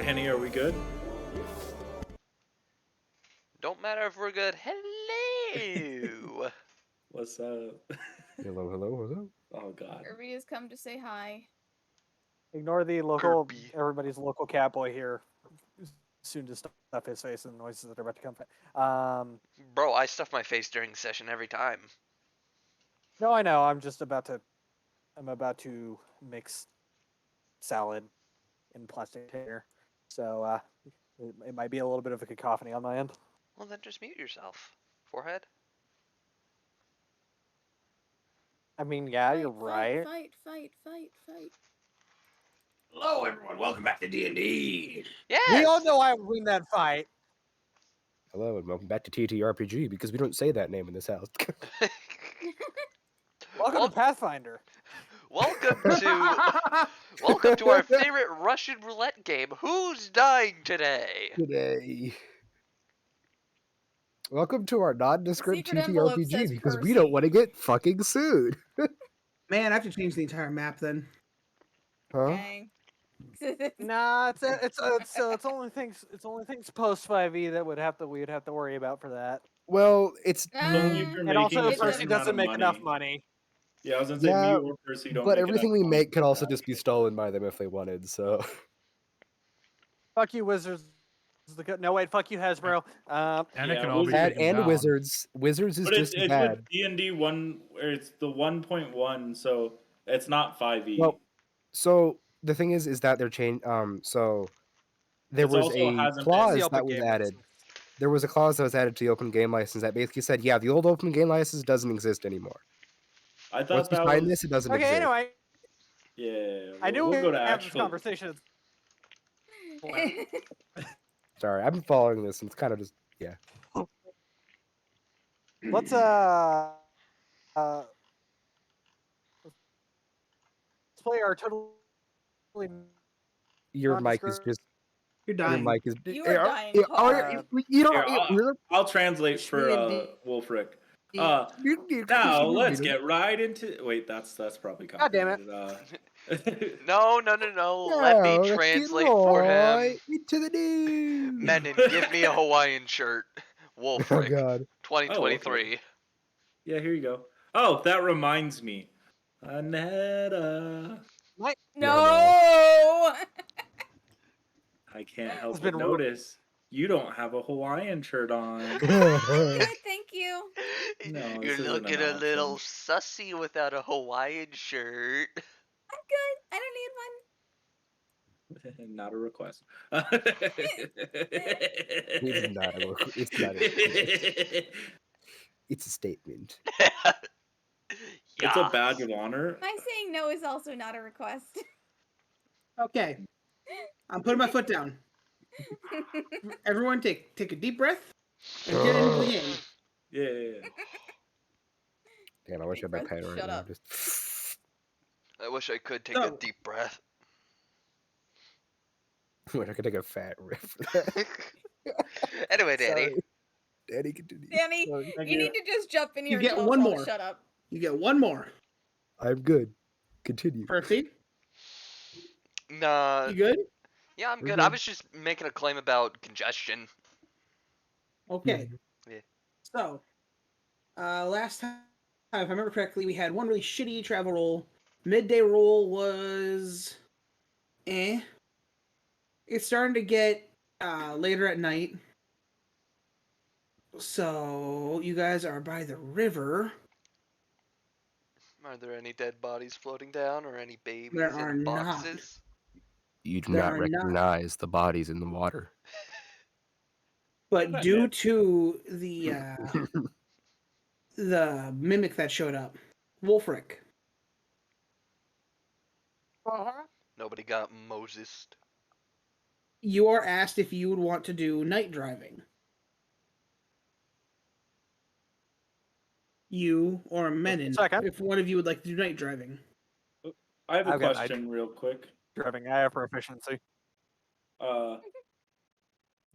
Henny, are we good? Don't matter if we're good. Hello. What's up? Hello, hello. Oh God. Irby has come to say hi. Ignore the local, Kirby. everybody's local catboy here. Soon to stuff his face and the noises that are about to come. Bro, I stuff my face during session every time. No, I know. I'm about to mix salad in plastic container, so it might be a little bit of a cacophony on my end. Well, then just mute yourself. Forehead. I mean, yeah, Fight, you're right. Fight. Hello, everyone. Welcome back to D&D. Yes. We all know I win that fight. Hello, and welcome back to TTRPG, because we don't say that name in this house. Welcome Well- to Pathfinder. welcome to our favorite Russian roulette game. Who's dying today? Today. Welcome to our nondescript secret envelope TTRPG, says because we don't Percy. want to get fucking sued. Man, I have to change the entire map then. Huh? Dang. Nah, it's only things post 5e that we'd have to worry about for that. Well, it's... Only if you're And also, making a it's Percy certain doesn't amount make of enough money. Yeah, I was gonna say Yeah, me or Percy don't. but make everything enough we money make for could also that. just be stolen by them if they wanted, so... Fuck you, Wizards. No, wait, fuck you, Hasbro. And it Yeah, can all be Wizards- taken And down. Wizards. Wizards is But just it's bad. with D&D 1, where it's the 1.1, so it's not 5e. Well, so the thing is that they're changed. So there It's was also a hasn't been- clause the open that was game added. license. There was a clause that was added to the open game license that basically said, yeah, the old open game license doesn't exist anymore. I Once thought you that sign was. this, it doesn't Okay, exist. anyway, Yeah, I knew we'll go to have this actual. conversation. Sorry, I've been following this, and it's kind of just Let's let's play our totally. your mic is nondescript- just You're your dying. mic is. You are dying hard. You Here, don't. I'll translate for Wolfric. Now let's get right into. Wait, that's probably God damn it. complicated. No. Let me let's get translate for him. right into the news. Menon, give me a Hawaiian shirt. Oh Wolfric, God. 2023. Yeah, here you go. Oh, that reminds me. Aneta. No. I can't help It's but been notice you don't have a Hawaiian shirt on. Good, thank you. No, You're this isn't looking an a little option. sussy without a Hawaiian shirt. I'm good. I don't need one. Not a request. It's not a. It's not a. It's a statement. It's a Yes. badge of honor. My saying no is also not a request. Okay. I'm putting my foot down. Everyone take a deep breath and get into the game. Yeah. Damn, I wish I had my Press pen right shut now. up. Just. I wish I could take a So- deep breath. I wish I could take a fat rip for that. Anyway, Danny. Sorry. Danny, continue. Danny, Sorry. Thank you need to just jump in here You and get tell one us all more. to shut up. You get one more. I'm good. Continue. Percy, Nah. you good? Yeah, I'm We're good. I good. was just making a claim about congestion. Okay. Yeah. So, last time, if I remember correctly, we had one really shitty travel roll. Midday roll was, It's starting to get later at night. So you guys are by the river. Are there any dead bodies floating down or any babies There are in not. boxes? You do There not are not. recognize the bodies in the water. But Not due yet. to the mimic that showed up, Wolfric, Nobody got Moses. you are asked if you would want to do night driving. You or Menon, Second. if one of you would like to do night driving. I have a I've got question real quick. Driving, I have proficiency.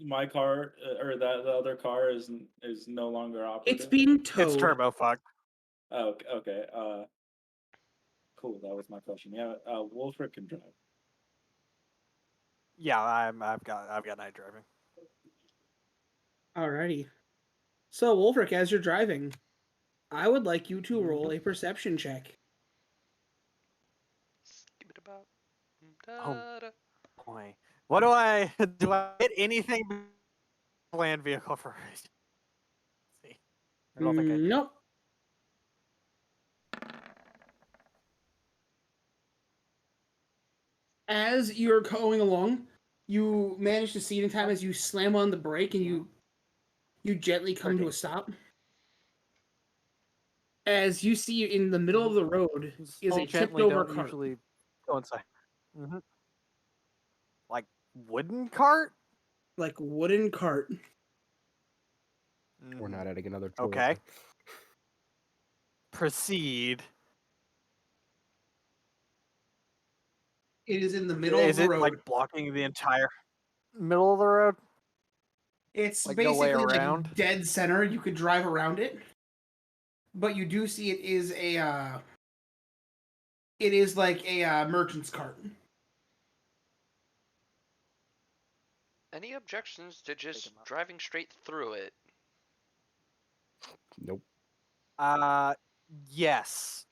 My car or the other car is no longer operative. It's being towed. It's turbo fucked. Oh, okay. Cool. That was my question. Yeah, Wolfric can drive. Yeah, I've got night driving. Alrighty. So, Wolfric, as you're driving, I would like you to roll Mhm. a perception check. Skip it about. Oh. Da-da. Boy, what do I do? I hit anything land vehicle first? See, I don't think I do. Nope. As you're going along, you manage to see it in time as you slam on the brake and you gently come to a 13. stop. As you see in the middle of the road is a tipped Gently over don't cart. usually coincide. Like wooden cart. Like wooden cart. We're not Mhm. adding another Okay. toilet. Proceed. It is in the middle of Is the it road. like blocking the entire middle of the road? It's like, no way basically around? like dead center. You could drive around it, but you do see it is a. It is like a merchant's cart. Any objections to just him up. driving straight through it? Nope. Yes.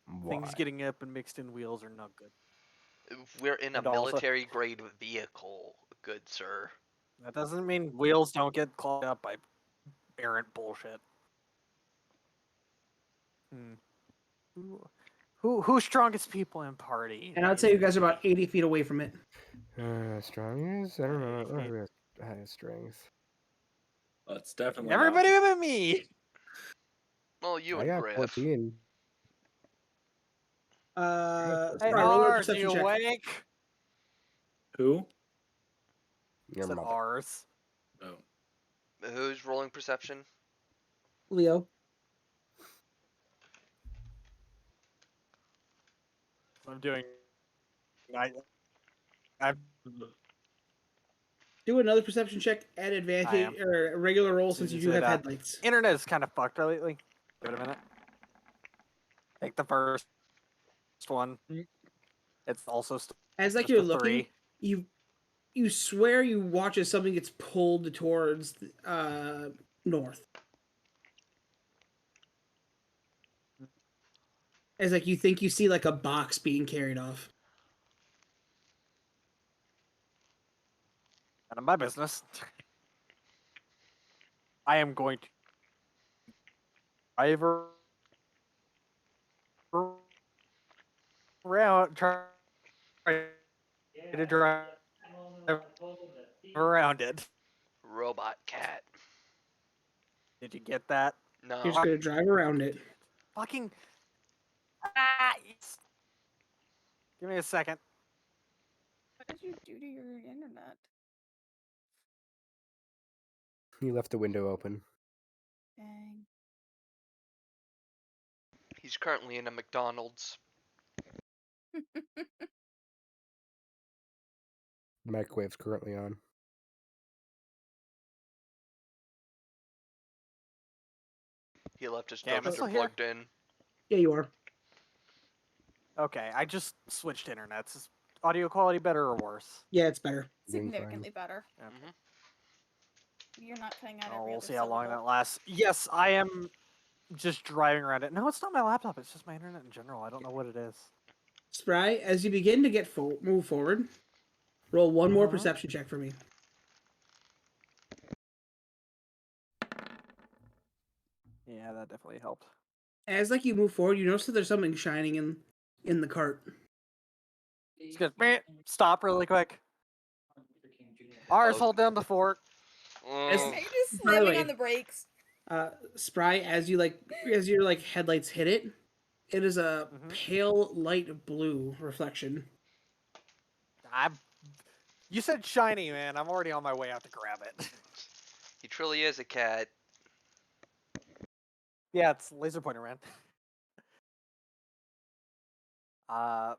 Why? Things getting up and mixed in wheels are not good. We're in a And also- military grade vehicle, good sir. That doesn't mean wheels don't get clogged up by errant bullshit. Who's strongest people in party? And I'd say you guys are about 80 feet away from it. Strong is? I don't know. I don't Maybe. have high strength. Well, it's definitely Everybody not. but me. Well, you I and got Griff. 14. Hey, Roll a ours, perception you check. awake? Who? Your Said mother. ours. Oh. Who's rolling perception? Leo. I'm doing. I'm Do another perception check at I advantage am. or a regular roll since you Is do it, have headlights. internet is kind of fucked lately. Give it a minute. Take the first one. It's also As like just you're a looking, 3. you swear you watch as something gets pulled towards north. As like you think you see like a box being carried off. None of my business. I am going to drive around, try to drive around it. Robot cat. Did you get that? No. You're just gonna drive around it. Fucking. Yes. Give me a second. What did you do to your internet? You left the window open. Dang. He's currently in a McDonald's. Microwave's currently on. He left his Okay, am I toaster still here? plugged in. Yeah, you are. Okay, I just switched internets. Is audio quality better or worse? Yeah, it's better. Doing fine. Significantly better. Okay. Mhm. You're not cutting out Oh, every we'll other see how long that syllable. lasts. Yes, I am just driving around it. No, it's not my laptop. It's just my internet in general. I don't know what it is. Spry, as you begin to get move forward, roll one more Mhm. perception check for me. Yeah, that definitely helped. As like you move forward, you notice that there's something shining in the cart. It's good. Stop really quick. Ours, Oh. hold down the fort. Are you just By the slamming way- on the brakes? Spry, as your like headlights hit it, it is a Mhm. pale light blue reflection. You said shiny, man. I'm already on my way out to grab it. He truly is a cat. Yeah, it's laser pointer, man.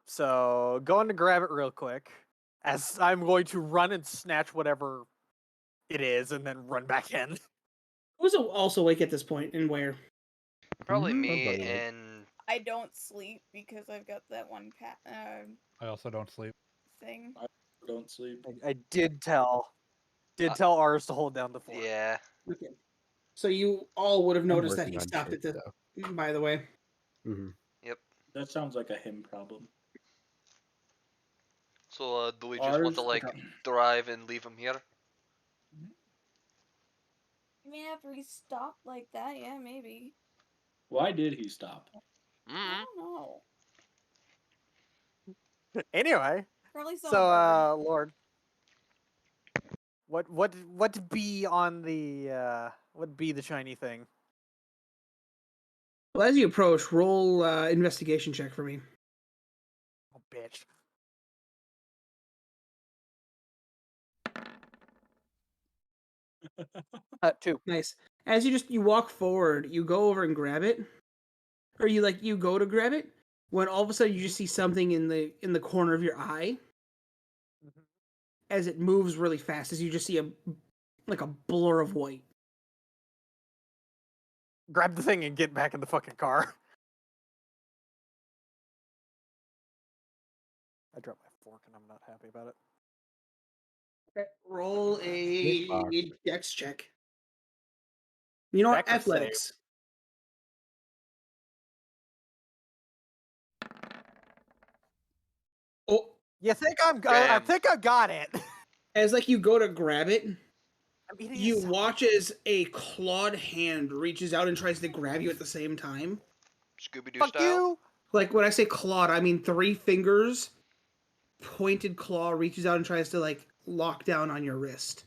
So going to grab it real quick, as I'm going to run and snatch whatever it is, and then run back in. Who's also awake at this point and where? Probably Mhm, me everybody would. and I don't sleep because I've got that one I also don't sleep. thing. Don't sleep. I did tell ours to hold down the fort. Yeah. Okay. So you all would have I'm noticed that working he on stopped shit, at the. though. By the way, Hmm. Yep. That sounds like a him problem. So do we just want to Ours- like okay. drive and leave him here? I mean, after he stopped like that, yeah, maybe. Why did he stop? I Mm. don't know. Anyway, Probably saw so a bird. Lord, what be on the what be the shiny thing? Well, as you approach, roll investigation check for me. Oh, bitch. Two. Nice. As you walk forward, you go over and grab it, or you go to grab it, when all of a sudden you just see something in the corner of your eye Mhm. as it moves really fast. As you just see a blur of white. Grab the thing and get back in the fucking car. I dropped my fork and I'm not happy about it. Okay. Roll Get fucked. a dex check. You know what? Dex or save? Athletics. Oh, You think I Damn. think I got it. as you go to grab it, I'm eating a you salad. watch as a clawed hand reaches out and tries to grab you at the same time. Scooby Doo Fuck style. you. Like when I say clawed, I mean 3 fingers, pointed claw reaches out and tries to lock down on your wrist.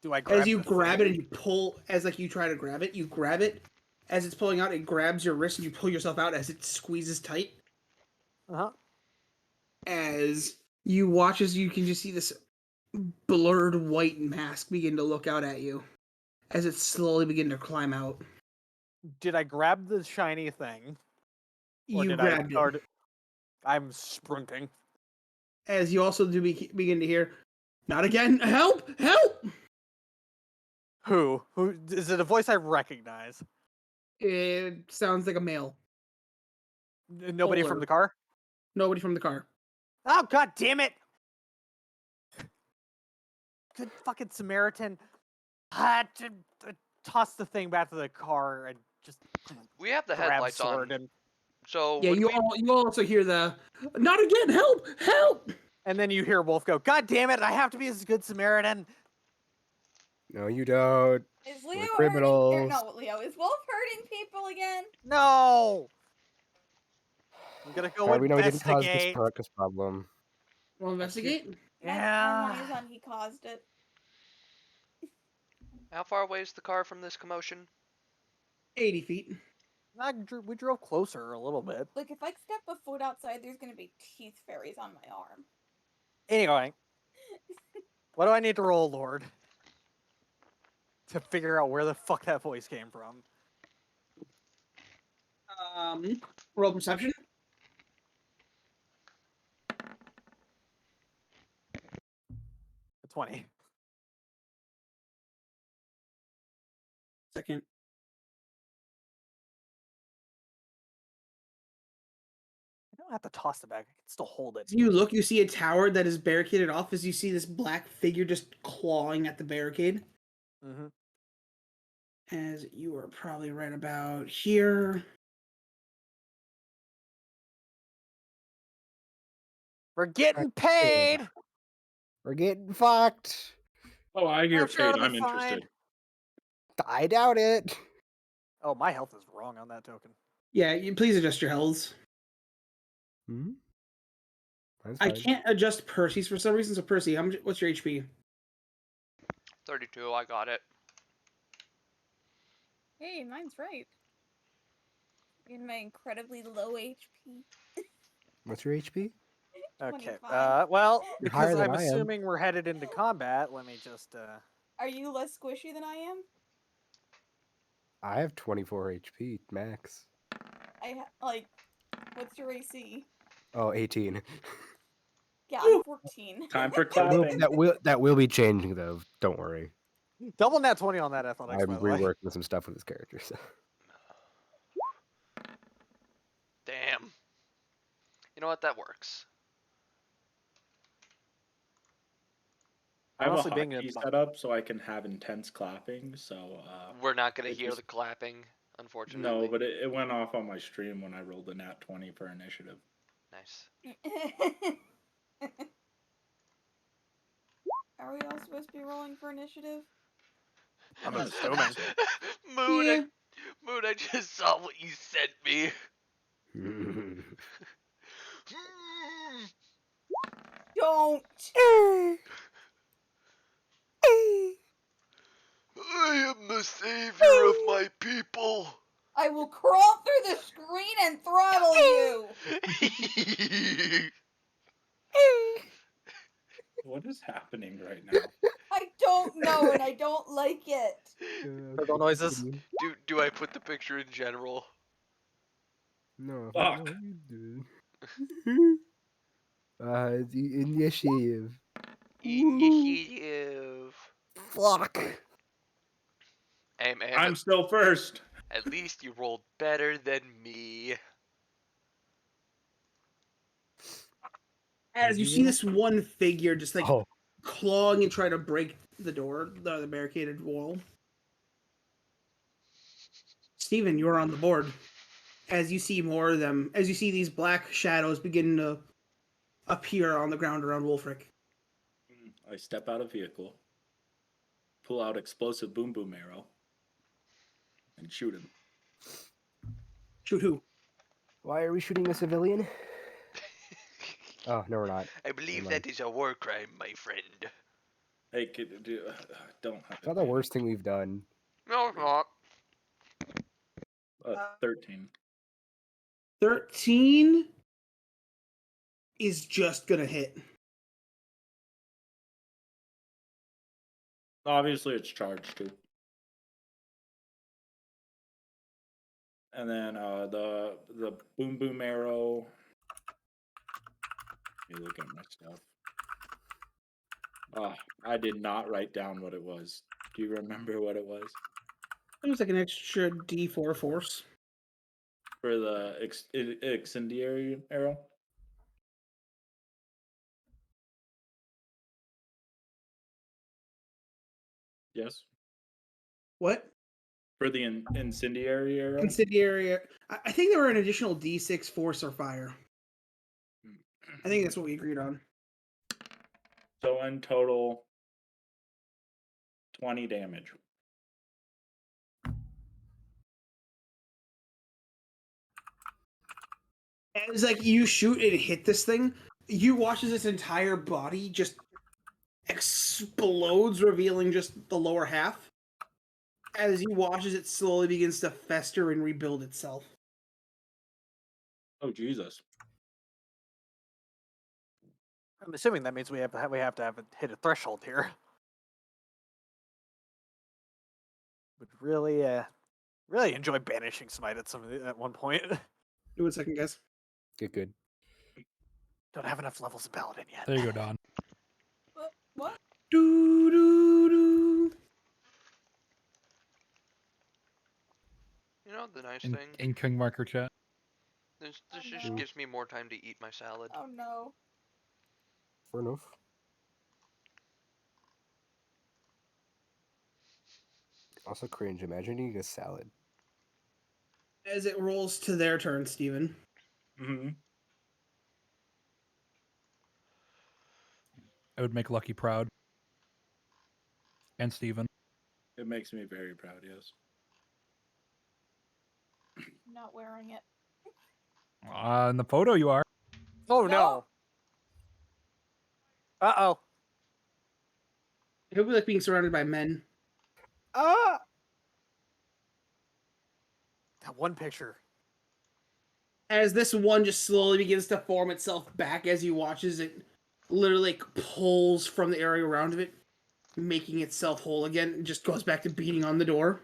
Do I grab As you the grab thing? it and you pull, as you try to grab it, you grab it. As it's pulling out, it grabs your wrist and you pull yourself out as it squeezes tight. Uh-huh. As you watch, as you can just see this blurred white mask begin to look out at you, as it slowly begin to climb out. Did I grab the shiny thing? Or You did grabbed it. I'm sprinting. As you also do begin to hear, "Not again! Help! Help!" Who? Who is it? A voice I recognize? It sounds like a male. Nobody from Older. the car? Nobody from the car. Oh, god damn it! Good fucking Samaritan. Had to toss the thing back to the car and just We have the grab headlights sword on. and So Yeah, would you we? all also hear the "Not again! Help! Help!" then you hear Wolf go, God damn it, I have to be a good Samaritan. No, you don't. Is We're Leo hurting? criminals. No, Leo. Is Wolf hurting people again? No! I'm gonna go We know we didn't cause this investigate. ruckus problem. Roll investigate. My money Yeah. is on he caused it. How far away is the car from this commotion? 80 feet. We drove closer a little bit. Like, if I step a foot outside, there's gonna be teeth fairies on my arm. Anyway, what do I need to roll, Lord? To figure out where the fuck that voice came from. Roll perception. A 20. Second. I don't have to toss it back. I can still hold it. As you look, you see a tower that is barricaded off. As you see this black figure just clawing at the barricade. Mm-hmm. As you are probably right about here. We're getting paid. We're getting fucked. Oh, I hear I'm sure paid. it'll I'm be fine. interested. I doubt it. Oh, my health is wrong on that token. Yeah, you please adjust your healths. Hmm? That's I fine. can't adjust Percy's for some reason. So Percy, what's your HP? 32. I got it. Hey, mine's right. In my incredibly low HP. What's your HP? Okay. 25. Well, You're because higher than I'm I am. assuming we're headed into combat, let me just Are you less squishy than I am? I have 24 HP max. What's your AC? Oh, 18. Yeah, I'm 14. Time for That will, clapping. that will be changing though. Don't worry. double nat 20 on that athletics, I'm by the way. reworking some stuff with this character. So. Damn. You know what? That works. I have a Honestly, being hotkey a set up so I can have intense clapping. So We're not gonna it hear just- the clapping, unfortunately. no, but it went off on my stream when I rolled a nat 20 for initiative. Nice. Are we all supposed to be rolling for initiative? I'm Yeah, assuming. so. Moon, Yeah. Moon, I just saw what you sent me. Don't! I am the savior of my people. I will crawl through the screen and throttle you! What is happening right now? I don't know and I don't like it. Turtle noises. do I put the picture in general? No. Fuck. No, you do. The initiative. Initiative. Fuck. Hey man, I'm still first. at least you rolled better than me. As you see this one figure just like Oh. clawing and trying to break the door, the barricaded wall. Steven, you're on the board. As you see more of them, as you see these black shadows begin to appear on the ground around Wolfric. I step out of vehicle, pull out explosive boom boom arrow, and shoot him. Shoot who? Why are we shooting a civilian? Oh, no, we're not. I believe Never mind. that is a war crime, my friend. Hey, don't have It's not the worst thing we've done. No, it's not. 13. 13 is just gonna hit. Obviously, it's charged too. And then the boom boom arrow. Let me look at my stuff. I did not write down what it was. Do you remember what it was It was like an extra D4 force. for the incendiary arrow? Yes. What? For the incendiary arrow. Incendiary. I think there were an additional D6 force or fire. I think that's what we agreed on. So in total, 20 damage. As like you shoot and hit this thing, you watch as its entire body just explodes, revealing just the lower half. As you watch as it slowly begins to fester and rebuild itself. Oh Jesus! I'm assuming that means we have to have it hit a threshold here. Would really enjoy banishing Smite at one point. Do a second guess. Good. Don't have enough levels of Paladin yet. There you go, Don. What? Do do do. You know the nice In thing? King Marker chat. This Oh, just no. gives me more time to eat my salad. Oh no. Fair enough. Also cringe. Imagine eating a salad. As it rolls to their turn, Steven. Mm-hmm. I would make Lucky proud. And Steven. It makes me very proud. Yes. I'm not wearing it. In the photo you are. Oh No. no. Uh-oh. He'll be like being surrounded by men. Ah! That one picture. As this one just slowly begins to form itself back as you watch as it literally like, pulls from the area around it, making itself whole again, and just goes back to beating on the door.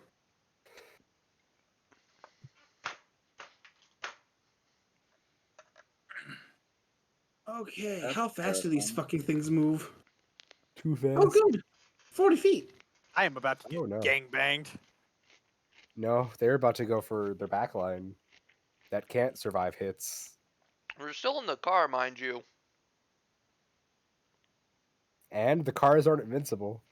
Okay, That's how fast do these terrifying. fucking things move? Too fast. Oh, good. 40 feet. I am about to get Oh, no. gangbanged. No, they're about to go for their backline. That can't survive hits. We're still in the car, mind you. And the cars aren't invincible.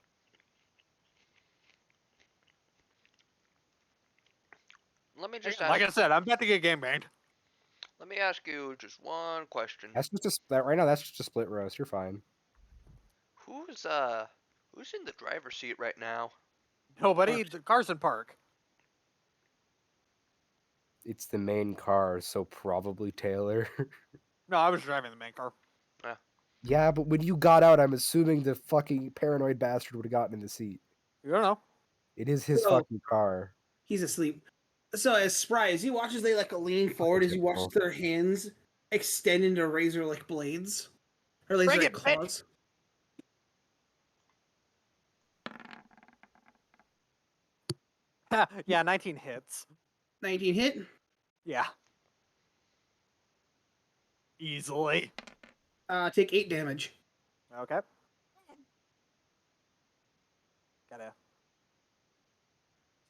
Let me just Like I ask. said, I'm about to get game banged. Let me ask you just one question. That's just that right now. That's just a split roast. You're fine. Who's in the driver's seat right now? Nobody. The car's in park. It's the main car, so probably Taylor. No, I was driving the main car. Yeah, but when you got out, I'm assuming the fucking paranoid bastard would have gotten in the seat. You don't know. It is his So- fucking car. He's asleep. So as Spry, as you watch as they like lean forward, as you watch typical. their hands extend into razor-like blades, or Bring razor-like it, bitch! claws. Yeah, 19 hits. 19 hit. Yeah. Easily. Take 8 damage. Okay. Gotta.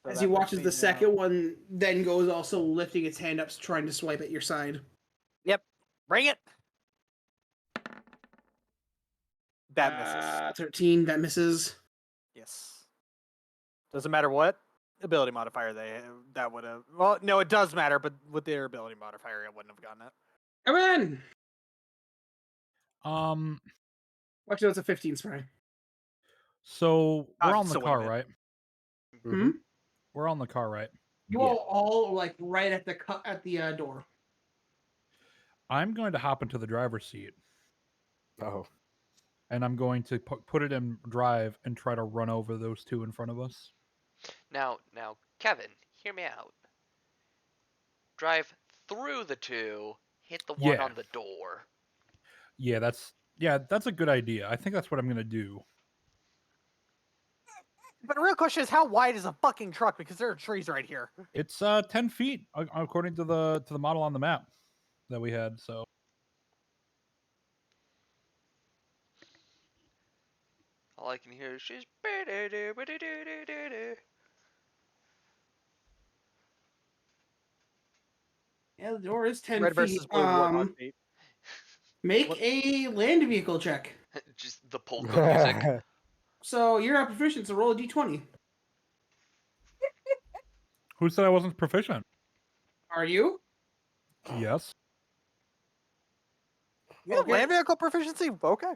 So As that he puts watches me the down. second one, then goes also lifting its hand up, trying to swipe at your side. Bring it. That misses. 13. That misses. Yes. Doesn't matter what ability modifier that would have. Well, no, it does matter, but with their ability modifier, it wouldn't have gotten it. Come on. Watch out, it's a 15 Spry. So we're I'm on the still car, winning it. right? Hmm? We're on the car, right? You Yeah. all like right at the door. I'm going to hop into the driver's seat, Oh, and I'm going to put it in drive and try to run over those two in front of us. Now, Kevin, hear me out. Drive through the two, hit the one Yeah. on the door. Yeah, that's a good idea. I think that's what I'm going to do. But the real question is, how wide is a fucking truck? Because there are trees right here. It's 10 feet according to the model on the map that we had. So All I can hear is she's. Yeah, the door is 10 Red feet. versus blue. Warthog feet. Make What- a land vehicle check. Just the polka music. So you're at proficient, so roll a d20. who said I wasn't proficient? Are you? Yes. You have Okay. land vehicle proficiency? Okay.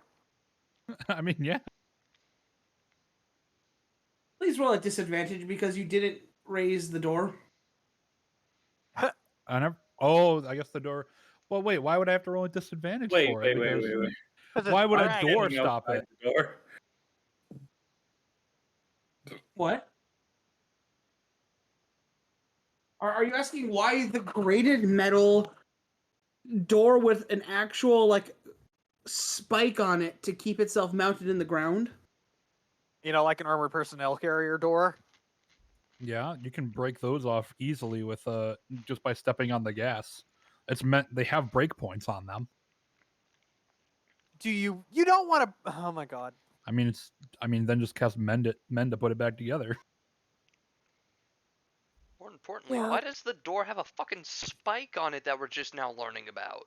I mean, yeah. Please roll at disadvantage because you didn't raise the door. I never. Oh, I guess the door. Well, wait. Why would I have to roll a disadvantage Wait, for wait, it? wait, Because wait, wait. Because why it's would a drag. door Standing stop outside it? the door. What? Are you asking why the grated metal door with an actual like spike on it to keep itself mounted in the ground? You know, like an armored personnel carrier door. Yeah, you can break those off easily with just by stepping on the gas. It's meant they have breakpoints on them. Do you? You don't want to. Oh my god. I mean, then just cast mend to put it back together. More importantly, Yeah. why does the door have a fucking spike on it that we're just now learning about?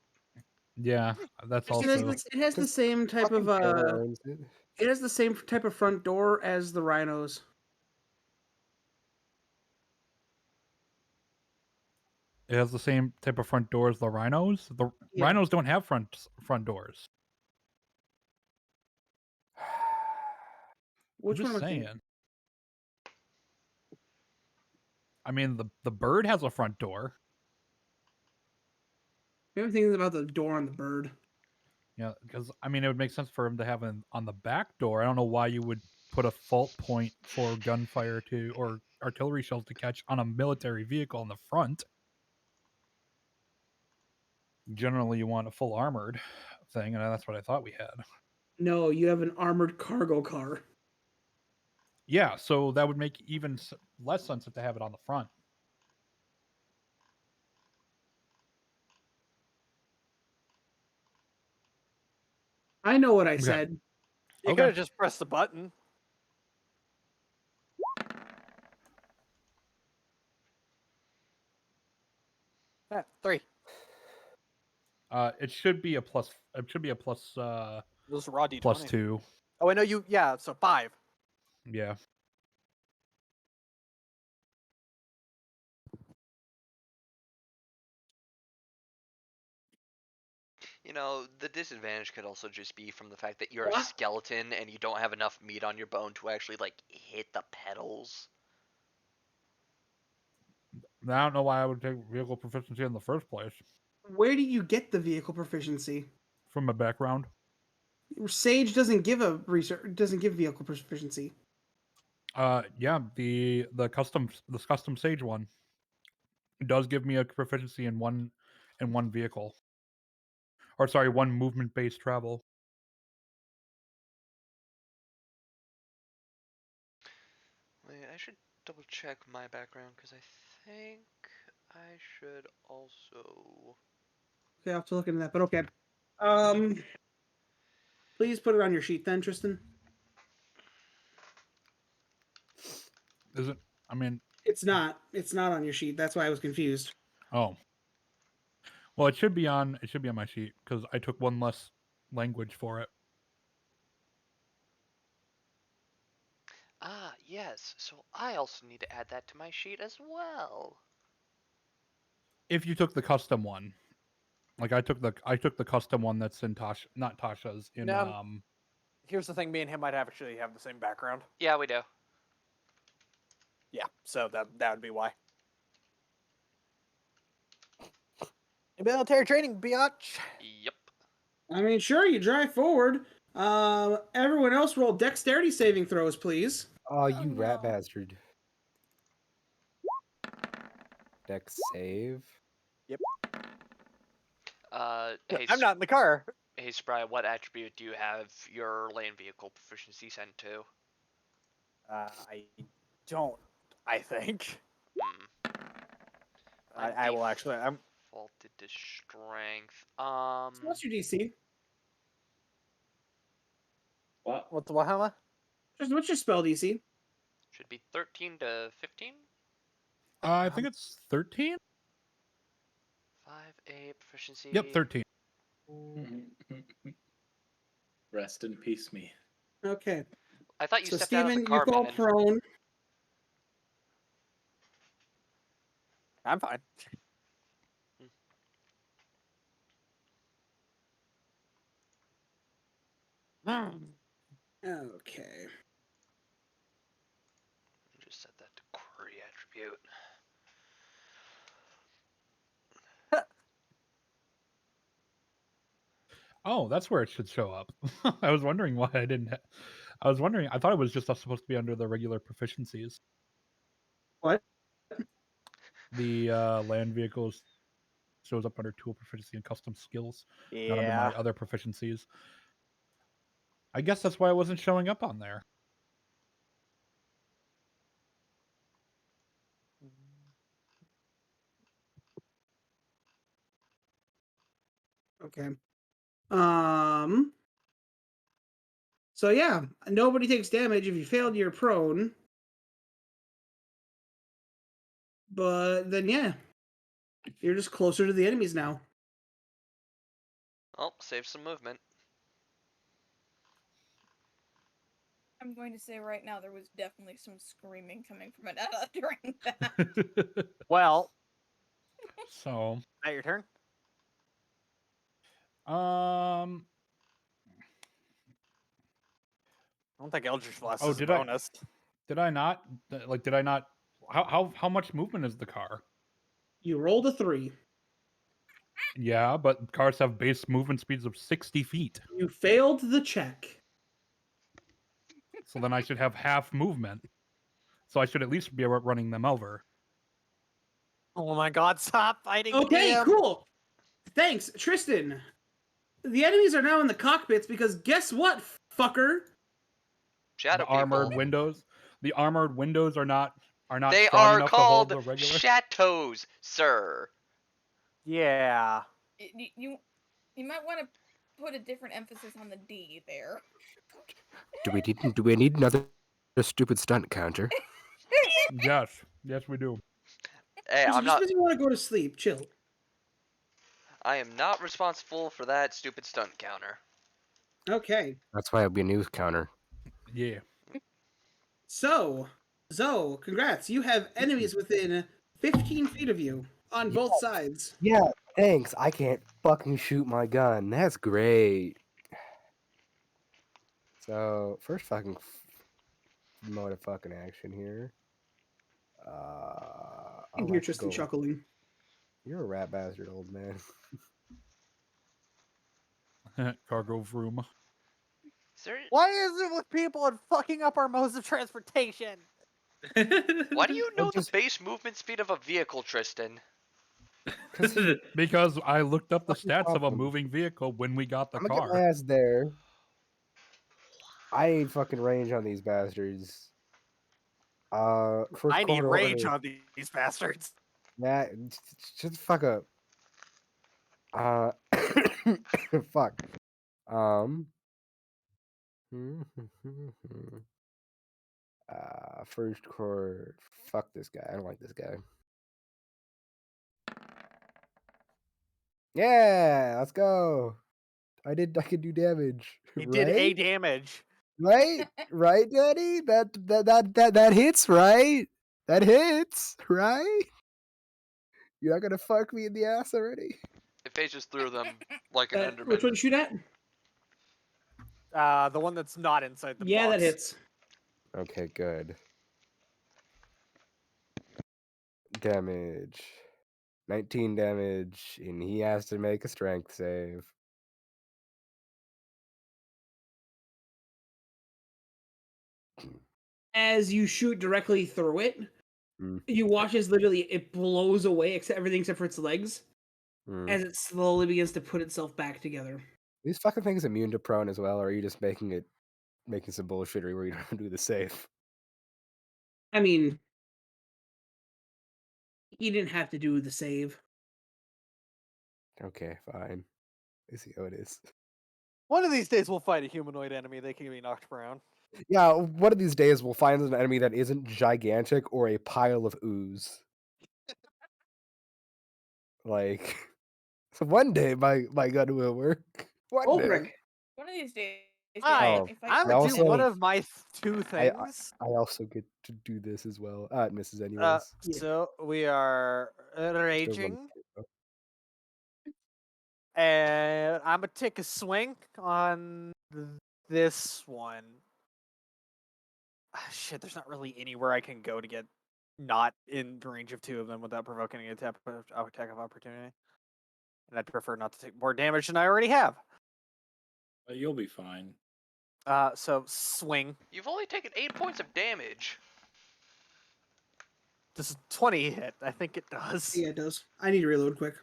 Yeah, that's It has, also. it has the same type fucking of Taylor owns it. it has the same type of front door as the rhinos. It has the same type of front door as the rhinos. The Yeah. rhinos don't have front doors. Which I'm one just am I thinking? saying. I mean, the bird has a front door. Maybe I'm thinking about the door on the bird. Yeah, because I mean, it would make sense for him to have an on the back door. I don't know why you would put a fault point for gunfire to or artillery shells to catch on a military vehicle in the front. Generally, you want a full armored thing, and that's what I thought we had. No, you have an armored cargo car. Yeah, so that would make even less sense to have it on the front. I know what I Okay. said. You Okay. could have just pressed the button. Yeah, 3. It should be a plus. It should be a plus. Those are raw d20. Plus 2. Oh, I know you. Yeah, so 5. Yeah. You know, the disadvantage could also just be from the fact that you're a What? skeleton and you don't have enough meat on your bone to actually like hit the pedals. I don't know why I would take vehicle proficiency in the first place. Where do you get the vehicle proficiency? From my background. Sage doesn't give doesn't give vehicle proficiency. Yeah, the custom Sage one does give me a proficiency in one vehicle. Or sorry, one movement based travel. Wait, I should double check my background because I think I should also. Okay, I'll have to look into that. But okay. Please put it on your sheet then, Tristan. Is it? I mean, It's not. It's not on your sheet. That's why I was confused. oh. Well, it should be on my sheet because I took one less language for it. Ah, yes. So I also need to add that to my sheet as well. If you took the custom one. Like I took the custom one that's in not Tasha's in No. Here's the thing: me and him might actually have the same background. Yeah, we do. Yeah, so that would be why. Military training, biatch. Yep. I mean, sure, you drive forward. Everyone else roll dexterity saving throws, please. Oh, you rat no. bastard. Dex save. Hey, I'm not in the car. Hey, Spry, what attribute do you have your land vehicle proficiency sent to? I don't. I think. Hmm. I will actually. I'm. Defaulted to strength. So what's your DC? What? What's the Wahama? What's your spell DC? Should be 13 to 15. I think it's 13. 5A proficiency. Yep, 13. Rest in peace, me. Okay. I thought you So stepped out of the Steven, car, you fall man. prone. I'm fine. Okay. Just set that to query attribute. Oh, that's where it should show up. I was wondering why I didn't. I was wondering. I thought it was just supposed to be under the regular proficiencies. What? The land vehicles shows up under tool proficiency and custom skills, not under Yeah. my other proficiencies. I guess that's why it wasn't showing up on there. Okay. So yeah, nobody takes damage if you failed. You're prone. But then yeah, you're just closer to the enemies now. Oh, save some movement. I'm going to say right now there was definitely some screaming coming from Anetta during that. Well, So, now your turn. um, I don't think Eldritch Blast oh, is a bonus. did I not? Like, did I not? How much movement is the car? You rolled a 3. Yeah, but cars have base movement speeds of 60 feet. You failed the check. So then I should have half movement. So I should at least be running them over. Oh my God! Stop fighting. Okay, him. cool. Thanks, Tristan. The enemies are now in the cockpits because guess what, fucker? Shadow The armored people. windows. The armored windows are not They strong are enough to hold called the regular. chateaus, sir. Yeah. You might want to put a different emphasis on the D there. Do we need another stupid stunt counter? Yes, we do. Hey, Tristan, I'm just not. because you want to go to sleep, chill. I am not responsible for that stupid stunt counter. Okay. That's why it'll be a news counter. Yeah. So, Zoe, congrats. You have enemies within 15 feet of you on both sides. Yeah, thanks. I can't fucking shoot my gun. That's great. So, first fucking mode of fucking action here. I You can hear like to Tristan go. chuckling. You're a rat bastard, old man. Cargo vroom. Is there? Why is it with people and fucking up our modes of transportation? Why do you Well, know the just base movement speed of a vehicle, Tristan? because Because I looked up the Fucking stats of a problem. moving vehicle when we got the I'm gonna get my car. ass there. I need fucking range on these bastards. First I need quarter rage order. on these bastards. That shut the fuck up. Fuck. Um. First quarter. Fuck this guy. I don't like this guy. Yeah, let's go. I could do damage. He did a Right? damage. Right? Right, Daddy? That hits, right? That hits, right? You're not gonna fuck me in the ass already? It phases through them like an Which one Enderman. you shoot at? The one that's not inside the Yeah, box. that hits. Okay, good. Damage. 19 damage, and he has to make a strength save. As you shoot directly through it, Mm, you watch as literally it blows away everything except for its legs mm. as it slowly begins to put itself back together. These fucking things immune to prone as well, or are you just making some bullshittery where you don't do the save? I mean, you didn't have to do the save. Okay, fine. I see how it is. One of these days we'll fight a humanoid enemy. They can be knocked around. Yeah, one of these days we'll find an enemy that isn't gigantic or a pile of ooze. Like, so one day my gun will work. One day. Ulbrich, One of these days, Hi, Oh, if I I'm I gonna do also- one of my two I- things. I also get to do this as well. It misses anyways. Yeah. So we are Still one raging, though. and I'm gonna take a swing on this one. Shit, there's not really anywhere I can go to get not in range of two of them without provoking an attack of opportunity. And I'd prefer not to take more damage than I already have. But you'll be fine. So swing. You've only taken 8 points of damage. Does 20 hit? I think it does. yeah, it does. I need to reload quick.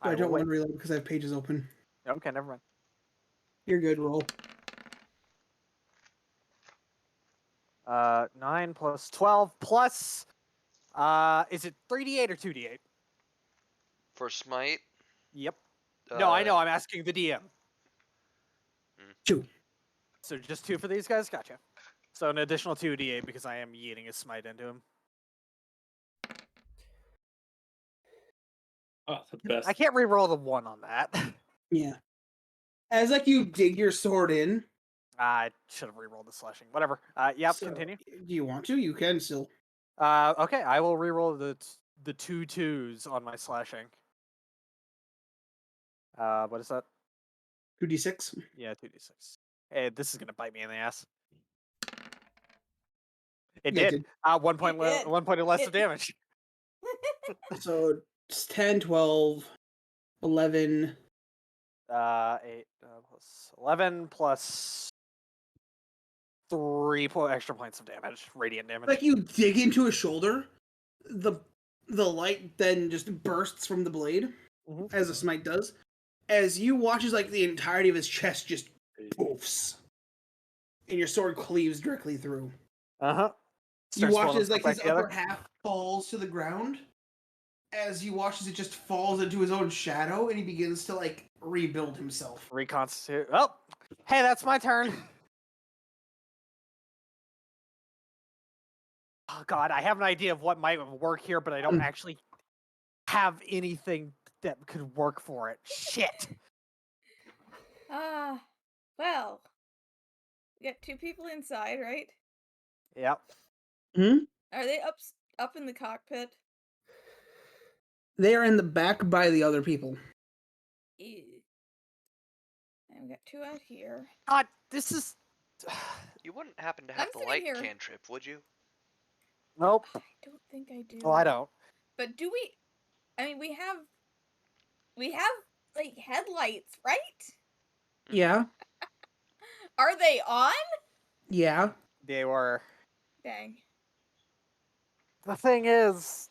I will don't wait. want to reload because I have pages open. Okay, never mind. You're good, roll. 9 plus 12 plus. Is it 3d8 or 2d8? For smite. Yep. No, I uh, know. I'm asking the DM. 2. So just 2 for these guys? Gotcha. So an additional 2d8 because I am yeeting a smite into him. Oh, the best. I can't re-roll the 1 on that. Yeah. As like you dig your sword in. I should have re-rolled the slashing. Whatever. Yep, so, continue. Do you want to? You can still. Okay, I will re-roll the 2 2s on my slashing. What is that? 2d6. Yeah, 2d6. Hey, this is gonna bite me in the ass. It Yeah, it did. did. 1 point It did. 1 point less It- of damage. So it's 10, 12, 11. 8 plus 11 plus 3 extra points of damage, radiant damage. Like you dig into his shoulder, the light then just bursts from the blade, Mhm. as a smite does. As you watch as like the entirety of his chest just poofs, and your sword cleaves directly through. Uh-huh. You Starts watch falling as like back his together. upper half falls to the ground. As you watch as it just falls into his own shadow, and he begins to like rebuild himself. Reconstitute. Oh, hey, that's my turn. Oh God, I have an idea of what might work here, but I don't actually have anything that could work for it. Shit. Well, we got 2 people inside, right? Yep. Are they up in the cockpit? They are in the back by the other people. Ew. And we got 2 out here. God, this is. You wouldn't happen to have I'm the sitting light here. cantrip, would you? Nope. I don't think I do. Oh, I don't. But do we? I mean, we have like headlights, right? Yeah. Are they on? Yeah. They were. Dang. The thing is.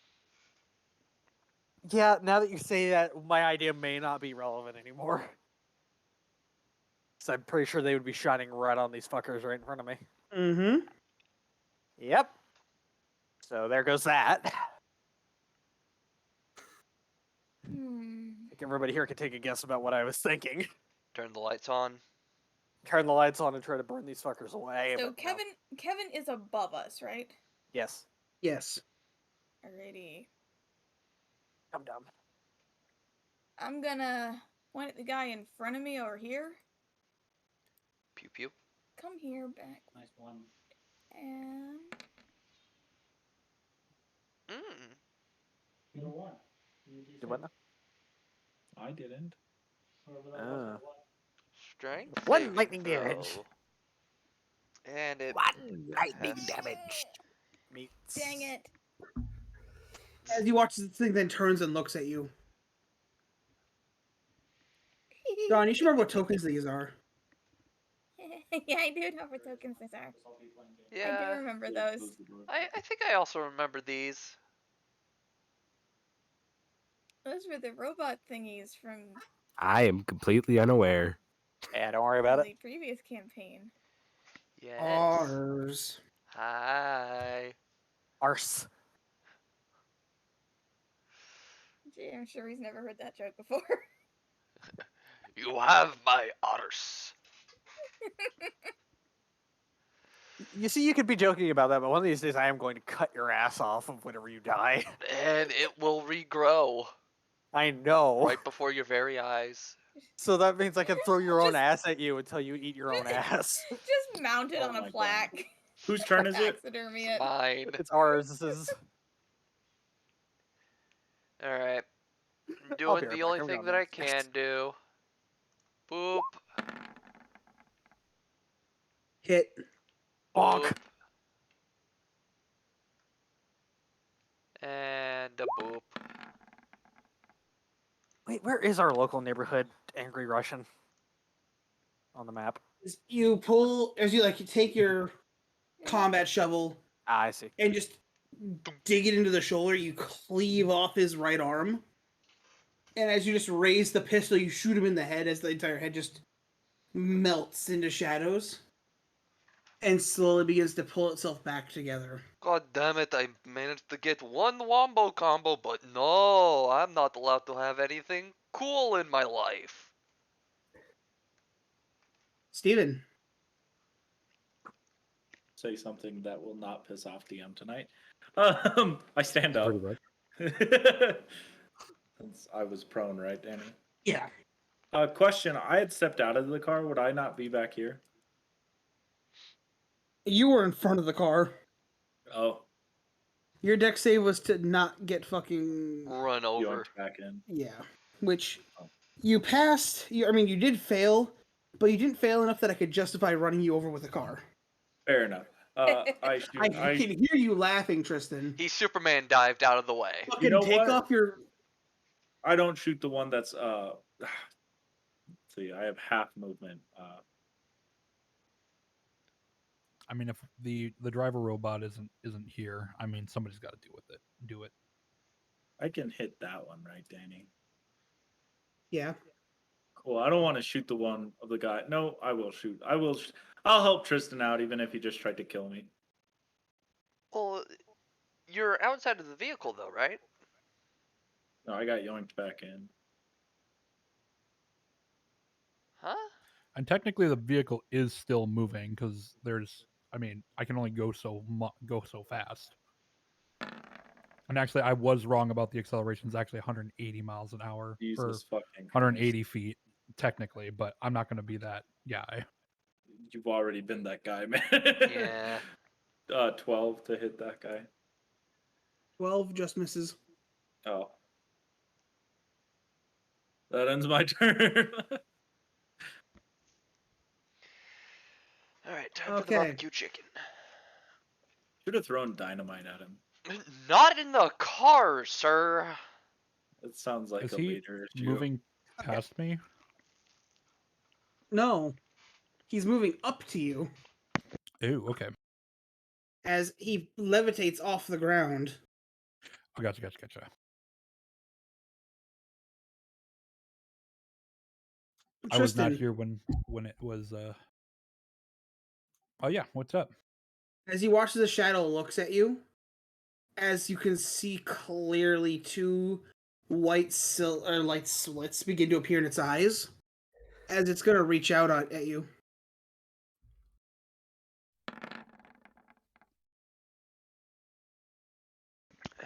Yeah, now that you say that, my idea may not be relevant anymore. So I'm pretty sure they would be shining right on these fuckers right in front of me. Mm-hmm. Yep. So there goes that. I think everybody here can take a guess about what I was thinking. Turn the lights on. Turn the lights on and try to burn these fuckers away. So but no. Kevin is above us, right? Yes. Yes. Alrighty. I'm dumb. I'm gonna point at the guy in front of me over here. Pew pew. Come here, back. Nice one. And Mm. You know what? You what now? I didn't. Strength. One saving lightning throw. damage. And it. One lightning passed. damage. Meets. dang it. As you watch this thing, then turns and looks at you. Don, you should remember what tokens these are. Yeah, I do know what tokens these are. I Yeah. do remember those. I think I also remember these. Those were the robot thingies from I am completely unaware. Yeah, don't worry about the it. previous campaign. Yes. Ours. Hi. Arse. Gee, I'm sure he's never heard that joke before. You have my arse. You see, you could be joking about that, but one of these days I am going to cut your ass off of whenever you die. And it will regrow I know. right before your very eyes. So that means I can throw your own Just- ass at you until you eat your own ass. Just mount it Oh on my a God. plaque. Whose turn is it? Taxidermy It's it. mine. It's ours. This is. Alright. I'll Doing be right the back, only I'm thing going that I downstairs. can do. Boop. Hit. Bonk. Boop. And a boop. Wait, where is our local neighborhood angry Russian on the map? You pull as you like. You take your combat shovel Ah, I see. and just dig it into the shoulder. You cleave off his right arm, and as you just raise the pistol, you shoot him in the head as the entire head just melts into shadows and slowly begins to pull itself back together. God damn it, I managed to get one wombo combo, but no, I'm not allowed to have anything cool in my life. Steven. Say something that will not piss off DM tonight. I stand up. Pretty much. Since I was prone, right, Danny? Yeah. Question: I had stepped out of the car. Would I not be back here? You were in front of the car. Oh, Your deck save was to not get fucking Run over. yoinked back in. yeah, which you passed. I mean, you did fail, but you didn't fail enough that I could justify running you over with a car. Fair enough. I shoot. I can hear you laughing, Tristan. He Superman dived out of the way. Fucking know take what? off your. I don't shoot the one that's see, I have half movement. I mean, if the driver robot isn't here, I mean, somebody's got to do it. I can hit that one, right, Danny? Yeah. Cool. I don't want to shoot the one of the guy. No, I will shoot. I'll help Tristan out, even if he just tried to kill me. Well, you're outside of the vehicle, though, right? No, I got yoinked back in. Huh? And technically, the vehicle is still moving because I can only go so fast. And actually, I was wrong about the acceleration. It's actually 180 miles an hour Jesus or fucking 180 feet technically, but I'm not going to be that guy. You've already been that guy, man. Yeah. 12 to hit that guy. 12 just misses. Oh. That ends my turn. All right, time for the Okay. barbecue chicken. Should have thrown dynamite at him. Not in the car, sir. It sounds like Is a he leader issue. moving Okay. past me? No. He's moving up to you Ooh, okay. as he levitates off the ground. Oh, gotcha. I was not Tristan, here when it was. Oh yeah, what's up? as you watch as the shadow looks at you, as you can see clearly two white light slits begin to appear in its eyes, as it's gonna reach out at you.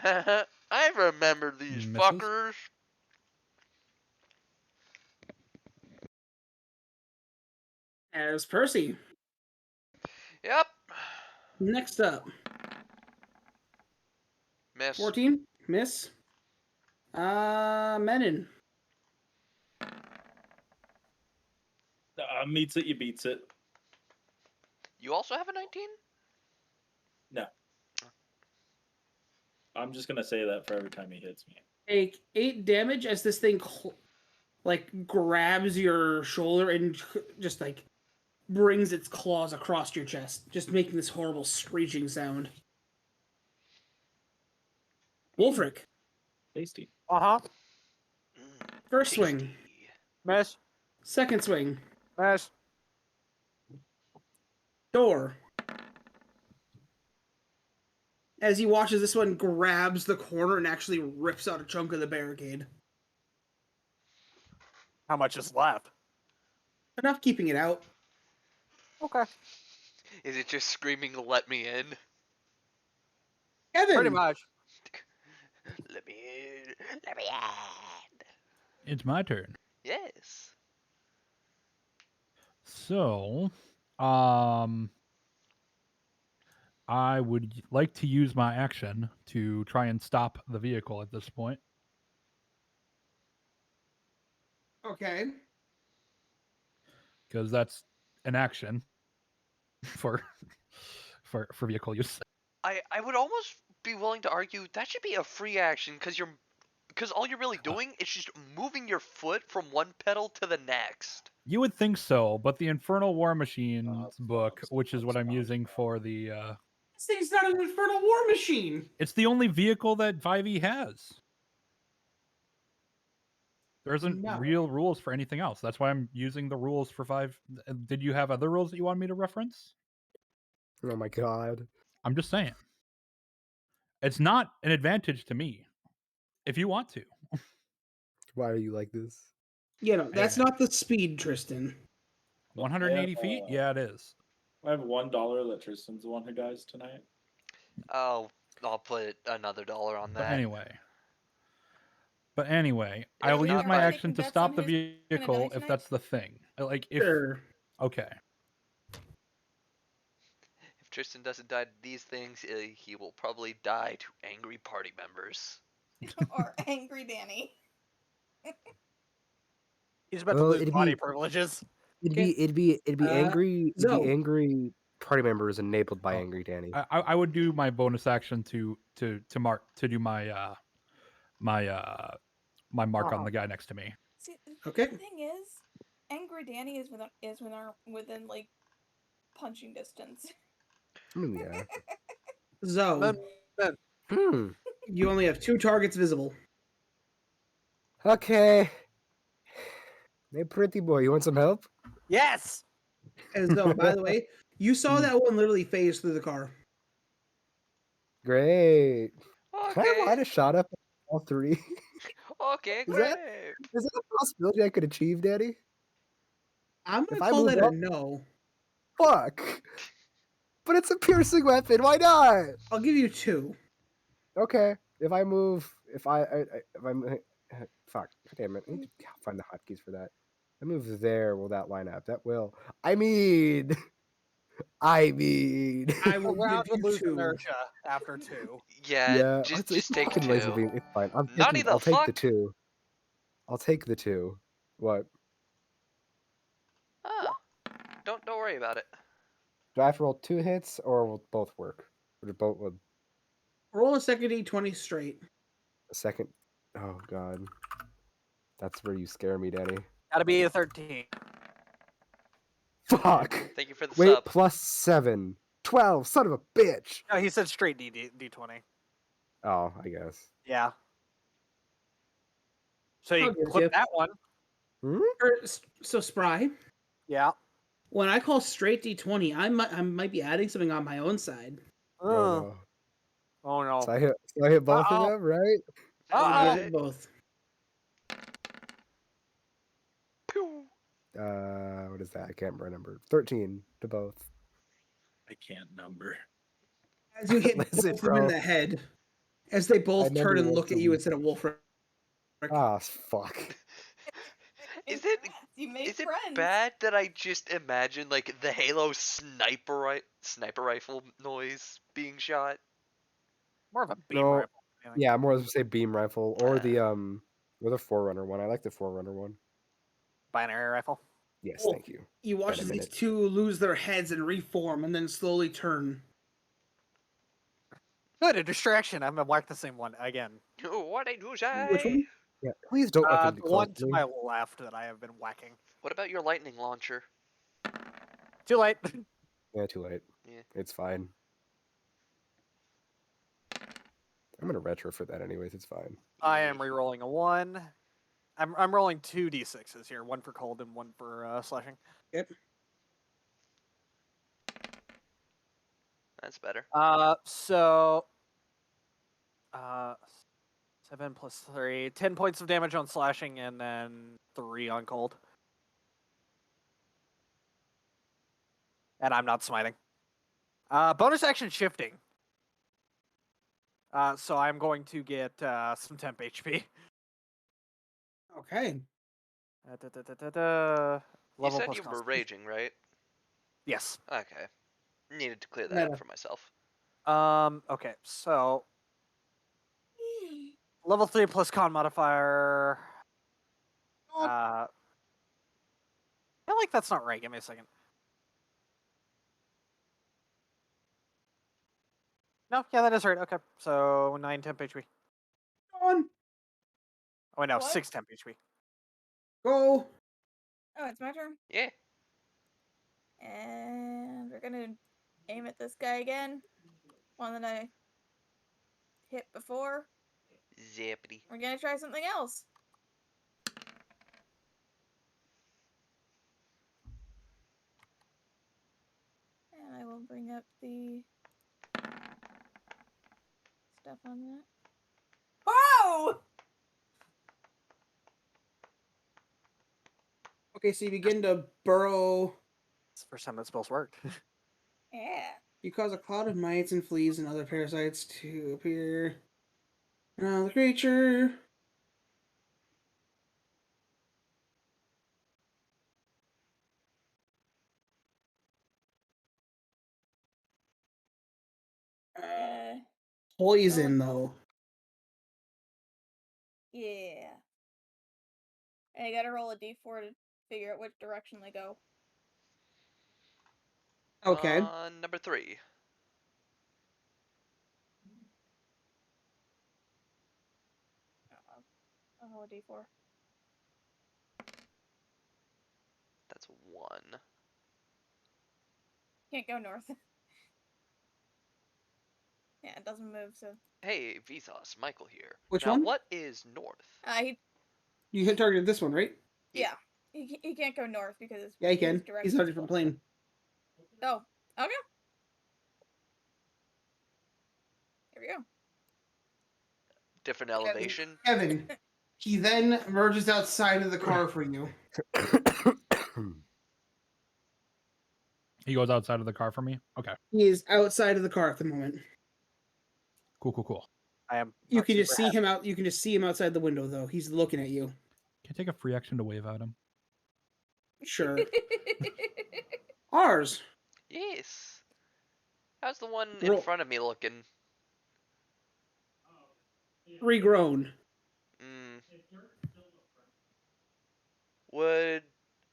I remember these Misses. fuckers. As Percy, Yep. next up, Miss. 14, miss. Menon. Meets it, you beats it. You also have a 19? No. I'm just gonna say that for every time he hits me. Take 8 damage as this thing grabs your shoulder and just brings its claws across your chest, just making this horrible screeching sound. Wolfric, Tasty. Uh-huh. first swing, Tasty. Miss. second swing, Miss. door. As he watches, this one grabs the corner and actually rips out a chunk of the barricade. How much is left? Enough keeping it out. Okay. Is it just screaming, let me in? Kevin, Pretty much. Let me in. Let me in. It's my turn. Yes. So, I would like to use my action to try and stop the vehicle at this point. Okay. Because that's an action for for vehicle use. I would almost be willing to argue that should be a free action because all you're really doing is just moving your foot from one pedal to the next. You would think so, but the Infernal War Machines book, which is what I'm using for the, This thing's not an infernal war machine. it's the only vehicle that 5e has. There isn't No. real rules for anything else. That's why I'm using the rules for 5. Did you have other rules that you want me to reference? Oh my god. I'm just saying. It's not an advantage to me. If you want to. Why are you like this? You know, that's Hey, man. not the speed, Tristan. 180 feet? Yeah, it is. I have $1 that Tristan's the one who dies tonight. Oh, I'll put another dollar on But that. anyway, Yeah, I will we use are my taking action to bets stop on the who's gonna vehicle die if tonight? that's the thing. Like if Sure. okay. If Tristan doesn't die to these things, he will probably die to angry party members. Or angry Danny. He's about Well, to lose it'd body be- privileges. It'd Okay. be angry. It'd be Zoe. angry party members enabled by Oh, Angry Danny. I would do my bonus action to do my my mark on the guy next to me. See, Okay. the thing is, angry Danny is within like punching distance. I mean, yeah. Zoe, Hmm. you only have 2 targets visible. Okay. Hey, pretty boy, you want some help? Yes. And Zoe, by the way, you saw that one literally phase through the car. Great. Can I line Okay. a shot up all 3? Okay, Is great. that a possibility I could achieve, Daddy? I'm If gonna I call move that a up- no. Fuck. But it's a piercing weapon. Why not? I'll give you 2. Okay. If I move, if I'm, fuck. Damn it. I need to find the hotkeys for that. I move there. Will that line up? That will. I mean, I mean, I The will ground give would you lose 2. inertia after 2. Yeah, yeah, just take fucking laser 2. beam. It's fine. Naughty the I'll take the fuck? 2. I'll take the 2. What? Ah, don't worry about it. Do I have to roll 2 hits, or will both work? Or do both with Roll a second D20 straight. a second? Oh god, that's where you scare me, Daddy. Gotta be a 13. Fuck. Thank you for the Wait, sub. plus 7. 12. Son of a bitch. No, he said straight D20. Oh, I guess. Yeah. So you I'll give it to clip you. that one. So Spry, Yeah. when I call straight D20, I might be adding something on my own side. Oh, no. Oh no. So I hit both of Uh-oh. them, right? You Uh-oh. hit both. Pew. What is that? I can't remember. 13 to both. I can't number. As you hit both Listen, of them in bro. the head, as they both never turn and want look at to you lose. instead of Wolfric. Ah, fuck. Is it Congrats, you made is it friends. bad that I just imagine like the Halo sniper rifle noise being shot? More of a beam No, rifle. I think. yeah, more say beam rifle or the Forerunner one. I like the Forerunner one. Binary rifle. Yes, Oh, thank you. You watch Been a as these minute. two lose their heads and reform, and then slowly turn. Good, a distraction. I'm gonna whack the same one again. What did you say? Which one? Yeah, please don't let them be The close one to to me. my left that I have been whacking. What about your lightning launcher? Too late. Yeah, too late. Yeah. It's fine. I'm gonna retrofit that anyways. It's fine. I am re-rolling a 1. I'm rolling 2 d6s here, one for cold and one for slashing. Yep. That's better. So 7 plus 3, 10 points of damage on slashing, and then 3 on cold. And I'm not smiting. Bonus action shifting. So I'm going to get some temp HP. Okay. You Level said plus you were constitution. raging, right? Yes. Okay. Needed to clear that Meta. up for myself. Okay, so level 3 plus con modifier. I feel like that's not right. Give me a second. No, yeah, that is right. Okay, so 9 temp HP. Go on. Oh, wait, no, What? 6 temp HP. Go. Oh, it's my turn. Yeah. And we're gonna aim at this guy again. One that I hit before. Zappity. We're gonna try something else. And I will bring up the stuff on that. Oh! Okay, so you begin to burrow. It's the first time that spell's worked. Yeah. You cause a cloud of mites and fleas and other parasites to appear around the creature. Uh, Poison, though. yeah. And I gotta roll a d4 to figure out which direction they go. Okay. Number 3. I'll roll a d4. That's 1. Can't go north. Yeah, it doesn't move, so. Hey, Vsauce, Michael here. Which now, one? what is north? You hit targeted this one, right? Yeah. He can't go north because Yeah, he his can. He's direction's on a different plane. Oh, okay. Here we go. Different elevation? Kevin. He then emerges outside of the car for you. He goes outside of the car for me. Okay. He is outside of the car at the moment. Cool. I am. You not can just super see happy. him out. You can just see him outside the window, though. He's looking at you. Can I take a free action to wave at him? Sure. Ours. Yes. How's the one in Roll. front of me looking? Regrown. Would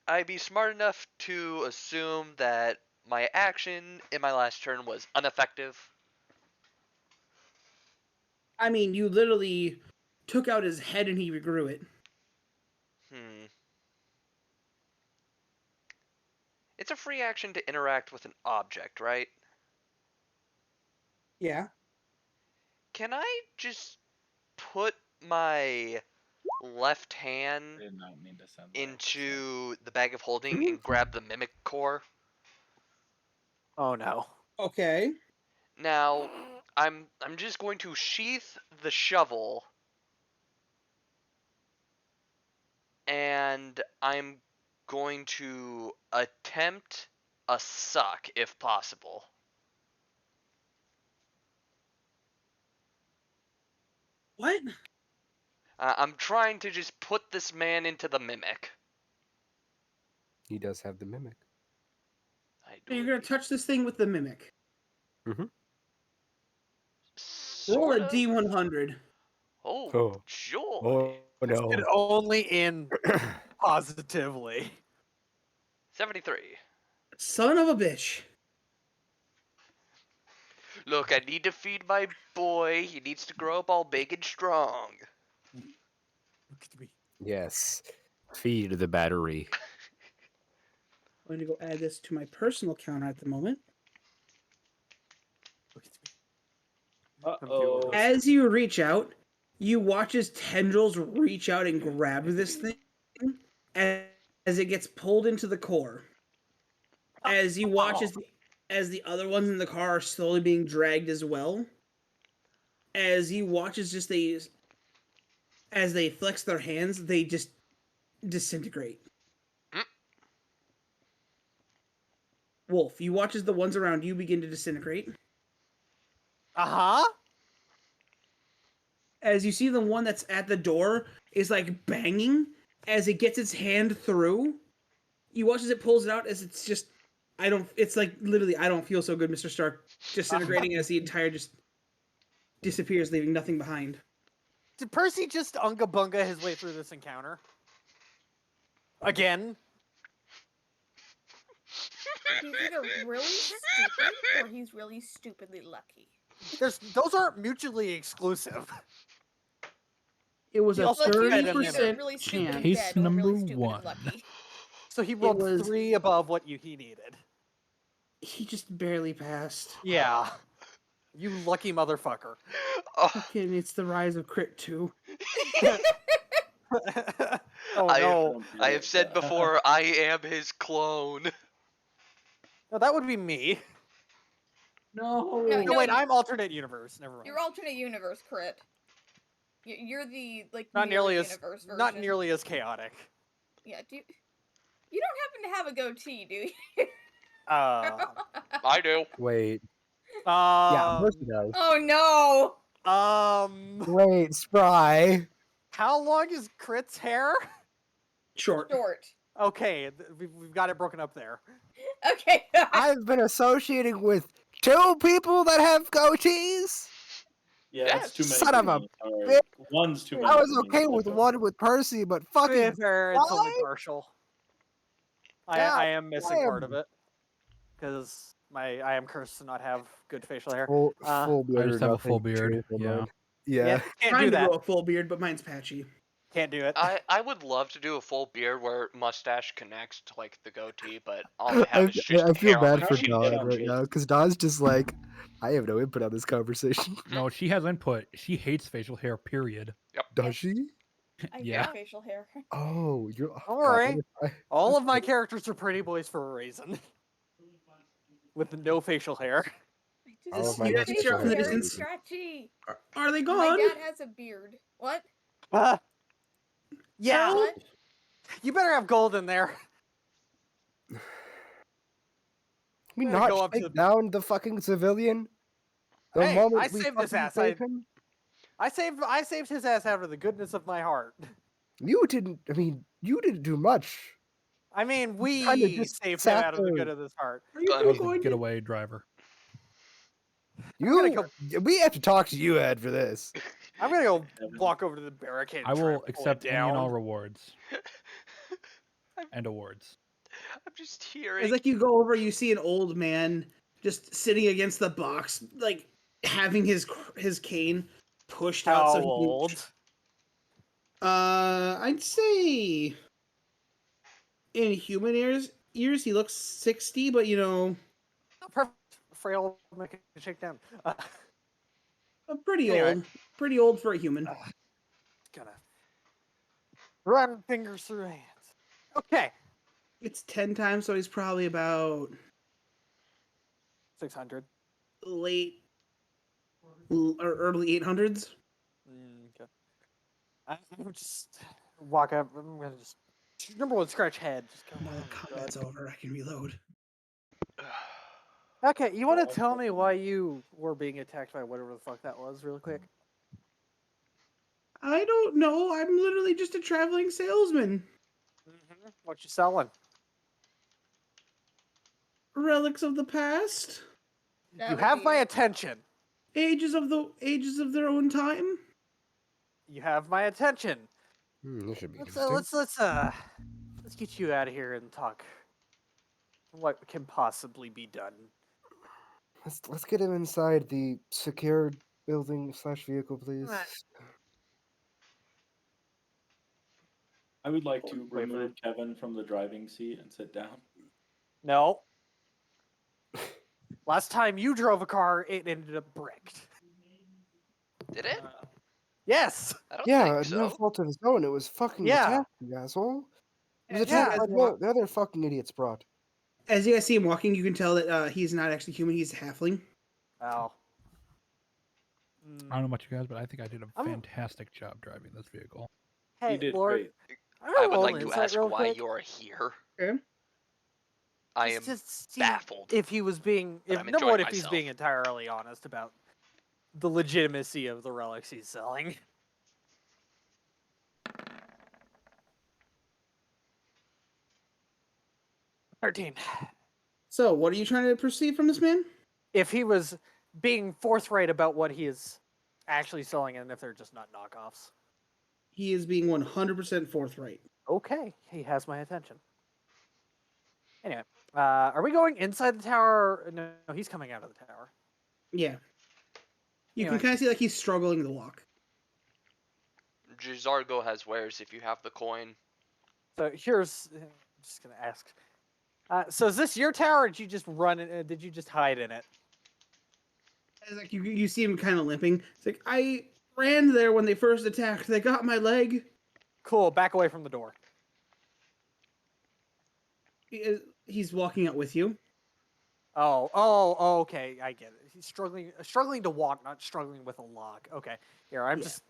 I be smart enough to assume that my action in my last turn was ineffective? I mean, you literally took out his head and he regrew it. It's a free action to interact with an object, right? Yeah. Can I just put my left I hand did not mean to send that. into the bag of holding and grab the mimic core? Oh no. Okay. Now, I'm just going to sheath the shovel, and I'm going to attempt a suck if possible. What? I'm trying to just put this man into the mimic. He does have the mimic. I So you're do gonna touch this thing with the mimic. Mm-hmm. Roll a sorta. D100. Oh, Oh. joy. Oh And no. only in positively. 73. Son of a bitch. Look, I need to feed my boy. He needs to grow up all big and strong. Look at me. Yes. Feed the battery. I'm going to go add this to my personal counter at the moment. Look at me. Uh-oh. As you reach out, you watch as tendrils reach out and grab this thing as it gets pulled into the core. As you watch as the other ones in the car are slowly being dragged as well. As you watch as they flex their hands, they just disintegrate. Mm. Wolf, you watch as the ones around you begin to disintegrate. Uh-huh. As you see the one that's at the door is like banging as it gets its hand through. You watch as it pulls it out as it's just it's like literally I don't feel so good, Mr. Stark, disintegrating as the entire just disappears, leaving nothing behind. Did Percy just unga bunga his way through this encounter? Again? He's either really stupid or he's really stupidly lucky. Those aren't mutually exclusive. It was He a also Like, had he's a either 30% really stupid and chance. Case dead or really number stupid one. and lucky. So he rolled was- 3 above what he needed. He just barely passed. Yeah. You lucky motherfucker. Oh, Fucking, it's the rise of crit 2. Oh no. I have said before, I am his clone. No, that would be me. No. No, No, wait, I'm alternate universe. Never mind. You're alternate universe crit. You're the Not nearly mirror as universe version. not nearly as chaotic. Yeah. You don't happen to have a goatee, do you? I do. Wait. Yeah, of course he does. Oh no! Wait, Spry. How long is Crit's hair? Short. Short. Okay, we've got it broken up there. Okay. I've been associating with 2 people that have goatees. Yeah, it's too many. Son of a for me. Or bitch. one's too many. I was for me. okay with one with Percy, but fucking Fair, it's only Spry? partial. God I am missing part of damn. it because I am cursed to not have good facial hair. full Uh, beard. I just have a nothing full beard. changed on Yeah. mine. Yeah. Can't Trying do to that. grow a full beard, but mine's patchy. Can't do it. I would love to do a full beard where mustache connects to like the goatee, but all I have is just I feel hair on bad my for cheek. cheek. Don Yeah, right cheek. now because Don's just like, I have no input on this conversation. No, she has input. She hates facial hair, period. Does she? I Yeah. hate facial hair. Oh, you're. Don't worry. I- All of my characters are pretty boys for a reason. With no facial hair. All of Just my You guys facial hear out in the hair. distance? Scratchy. Are they My gone? dad has a beard. What? Yeah, What? you better have gold in there. Can we Better not go up to take the- down the fucking civilian? The Hey, moment I we saved his fucking ass. save him? I saved his ass out of the goodness of my heart. You didn't. I mean, you didn't do much. I mean, Kinda we just saved him sat out of the there. good of this heart. Are you I I two was mean- the going to? getaway driver. gonna We have to talk to you, Ed, for this. I'm gonna go Evan. walk over to the barricade. I and try will and pull it accept any and all down. rewards and awards. I'm just It's hearing. like you go over, you see an old man just sitting against the box, like having his cane pushed out. How So he can, old? I'd say in human years he looks 60, but Oh, perfect. Frail, make it shake down. pretty Anyway. old. Pretty old for a human. Gonna run fingers through hands. Okay, It's 10 times, so he's probably about 600. late or early 800s. Okay. I'm just walk up. I'm gonna just number one scratch head. Just go. No, "Oh, combat's God." over. I can reload. Okay, you want Well, to tell me why you were being attacked by whatever the fuck that was, really quick? I don't know. I'm literally just a traveling salesman. What you selling? Relics of the past, You have my attention. ages of their own time. You have my attention. This should be Let's interesting. let's get you out of here and talk. What can possibly be done? Let's get him inside the secured building / vehicle, please. Right. I would like to Wait for remove Kevin from the driving seat and sit down. No. Last time you drove a car, it ended up bricked. Did it? Yes. I don't Yeah, think no so. fault of his own. It was fucking Yeah. attacked, you asshole. It was Yeah, attacked by the other fucking idiots brought. As you guys see him walking, you can tell that he's not actually human. He's a halfling. Oh. I don't know about you guys, but I think I did a I'm- fantastic job driving this vehicle. Hey, You did Lord. great. I'm I gonna would roll like an to insight ask real why quick. you're here. Okay. I am Just see baffled. if he was being, but if I'm number enjoying one, if he's myself. being entirely honest about the legitimacy of the relics he's selling. $13. So, what are you trying to perceive from this man? If he was being forthright about what he is actually selling, and if they're just not knockoffs. He is being 100% forthright. Okay, he has my attention. Anyway, are we going inside the tower? No, he's coming out of the tower. Yeah. You Anyway. can kind of see like he's struggling to walk. Gizargo has wares if you have the coin. So here's, I'm just gonna ask. So is this your tower, or did you just run it? Did you just hide in it? It's like you see him kind of limping. It's like I ran there when they first attacked. They got my leg. Cool, back away from the door. He's walking out with you. Oh, okay, I get it. He's struggling to walk, not struggling with a lock. Okay, here I'm Yeah. just.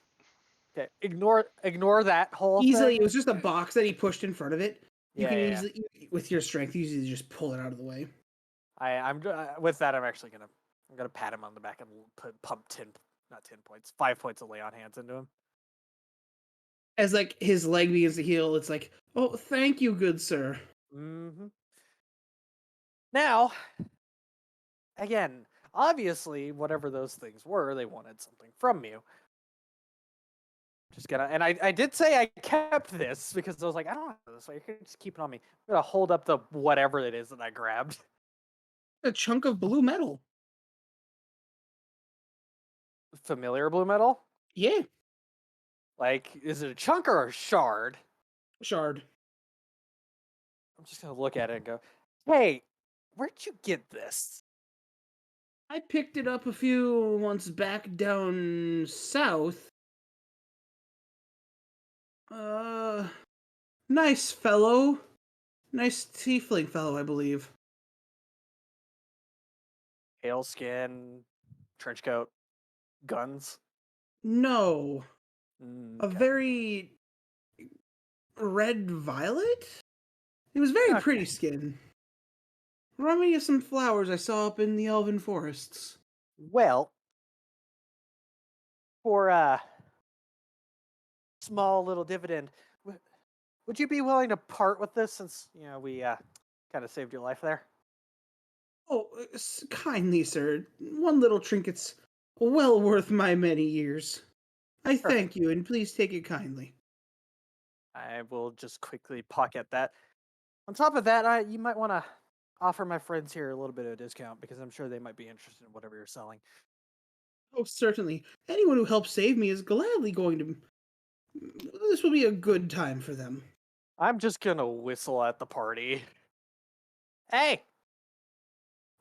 Okay, ignore that whole Easily, thing. it was just a box that he pushed in front of it. You Yeah, can yeah. easily, with your strength, you usually just pull it out of the way. I'm with that. I'm gonna pat him on the back and pump 5 points of lay on hands into him. As like his leg begins to heal, it's like, oh, thank you, good sir. Mm-hmm. Now, again, obviously, whatever those things were, they wanted something from you. Just gonna, and I did say I kept this because I was like, I don't have this, so you can just keep it on me. I'm gonna hold up the whatever it is that I grabbed. A chunk of blue metal. Familiar blue metal? Yeah, Like, is it a chunk or a shard? shard. I'm just gonna look at it and go, hey, where'd you get this? I picked it up a few months back down south. Nice fellow. Nice tiefling fellow, I believe. Pale skin, trench coat, guns. No. A Okay. very red violet? It was very Okay. pretty skin. Remind me of some flowers I saw up in the elven forests. Well, for a small little dividend, would you be willing to part with this since we kind of saved your life there? Oh, kindly, sir. One little trinket's well worth my many years. I Sure. thank you, and please take it kindly. I will just quickly pocket that. On top of that, you might want to offer my friends here a little bit of a discount because I'm sure they might be interested in whatever you're selling. Oh, certainly. Anyone who helps save me is gladly going to. This will be a good time for them. I'm just gonna whistle at the party. Hey,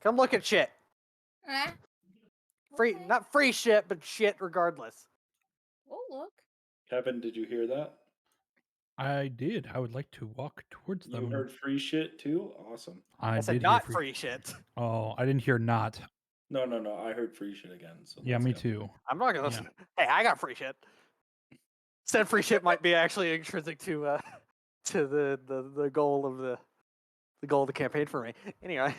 come look at shit. Ah, Free, okay. not free shit, but shit regardless. We'll look. Kevin, did you hear that? I did. I would like to walk towards You them. heard free shit too? Awesome. I I said did hear not free shit. Oh, I didn't hear not. No, I heard free shit again. So Yeah, let's me go. too. I'm not gonna. Yeah. Hey, I got free shit. Said free shit might be actually intrinsic to the goal of the goal of the campaign for me. Anyway,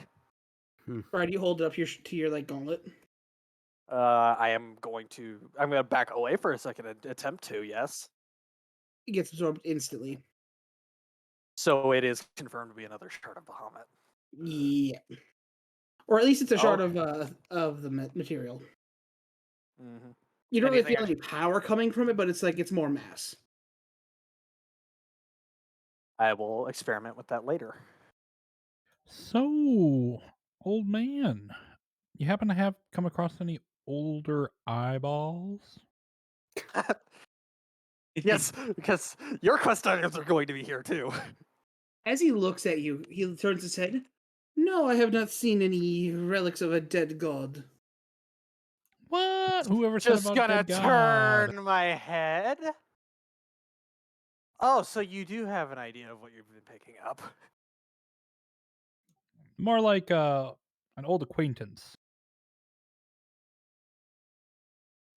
Right, you hold it up to your like gauntlet. I'm gonna back away for a second and attempt to. Yes. It gets absorbed instantly. So it is confirmed to be another shard of Bahamut. Yeah. Or at least it's a shard Oh. of the material. Mm-hmm. You don't really Anything feel any power coming from it, but it's more mass. I will experiment with that later. So, old man, you happen to have come across any older eyeballs? Yes, because your quest items are going to be here too. As he looks at you, he turns his head. No, I have not seen any relics of a dead god. What? Whoever said Just about gonna dead god? turn my head. Oh, so you do have an idea of what you've been picking up. More like an old acquaintance.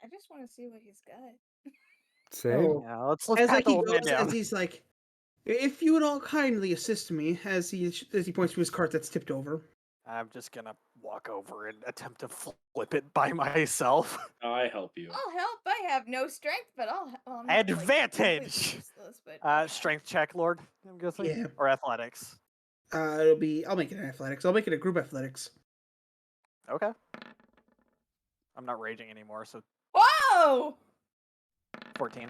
I just want to see what he's got. Same. Oh. Yeah, let's As pat like the he old man goes, down. as he's like, if you would all kindly assist me, as he points to his cart that's tipped over. I'm just gonna walk over and attempt to flip it by myself. I help you. I'll help. I have no strength, but I'm not, like, Advantage! completely useless, but okay. Strength check, Lord. I'm guessing. Yeah. Or athletics. It'll be. I'll make it an athletics. I'll make it a group athletics. Okay. I'm not raging anymore, so Whoa! 14.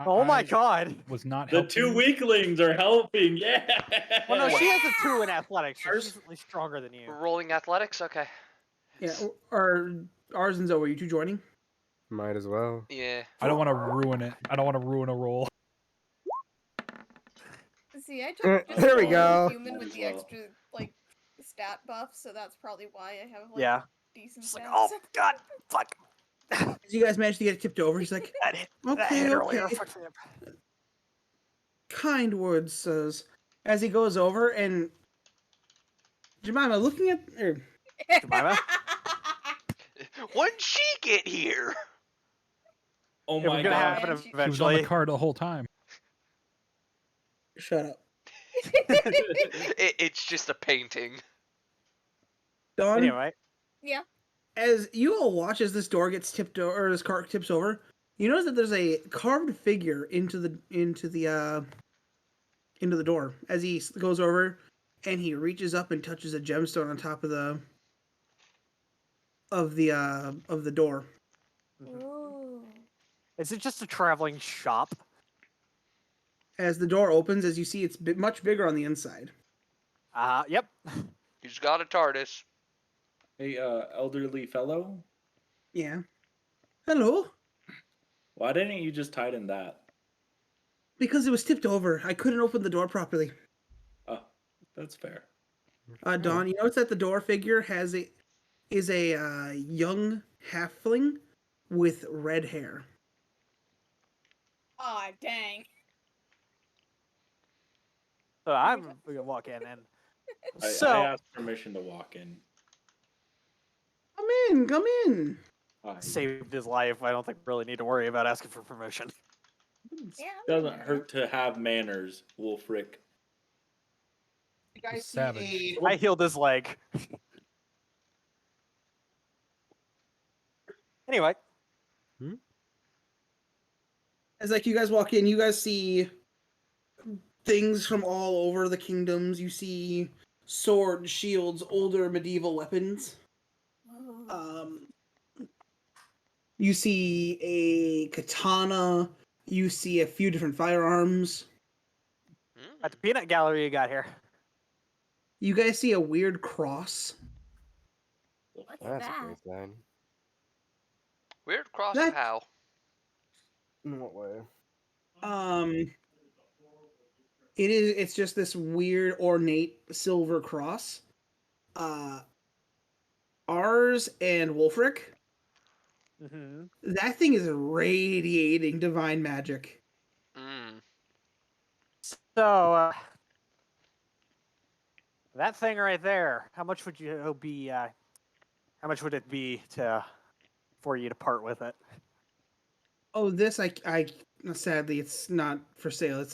Oh my I god! was not The helping. two weaklings are helping. Yeah. Well, no, she has a 2 in athletics, so Ours? she's at least stronger than you. Rolling athletics? Okay. Yeah. Are ours and Zoe, are you two joining? Might as well. Yeah. I don't want to ruin it. I don't want to ruin a roll. See, I took just There we a go. human with the Well. extra stat buff, so that's probably why I have Yeah. decent Just like, stats. oh god, fuck. As you guys manage to get it tipped over, he's like, That hit okay, earlier. okay. Fuck me up. Kind words, says, as he goes over and Jemima looking at Jemima? When did she get here? Oh It was my gonna god. happen Man, She was on eventually. the card the whole time. shut up. It's just a painting. Dawn, Anyway, Yeah. as you all watch as this door gets tipped over, or this cart tips over, you notice that there's a carved figure into the door. As he goes over and he reaches up and touches a gemstone on top of the door. Ooh. is it just a traveling shop? As the door opens, as you see, it's much bigger on the inside. Yep. He's got a TARDIS. Hey, elderly fellow, Yeah. Hello. why didn't you just tighten that? Because it was tipped over, I couldn't open the door properly. Oh, that's fair. Dawn, you notice that the door figure is a young halfling with red hair. Aw, dang. So I'm gonna walk in and I asked permission to walk in. Come in, come in. Hi. saved his life. I don't think we really need to worry about asking for permission. Yeah. Doesn't hurt to have manners, Wolfric. You guys see Savage. I healed his leg. Anyway. As like you guys walk in, you guys see things from all over the kingdoms. You see swords, shields, older medieval weapons. You see a katana. You see a few different firearms. At the peanut gallery you got here. You guys see a weird cross. What's That's a that? great sign. Weird cross That- of how? In what way? It's just this weird ornate silver cross. Ours and Wolfric, Mm-hmm. that thing is radiating divine magic. Mm. So, that thing right there, how much would you be, how much would it be for you to part with it? Oh, this I sadly it's not for sale.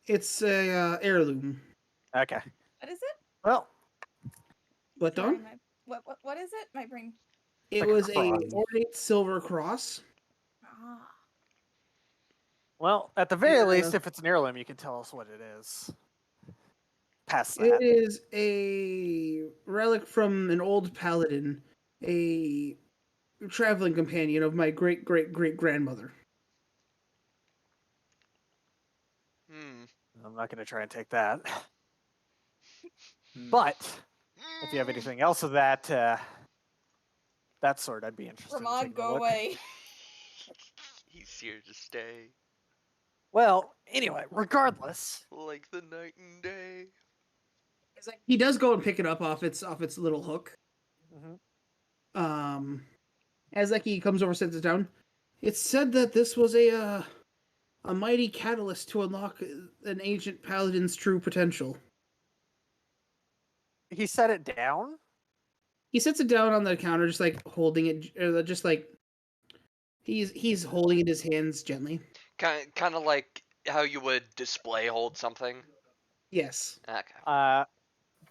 It's a heirloom. Okay. What is it? Well, What Sorry, Don? what is it? My brain. It like a was a cross. ornate silver cross. Ah. well, at the very Yeah. least, if it's an heirloom, you can tell us what it is. Past It that. is a relic from an old paladin, a traveling companion of my great great great grandmother. Hmm. I'm not going to try and take that. Hmm. But if you have anything else of that sort, I'd be interested in Ramon, taking a go look. away. He's here to stay, Well, anyway, regardless, like the night and day. He does go and pick it up off its little hook. Mhm. As like he comes over, sits it down. It's said that this was a mighty catalyst to unlock an ancient paladin's true potential. he set it down. He sits it down on the counter, just like holding it, just like he's holding it in his hands gently. Kind of like how you would display hold something. Yes. Okay.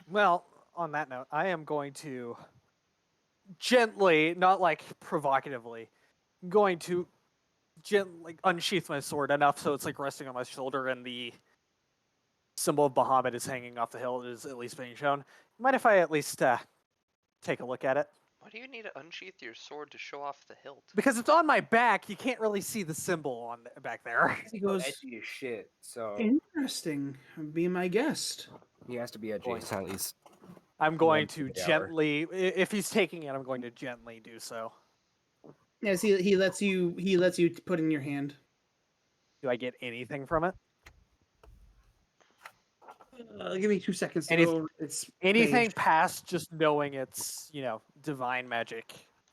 Well, on that note, I am going to gently, not like provocatively, going to gently unsheath my sword enough so it's like resting on my shoulder and the symbol of Bahamut is hanging off the hilt is at least being shown. Mind if I at least take a look at it? Why do you need to unsheath your sword to show off the hilt? Because it's on my back, you can't really see the symbol on back there. He goes, Edgy as shit. So interesting. Be my guest. he has to be edgy. Voice. At least. I'm going Once to per hour. gently, if he's taking it, I'm going to gently do so. Yes, he lets you put in your hand. Do I get anything from it? Give me 2 seconds to Any- go over its Anything page. past just knowing it's, divine magic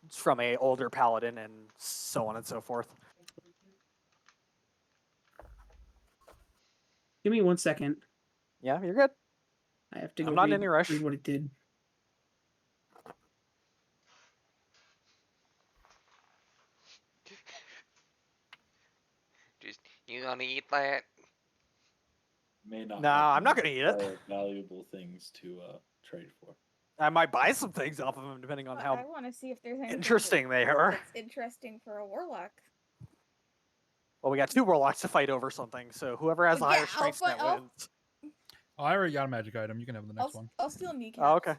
from a older paladin and so on and so forth. Give me 1 second. Yeah, you're good. I have to I'm go not in read, any rush. read what it did. Just, you gonna eat that? May not. No, have I'm not gonna eat it. Valuable things to trade for. I might buy some things off of him depending on But how I want to see if there's anything interesting they are. that's interesting for a warlock. Well, we got 2 warlocks to fight over something, so whoever has the Yeah, higher strength I'll- net I'll- wins. Oh, I already got a magic item. You can have the next one. I'll steal kneecaps. Oh, okay.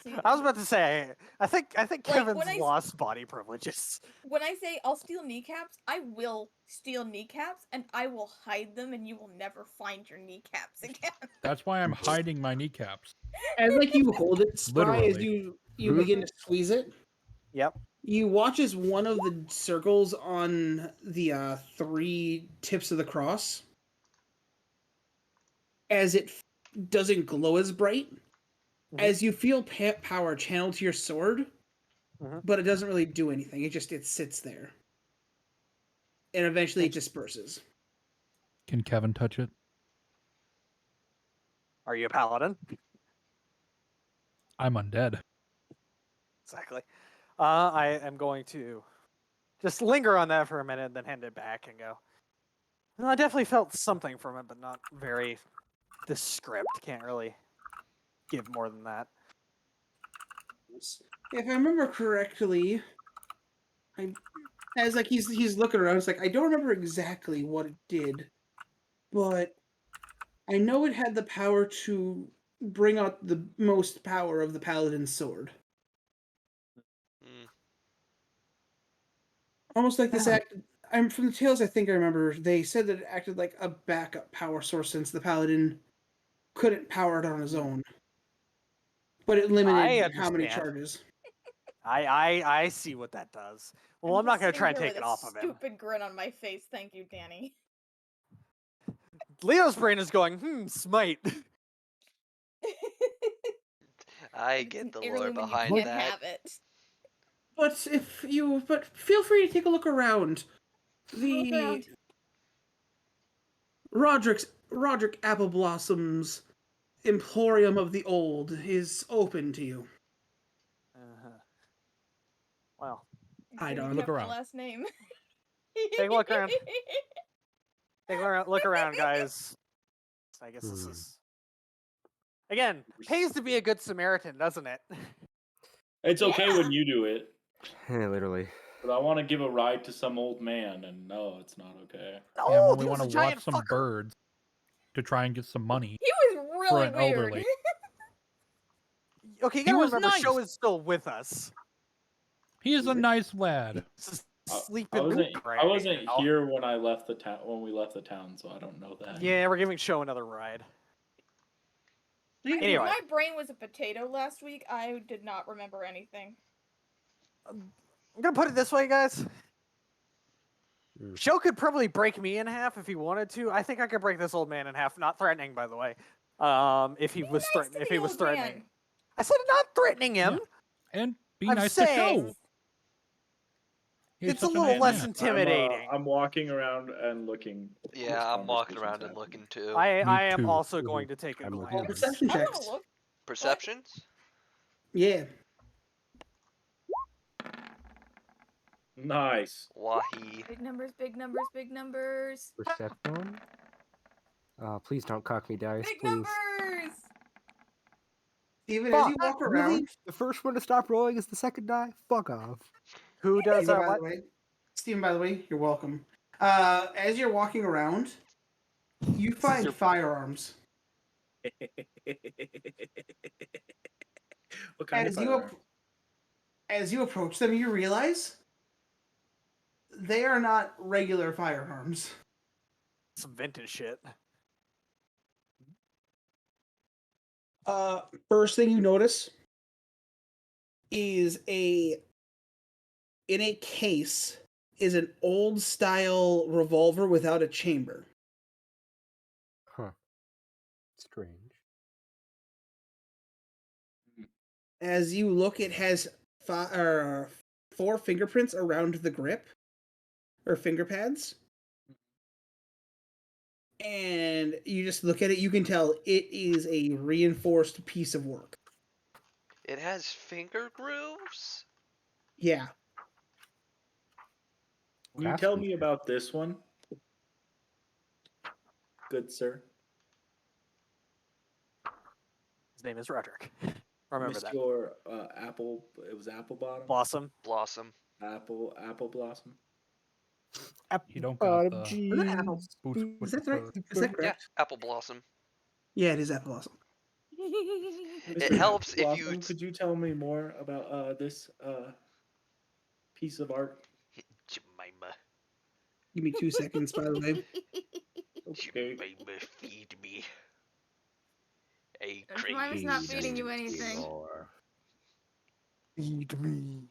See, I was about to say, I think Kevin's when I- lost body privileges. when I say I'll steal kneecaps, I will steal kneecaps and I will hide them and you will never find your kneecaps again. That's why I'm hiding my kneecaps. As like you hold it, Spry, as Literally. you begin to squeeze it, Yep. you watch as one of the circles on the 3 tips of the cross, as it doesn't glow as bright, as you feel power channeled to your sword, Mhm. but it doesn't really do anything. It sits there, and eventually it disperses. Can Kevin touch it? Are you a paladin? I'm undead. Exactly. I am going to just linger on that for a minute and then hand it back and go. Well, I definitely felt something from it, but not very descript. Can't really give more than that. If I remember correctly, I as like he's looking around. It's like I don't remember exactly what it did, but I know it had the power to bring out the most power of the paladin's sword. Mm. Almost like this act. I'm from the tales. I think I remember they said that it acted like a backup power source since the paladin couldn't power it on his own, but it limited how many understand. charges. I see what that does. Well, I'm not just going to sitting try and here take with it a off of him. Stupid grin on my face. Thank you, Danny. Leo's brain is going, smite. I It's get an the lore heirloom and behind you can't that. have it. But feel free to take a look around. Look around. Roderick Appleblosom's Emporium of the Old is open to you. Uh-huh. Well, I Could've don't look kept my around. last name. take a look around. Take a look around, guys. I guess this is again pays to be a good Samaritan, doesn't it? It's okay Yeah. when you do it, Literally. but I want to give a ride to some old man, and no, it's not okay. Yeah, Oh, when we he want was to a watch giant some fucker. birds to try and get some money He was for really an weird. elderly. Okay, you He gotta was remember, Show nice. is still with us. He is a nice lad. He's I sleeping wasn't. right I wasn't now. here when I left the town. When we left the town, so I don't know that. Yeah, we're giving Show another ride. If Anyway, my brain was a potato last week, I did not remember anything. I'm gonna put it this way, guys. Mm. Show could probably break me in half if he wanted to. I think I could break this old man in half. Not threatening, by the way. If he was Nice to if the he was old threatening, man. I said not threatening him. And be I'm nice to saying- Show. He's It's a such little nice less man. intimidating. I'm walking around and looking. at this Yeah, I'm walking conversation's around and happening. looking too. I am too. also going to take a I'm glance. looking. Perception I want checks. to look. Perceptions? Yeah. Nice. Wahi. Big numbers, big numbers, big numbers. Perception. Please don't cock me, dice. Big Please. numbers! Even as you Fuck, walk really? around. The first one to stop rolling is the second die? Fuck off. Who does Steven, by what? the way, Steven, by the way, you're welcome. As you're walking around, you find your- firearms. What kind As of you firearm? as you approach them, you realize they are not regular firearms. Some vintage shit. First thing you notice is in a case is an old style revolver without a chamber. Huh. Strange. As you look, it has 4 fingerprints around the grip or finger pads. And you just look at it, you can tell it is a reinforced piece of work. It has finger grooves? Yeah. Can you tell me about this one? Good sir. His name is Roderick. Remember that. Mr. Apple. It was Apple Bottom. Blossom. Blossom. Apple Blossom. You don't got the Is that apple? boots Is with that the right? fur. Is that Yeah, correct? apple blossom. Yeah, it is apple blossom. It Mr. helps if Blossom, you. Could you tell me more about this piece of art? Jemima. Give me 2 seconds, by the way. Okay. Jemima, feed me. A Jemima's not feeding you anything. Feed me.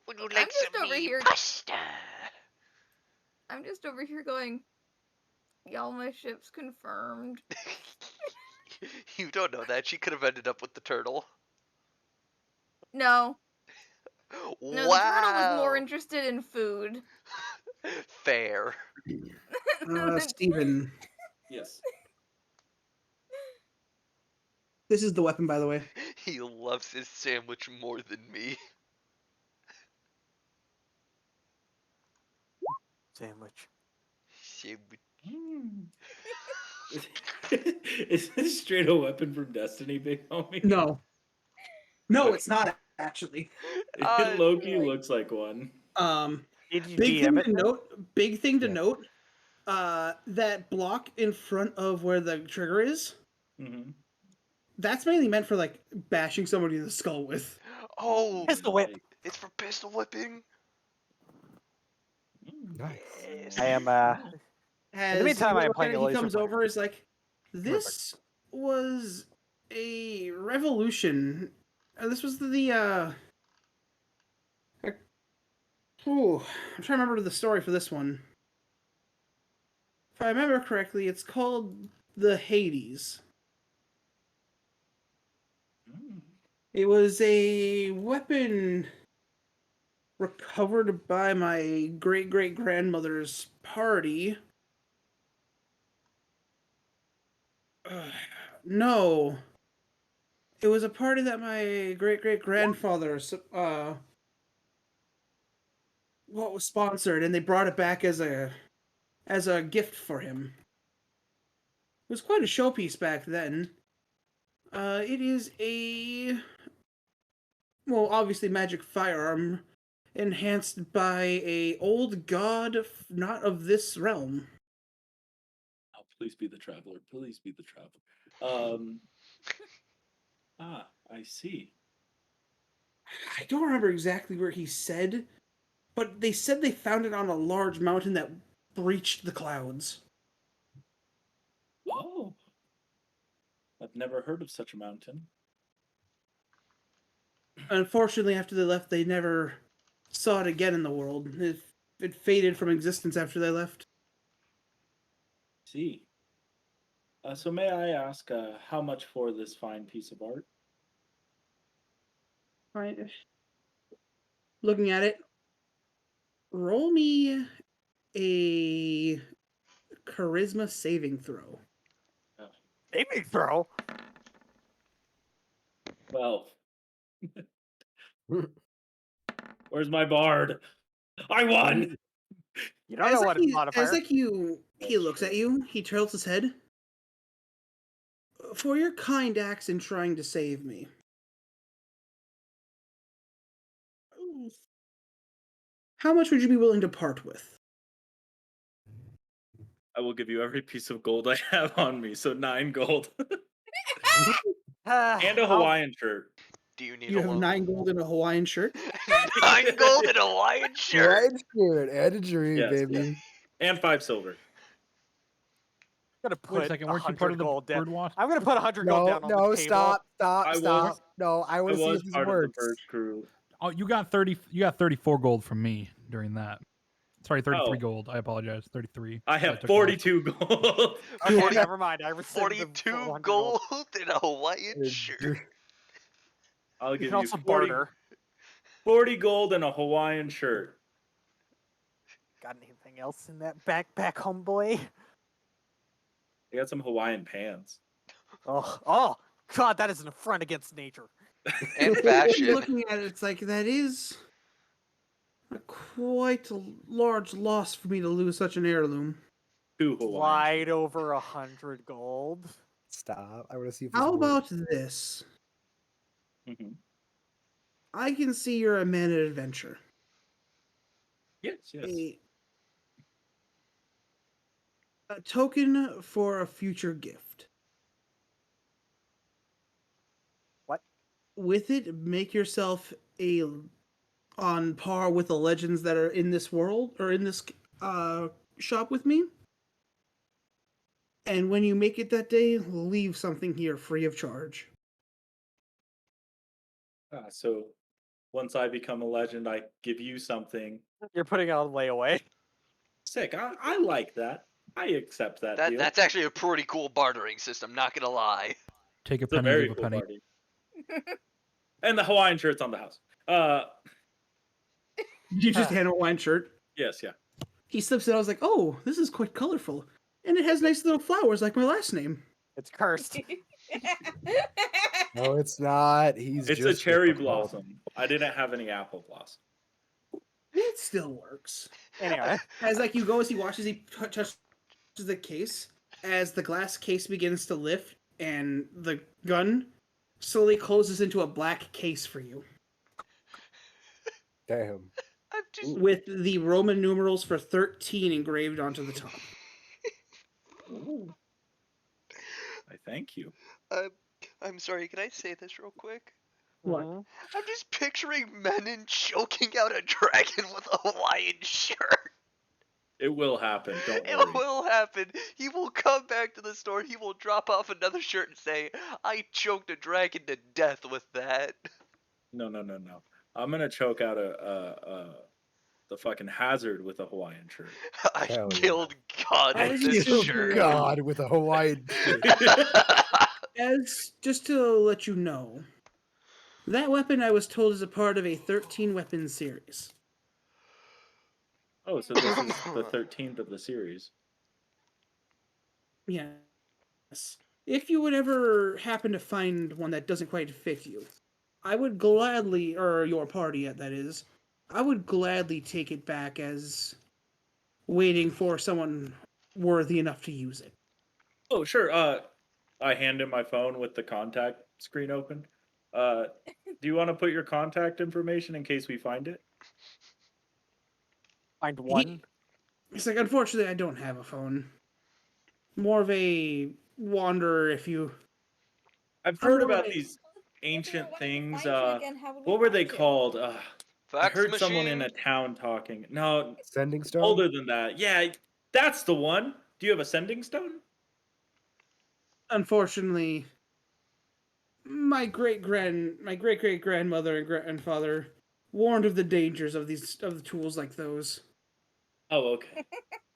Would you I'm like just some over meat here- pasta? I'm just over here going, y'all, my ship's confirmed. You don't know that. She could have ended up with the turtle. No. Wow. No, the turtle was more interested in food. Fair. Steven, Yes. this is the weapon, by the way. He loves his sandwich more than me. Sandwich. Sandwich. Is this straight a weapon from Destiny, big homie? No. No, it's not actually. Loki looks like one. Did you Big thing DM it? to note. Big thing to Yeah. note. That block in front of where the trigger is. Mm-hmm. That's mainly meant for like bashing somebody in the skull with. Oh, Pistol whip. it's for pistol whipping. Nice. Yes. I am. As the meantime, you I am look playing at it, a he laser comes pointer. over. Is like, this was a revolution. This was I'm trying to remember the story for this one. If I remember correctly, it's called the Hades. Mm. It was a weapon recovered by my great great grandmother's party. No, it was a party that my great great grandfather what was sponsored, and they brought it back as a gift for him. It was quite a showpiece back then. It is a obviously magic firearm enhanced by a old god not of this realm. Oh, please be the traveler. Please be the traveler. I see. I don't remember exactly where he said, but they said they found it on a large mountain that breached the clouds. Oh, I've never heard of such a mountain. Unfortunately, after they left, they never saw it again in the world. It faded from existence after they left. See. So may I ask how much for this fine piece of art? Right. Looking at it, roll me a charisma saving throw. Saving throw. Well, where's my bard? I won. You don't know what modifier. He looks at you. He tilts his head. For your kind acts in trying to save me. How much would you be willing to part with? I will give you every piece of gold I have on me, so 9 gold. And a Hawaiian shirt. Do you need You a have loan? 9 gold in a Hawaiian shirt? 9 gold and a Hawaiian shirt. Right, good. And a dream, Yes, baby. yes. And 5 silver. I'm gonna Wait a put second, weren't you part 100 of the gold down. bird watch? I'm gonna put 100 gold No, down on the no, table. stop. I No, I I want to see was if this part of the works. bird crew. Oh, you got 34 gold from me during that. Sorry, 33 Oh. gold. I apologize. 33. I So have took 42 gold. Okay, 40 never mind. I rescinded the 42 100 gold and a Hawaiian shirt. I'll You give can you also 40, barter. 40 gold and a Hawaiian shirt. Got anything else in that backpack, homeboy? I got some Hawaiian pants. Oh, God, that is an affront against nature. And fashion. Looking at it, it's like, that is quite a large loss for me to lose such an heirloom. 2 Hawaiian Slide over 100 gold. Stop. I want to see if this How works. about this? shirts. I can see you're a man of adventure. Yes, yes. A token for a future gift. What? With it, make yourself on par with the legends that are in this world or in this shop with me. And when you make it that day, leave something here free of charge. So once I become a legend, I give you something. You're putting it on layaway. Sick. I like that. I accept that deal. That's actually a pretty cool bartering system, not gonna lie. Take a It's a penny, very give a cool penny. party. And the Hawaiian shirt's on the house. You just hand him a wine shirt. Yes, yeah. He slips it out. I was like, oh, this is quite colorful. And it has nice little flowers like my last name. It's cursed. No, it's not. He's It's just a cherry difficult. blossom. I didn't have any apple blossom. It still works. Anyway, As like you go, as he watches, he touches the case. As the glass case begins to lift, and the gun slowly closes into a black case for you. Damn. I'm just. with the Roman numerals for 13 engraved onto the top. Ooh. I thank you. I'm sorry. Can I say this real quick? What? Mhm. I'm just picturing Menon choking out a dragon with a Hawaiian shirt. It will happen. Don't It worry. will happen. He will come back to the store. He will drop off another shirt and say, "I choked a dragon to death with that." No. I'm gonna choke out the fucking hazard with a Hawaiian shirt. I Hell yeah. killed God As with you this killed shirt. God with a Hawaiian shirt. As just to let you know, that weapon I was told is a part of a 13 weapon series. Oh, so this is the 13th of the series. Yes. If you would ever happen to find one that doesn't quite fit you, I would gladly, or your party, that is, I would gladly take it back as waiting for someone worthy enough to use it. Oh, sure. I hand him my phone with the contact screen open. Do you want to put your contact information in case we find it? Find one. It's like, unfortunately, I don't have a phone. More of a wanderer, if you. I've Heard heard of about it. these ancient If we wanted to things. find you again, how would we What were they find you? called? I Fax heard someone in machine. a town talking. No, Sending stone. older than that. Yeah, that's the one. Do you have a sending stone? Unfortunately, my great great grandmother and grandfather warned of the dangers of the tools like those. Oh, okay.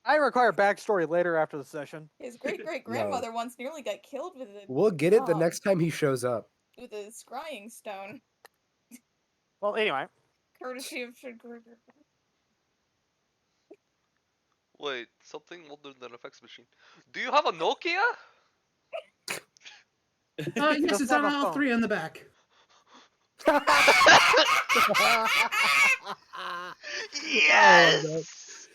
I require backstory later after the session. His great great grandmother once nearly got killed with a We'll get it the next time he shows up. with a scrying stone, Well, anyway, courtesy of Wait, something older than a fax machine. Do you have a Nokia? Yes, Doesn't it's on have a all phone. 3 on the back. Yes.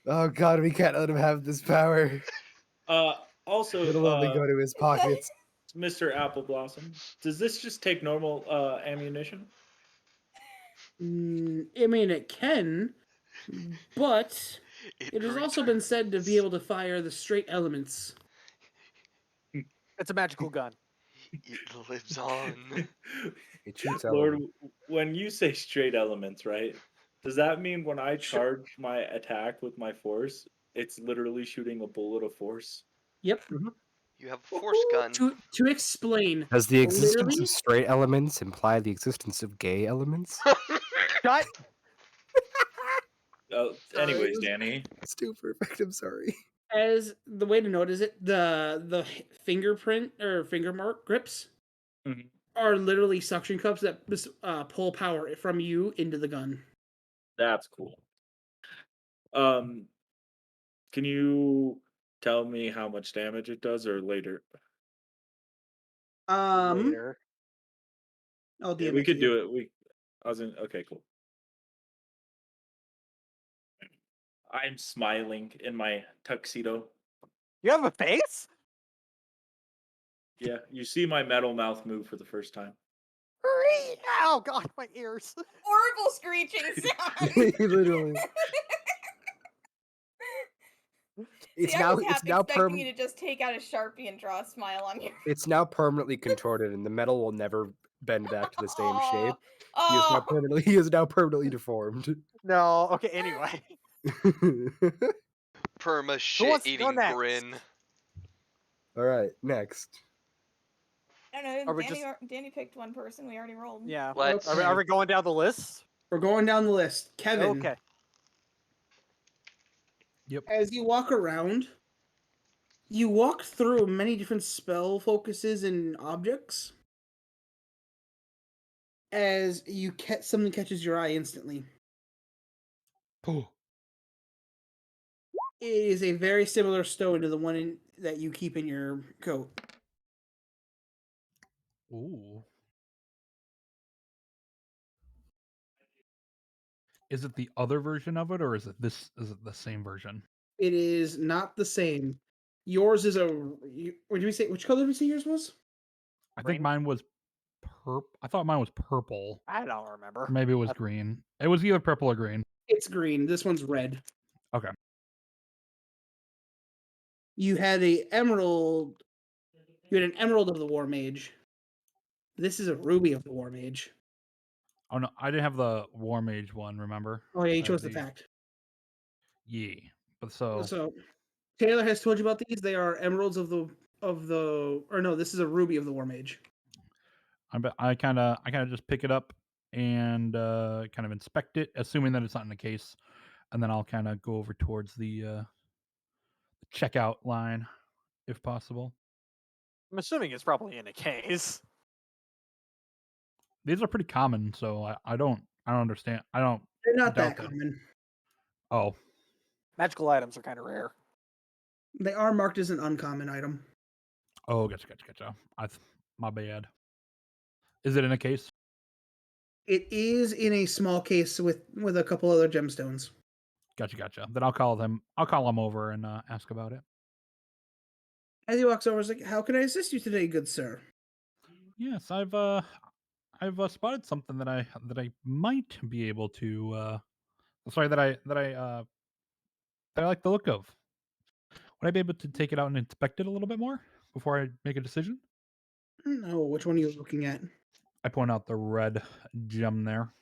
Oh God, we can't let him have this power. Also, It'll only go to his pockets. Mr. Apple Blossom, does this just take normal ammunition? I mean, it can, but it has also been said to be able to fire the straight elements. It's a magical gun. It lives on. It shoots Lord, elements. when you say straight elements, right? Does that mean when I charge my attack with my force, it's literally shooting a bullet of force? Yep. You have a force gun. To explain, Does the existence literally, of straight elements imply the existence of gay elements? Shut. Anyways, Danny. It's too perfect. I'm sorry. as the way to note is it the fingerprint or finger mark grips Mhm. are literally suction cups that pull power from you into the gun. That's cool. Can you tell me how much damage it does, or later? Later. I'll Yeah, DM we it to could you. do it. Okay, cool. I'm smiling in my tuxedo. You have a face? Yeah, you see my metal mouth move for the first time. Oh God, my ears. horrible screeching sound. Literally. It's See, I was now expecting you to just take out a Sharpie and draw a smile on your. it's now permanently contorted, and the metal will never bend back to the same shape. He is now permanently deformed. No. Okay. Anyway. Perma Who shit wants to go eating next? grin. All right, next. I don't know. Are we Danny picked one person. We already rolled. Yeah. Let's. Are we going down the list? We're going down the list. Kevin, Okay. as you walk around, you walk through many different spell focuses and objects. As you something catches your eye instantly. It is a very similar stone to the one that you keep in your coat. Ooh. Is it the other version of it, or is it this? Is it the same version? It is not the same. Yours is a. What did we say? Which color did we say yours was? I think Green? mine was I thought mine was purple. I don't remember. Maybe it was green. It was either purple or green. It's green. This one's red. Okay. You had a emerald. You had an emerald of the War Mage. This is a ruby of the War Mage. Oh no, I didn't have the War Mage one. Remember? Oh yeah, you I chose had the fact. Yeah, but so So Taylor has told you about these. They are emeralds of the or no, this is a ruby of the War Mage. I kind of just pick it up and kind of inspect it, assuming that it's not in the case, and then I'll kind of go over towards the checkout line, if possible. I'm assuming it's probably in a case. These are pretty common, so I don't understand. I don't They're not doubt that that. common. Oh, Magical items are kind of rare. They are marked as an uncommon item. oh, gotcha. My bad. Is it in a case? It is in a small case with a couple other gemstones. Gotcha. Then I'll call them. I'll call them over and ask about it. As he walks over, he's like, "How can I assist you today, good sir?" Yes, I've spotted something that I might be able to. Sorry, that I like the look of. Would I be able to take it out and inspect it a little bit more before I make a decision? No, which one are you looking at? I point out the red gem there.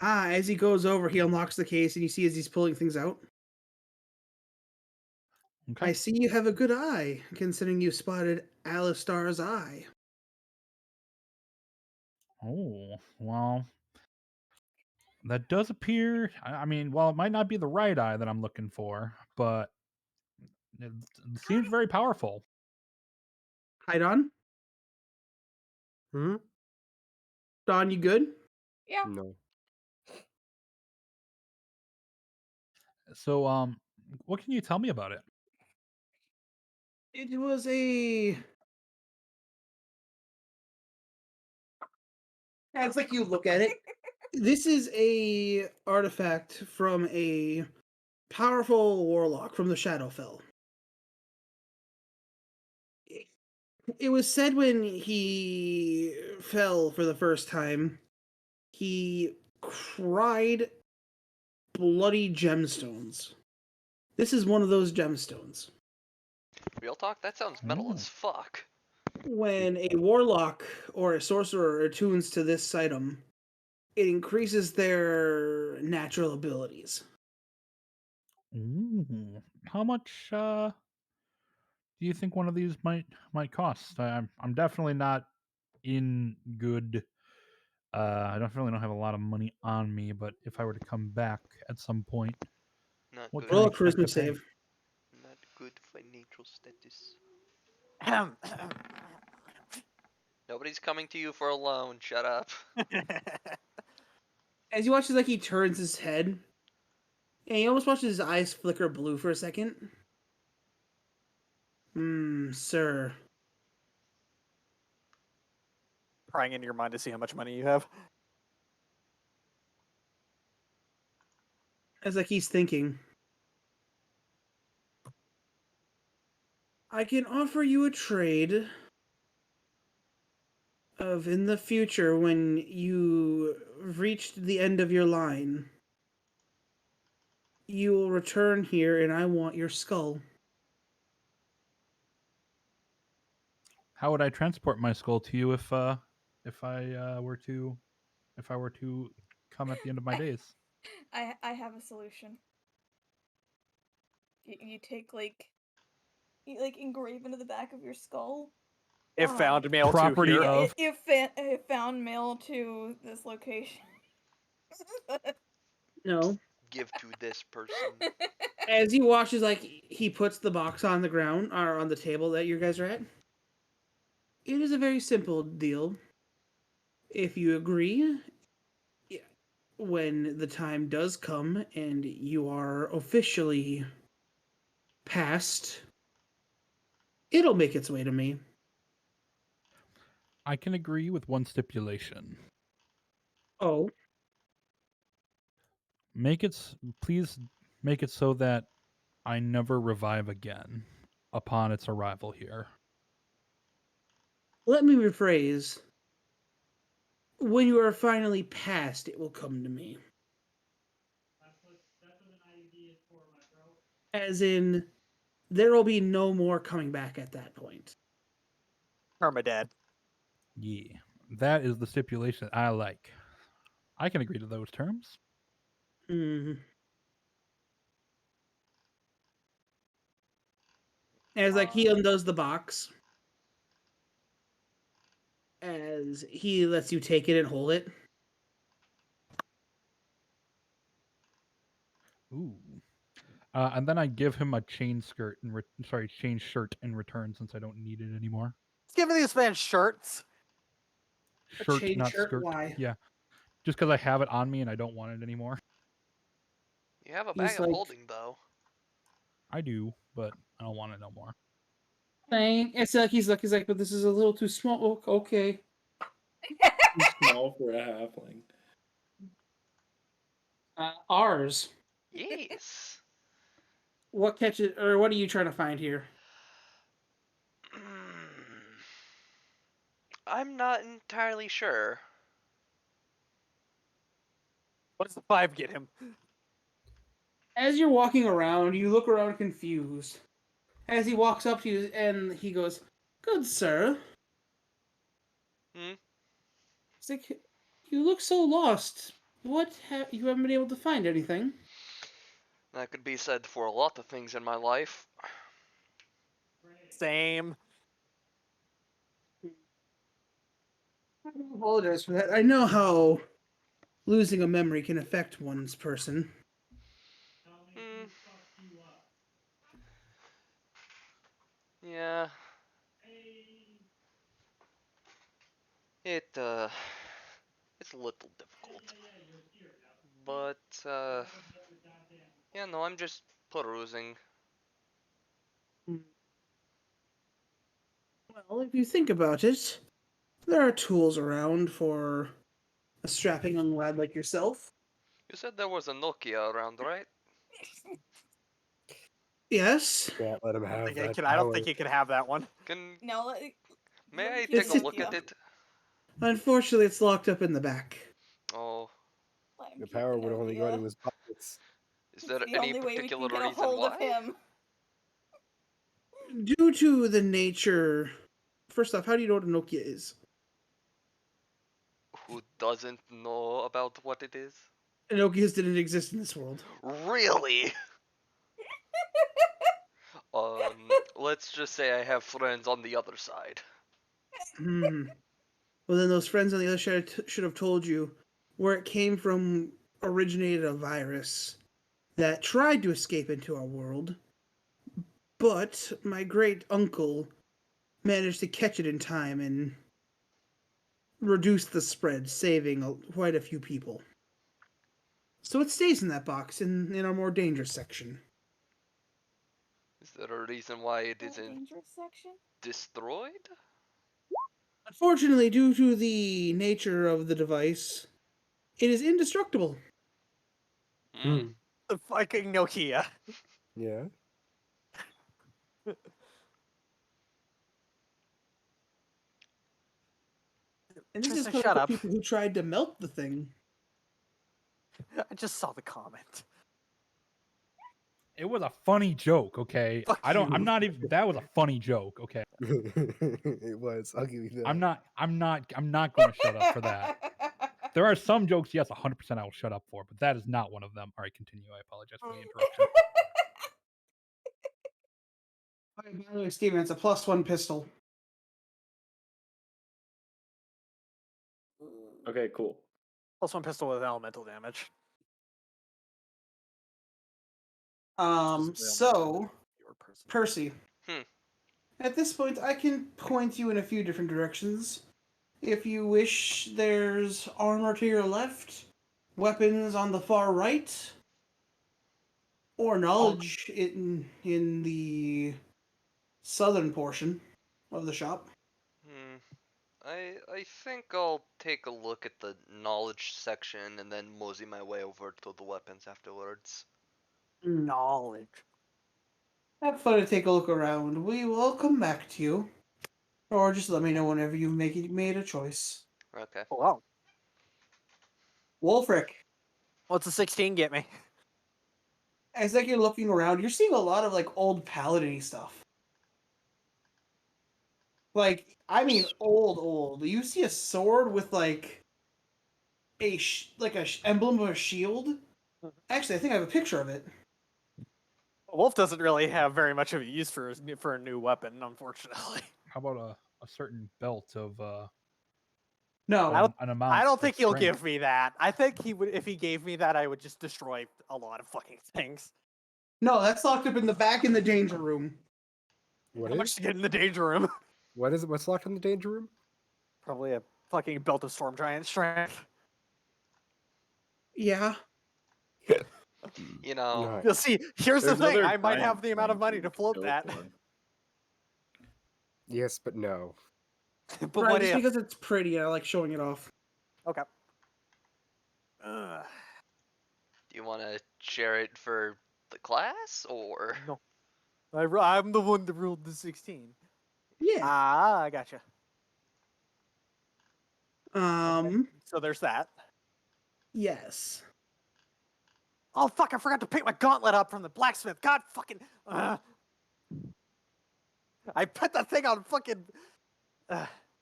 As he goes over, he unlocks the case, and you see as he's pulling things out. Okay. I see you have a good eye, considering you spotted Alistar's eye. Oh, well, that does appear. I mean, well, it might not be the right eye that I'm looking for, but it seems very powerful. Hi, Don. Hmm? Don, you good? Yeah. No. So, what can you tell me about it? It was a. It's like you look at it. This is a artifact from a powerful warlock from the Shadowfell. It was said when he fell for the first time, he cried bloody gemstones. This is one of those gemstones. Real talk? That sounds metal as fuck. When a warlock or a sorcerer attunes to this item, it increases their natural abilities. Ooh. How much do you think one of these might cost? I'm definitely not in good. I definitely don't have a lot of money on me, but if I were to come back at some point, Not what good. can I Roll a expect to charisma pay? save. Not good financial status. Nobody's coming to you for a loan. Shut up. As you watch, like he turns his head, and you almost watch his eyes flicker blue for a second. Sir. Prying into your mind to see how much money you have. As like he's thinking. I can offer you a trade of in the future when you reached the end of your line. You will return here and I want your skull. How would I transport my skull to you if I were to come at the end of my days? I have a solution. You take you engrave into the back of your skull. If found mail to Property here. of- If found mail to this location. No. Give to this person. As he watches, like he puts the box on the ground or on the table that you guys are at. It is a very simple deal. If you agree, when the time does come and you are officially passed, it'll make its way to me. I can agree with one stipulation. Oh, Please make it so that I never revive again upon its arrival here. Let me rephrase. When you are finally past, it will come to me. As in, there will be no more coming back at that point. Permadead. Yeah, that is the stipulation I like. I can agree to those terms. Hmm. As like he undoes the box, as he lets you take it and hold it. Ooh. And then I give him a chain skirt and chain shirt in return since I don't need it anymore. Let's give these man shirts. A Shirt, chain not shirt? skirt. Why? Yeah, just because I have it on me and I don't want it anymore. You have a He's bag of like- holding, though. I do, but I don't want it no more. Thing. It's like he's like, but this is a little too small. Okay. Too small for a halfling. Ours. Yes. What catches or what are you trying to find here? I'm not entirely sure. What does the 5 get him? As you're walking around, you look around confused. As he walks up to you and he goes, "Good sir." Hmm? It's like, you look so lost. You haven't been able to find anything? That could be said for a lot of things in my life. Same. I apologize for that. I know how losing a memory can affect one's person. Hmm. Yeah. It's a little difficult. But, yeah, no, I'm just perusing. Well, if you think about it, there are tools around for a strapping young lad like yourself. You said there was a Nokia around, right? Yes. Can't let him have that I don't power. think he can have that one. No, May let I me take It's a just- look at it? Unfortunately, it's locked up in the back. Oh, let him The keep power would only go Nokia. into his pockets. is It's there the any only way we particular can get a reason hold why? of him. Due to the nature. First off, how do you know what a Nokia is? Who doesn't know about what it is? Nokias didn't exist in this world. Really? Let's just say I have friends on the other side. Hmm. Well, then those friends on the other side should have told you where it came from. Originated a virus that tried to escape into our world, but my great uncle managed to catch it in time and reduce the spread, saving quite a few people. So it stays in that box in our more dangerous section. Is there a reason why it The isn't dangerous section? destroyed? Unfortunately, due to the nature of the device, it is indestructible. Hmm. The fucking Nokia. Yeah. And this is Tristan, coming shut from up. people who tried to melt the thing. I just saw the comment. It was a funny joke, okay? Fuck I'm you. not even. That was a funny joke, okay? It was. I'll give you that. I'm not going to shut up for that. There are some jokes, yes, 100% I will shut up for, but that is not one of them. All right, continue. I apologize for the interruption. Okay, by the way, Steven, it's a +1 pistol. Okay, cool. +1 pistol with elemental damage. So, Your person. Percy. Hmm. At this point, I can point you in a few different directions. If you wish, there's armor to your left, weapons on the far right, or knowledge in the southern portion of the shop. Hmm. I think I'll take a look at the knowledge section and then mosey my way over to the weapons afterwards. Knowledge. Have fun to take a look around. We will come back to you. Or just let me know whenever you've made a choice. Okay. Oh, wow. Wolfric, What's a 16 get me? as like you're looking around, you're seeing a lot of like old paladin stuff. Like, I mean, old. You see a sword with like a emblem of a shield. Actually, I think I have a picture of it. Wolf doesn't really have very much of a use for a new weapon, unfortunately. How about a certain belt of No, an amount? I don't of think he'll strength? give me that. I think he would. If he gave me that, I would just destroy a lot of fucking things. no, that's locked up in the back in the danger room. What How much is? to get in the danger room? What is it? What's locked in the danger room? Probably a fucking belt of storm giant strength. Yeah. You know, Nice. You'll see. Here's There's the thing. other I might giant have the amount of things money you to can float go that. for. Yes, but no. But Right, what just if? because it's pretty, I like showing it off. Okay. Ugh. do you want to share it for the class or? No. I'm the one that ruled the 16. Yeah. Ah, I gotcha. Okay. So there's that. Yes. Oh fuck! I forgot to pick my gauntlet up from the blacksmith. God fucking. I put that thing on fucking.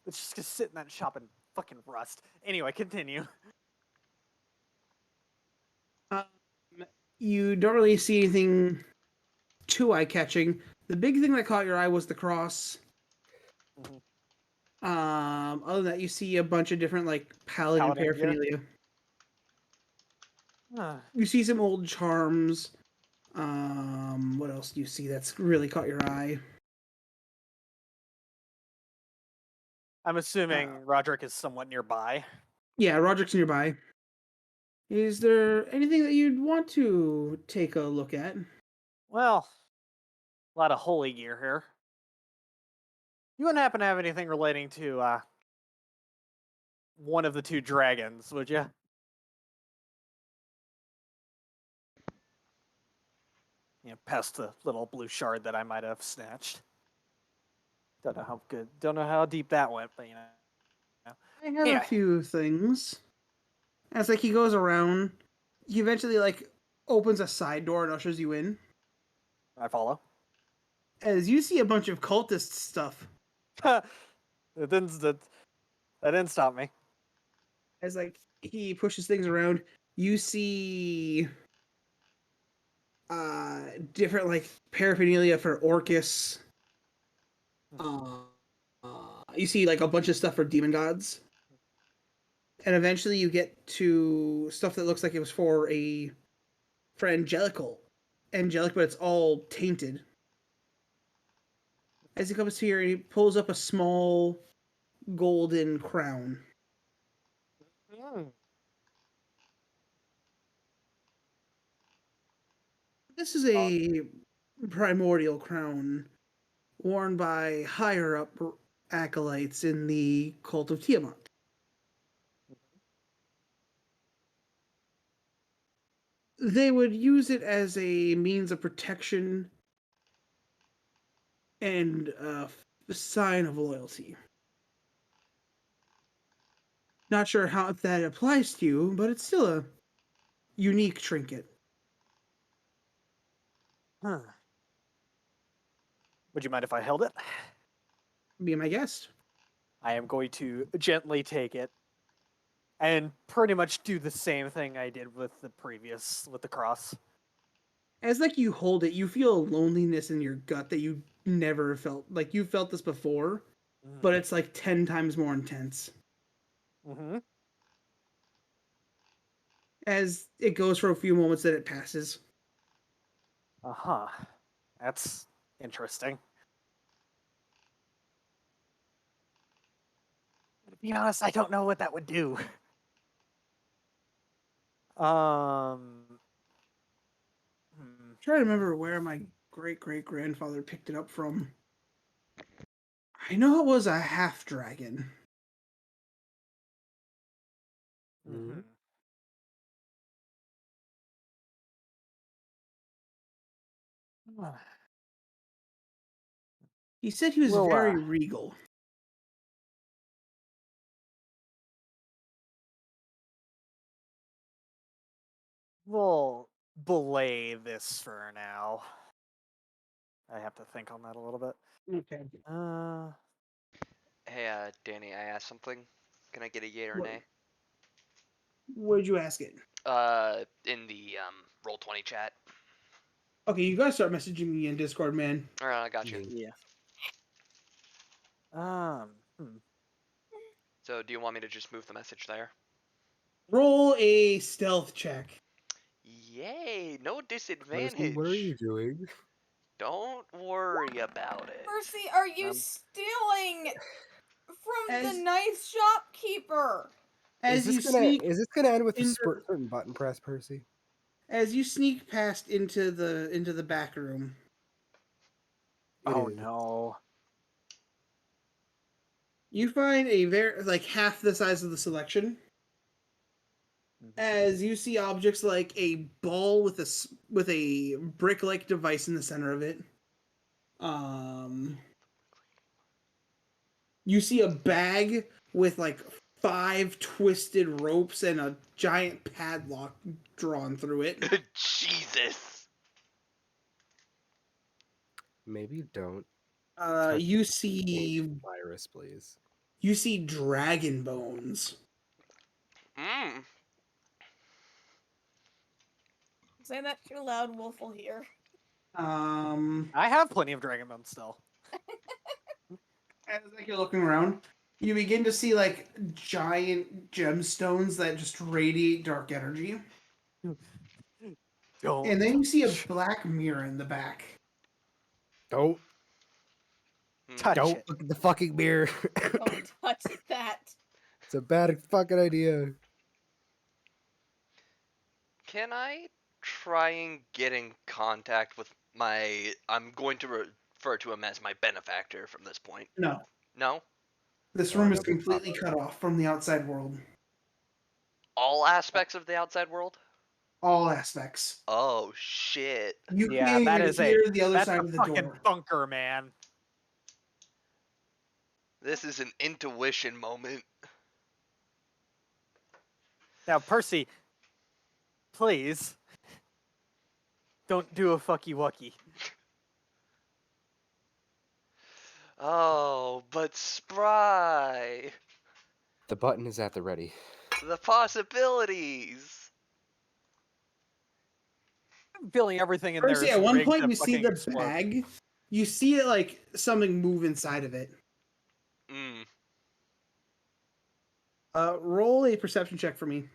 It's just gonna sit in that shop and fucking rust. Anyway, continue. You don't really see anything too eye-catching. The big thing that caught your eye was the cross. Mhm. Other than that, you see a bunch of different like paladin Paladin gear? paraphernalia. Ah, You see some old charms. What else do you see that's really caught your eye? I'm assuming Roderick is somewhat nearby. Yeah, Roderick's nearby. Is there anything that you'd want to take a look at? Well, a lot of holy gear here. You wouldn't happen to have anything relating to one of the two dragons, would you? Past the little blue shard that I might have snatched. Don't know how deep that went, but I have a Anyway. few things. As like he goes around, he eventually like opens a side door and ushers you in. I follow. As you see a bunch of cultist stuff. that didn't stop me. As like he pushes things around, you see different like paraphernalia for Orcus. You see like a bunch of stuff for demon gods. And eventually you get to stuff that looks like it was for angelic, but it's all tainted. As he comes here, he pulls up a small golden crown. This is a primordial crown worn by higher up acolytes in the cult of Tiamat. They would use it as a means of protection and a sign of loyalty. Not sure how if that applies to you, but it's still a unique trinket. Huh. Would you mind if I held it? Be my guest. I am going to gently take it and pretty much do the same thing I did with the cross. As like you hold it, you feel a loneliness in your gut that you never felt. Like you felt this before, but it's like 10 times more intense. Mm-hmm. As it goes for a few moments, then it passes. Uh-huh. That's interesting. To be honest, I don't know what that would do. Trying to remember where my great grandfather picked it up from. I know it was a half dragon. Mm-hmm. He said he was Well, very regal. We'll belay this for now. I have to think on that a little bit. Okay. Hey, Danny, I asked something. Can I get a yay or What? nay? Where'd you ask it? In the Roll20 chat. Okay, you guys start messaging me in Discord, man. Alright, I got you. Yeah. Hmm. So, do you want me to just move the message there? Roll a stealth check. Yay! No Percy, disadvantage. what are you doing? Don't worry about it. Percy, are you stealing from the As- nice shopkeeper? As you sneak, is this gonna end with a into- certain button press, Percy? as you sneak past into the back room, Oh is. no. you find a very like half the size of the selection. As you see objects like a ball with a brick-like device in the center of it. You see a bag with like 5 twisted ropes and a giant padlock drawn through it. Jesus! Maybe don't. You see Virus, please. you see dragon bones. Mmm. Say that too loud, Wolf will hear. I have plenty of dragon bones still. As like you're looking around, you begin to see like giant gemstones that just radiate dark energy. Don't. And then you see a black mirror in the back. Don't touch it. look at the fucking mirror. Don't touch that. It's a bad fucking idea. Can I try and get in contact with my... I'm going to refer to him as my benefactor from this point. No, No? this Oh, room no, is but completely cut off from the outside world. All aspects of the outside world? All aspects. Oh, shit. You Yeah, can't that even is hear the other that's side a of the fucking door. bunker, man. This is an intuition moment. Now, Percy, please don't do a fucky wucky. Oh, but Spry! The button is at the ready. The possibilities! I'm feeling everything in there. Percy, is at one rigged point to you see fucking the explode. bag. You see it like something move inside of it. Mm. Roll a perception check for me.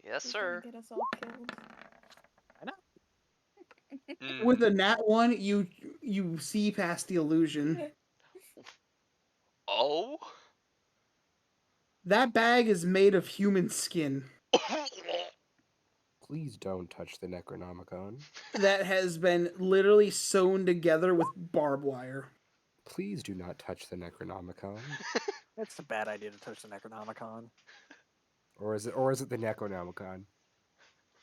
Yes, He's gonna sir. get us all killed. I know. Mm. With a nat 1, you see past the illusion. Oh? That bag is made of human skin Please don't touch the Necronomicon. that has been literally sewn together with barbed wire. Please do not touch the Necronomicon. It's a bad idea to touch the Necronomicon. Or is it the Necronomicon?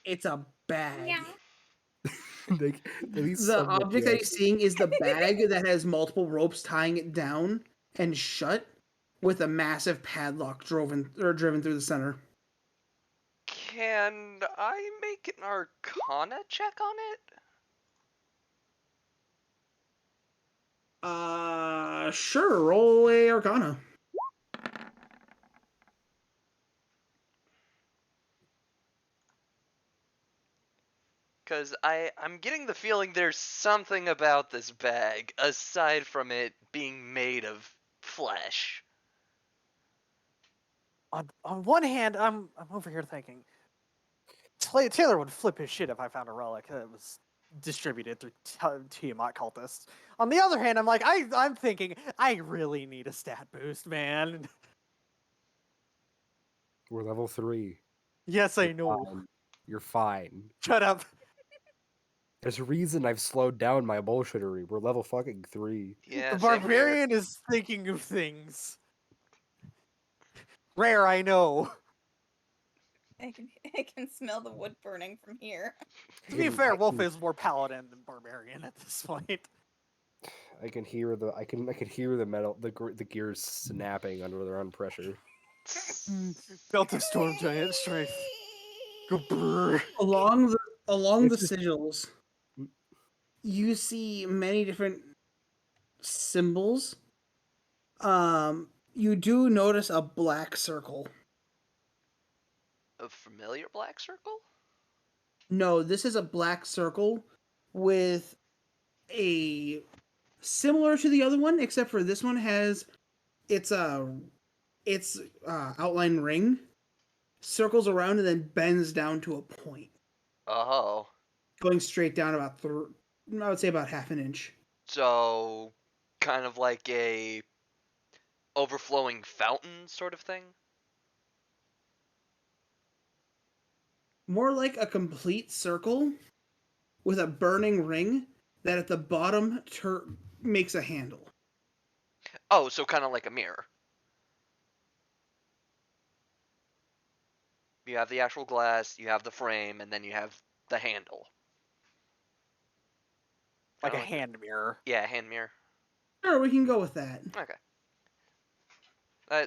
It's a bag. Yeah. The object that he's seeing is the bag that has multiple ropes tying it down and shut, with a massive padlock driven through the center. Can I make an Arcana check on it? Sure. Roll a Arcana. Because I'm getting the feeling there's something about this bag, aside from it being made of flesh. On one hand, I'm over here thinking Taylor would flip his shit if I found a relic that was distributed through Tiamat cultists. On the other hand, I'm like, I'm thinking I really need a stat boost, man. We're level 3. Yes, I know. Fine. You're fine. Shut up. There's a reason I've slowed down my bullshittery. We're level fucking 3. Yeah, The same here. barbarian is thinking of things. Rare, I know. I can smell the wood burning from here. To be fair, Wolf is more paladin than barbarian at this point. I can hear the metal the gears snapping under their own pressure. Belt of storm giant strength. Go brrr. Along the It's just- sigils, you see many different symbols. You do notice a black circle. A familiar black circle? No, this is a black circle with a similar to the other one, except for this one has its outline ring, circles around and then bends down to a point, Oh. going straight down about I would say about half an inch. So, kind of like a overflowing fountain sort of thing? More like a complete circle with a burning ring that at the bottom makes a handle. Oh, so kind of like a mirror. You have the actual glass, you have the frame, and then you have the handle. Like a Kinda hand mirror. Yeah, hand mirror. Sure, we can go with that. Okay.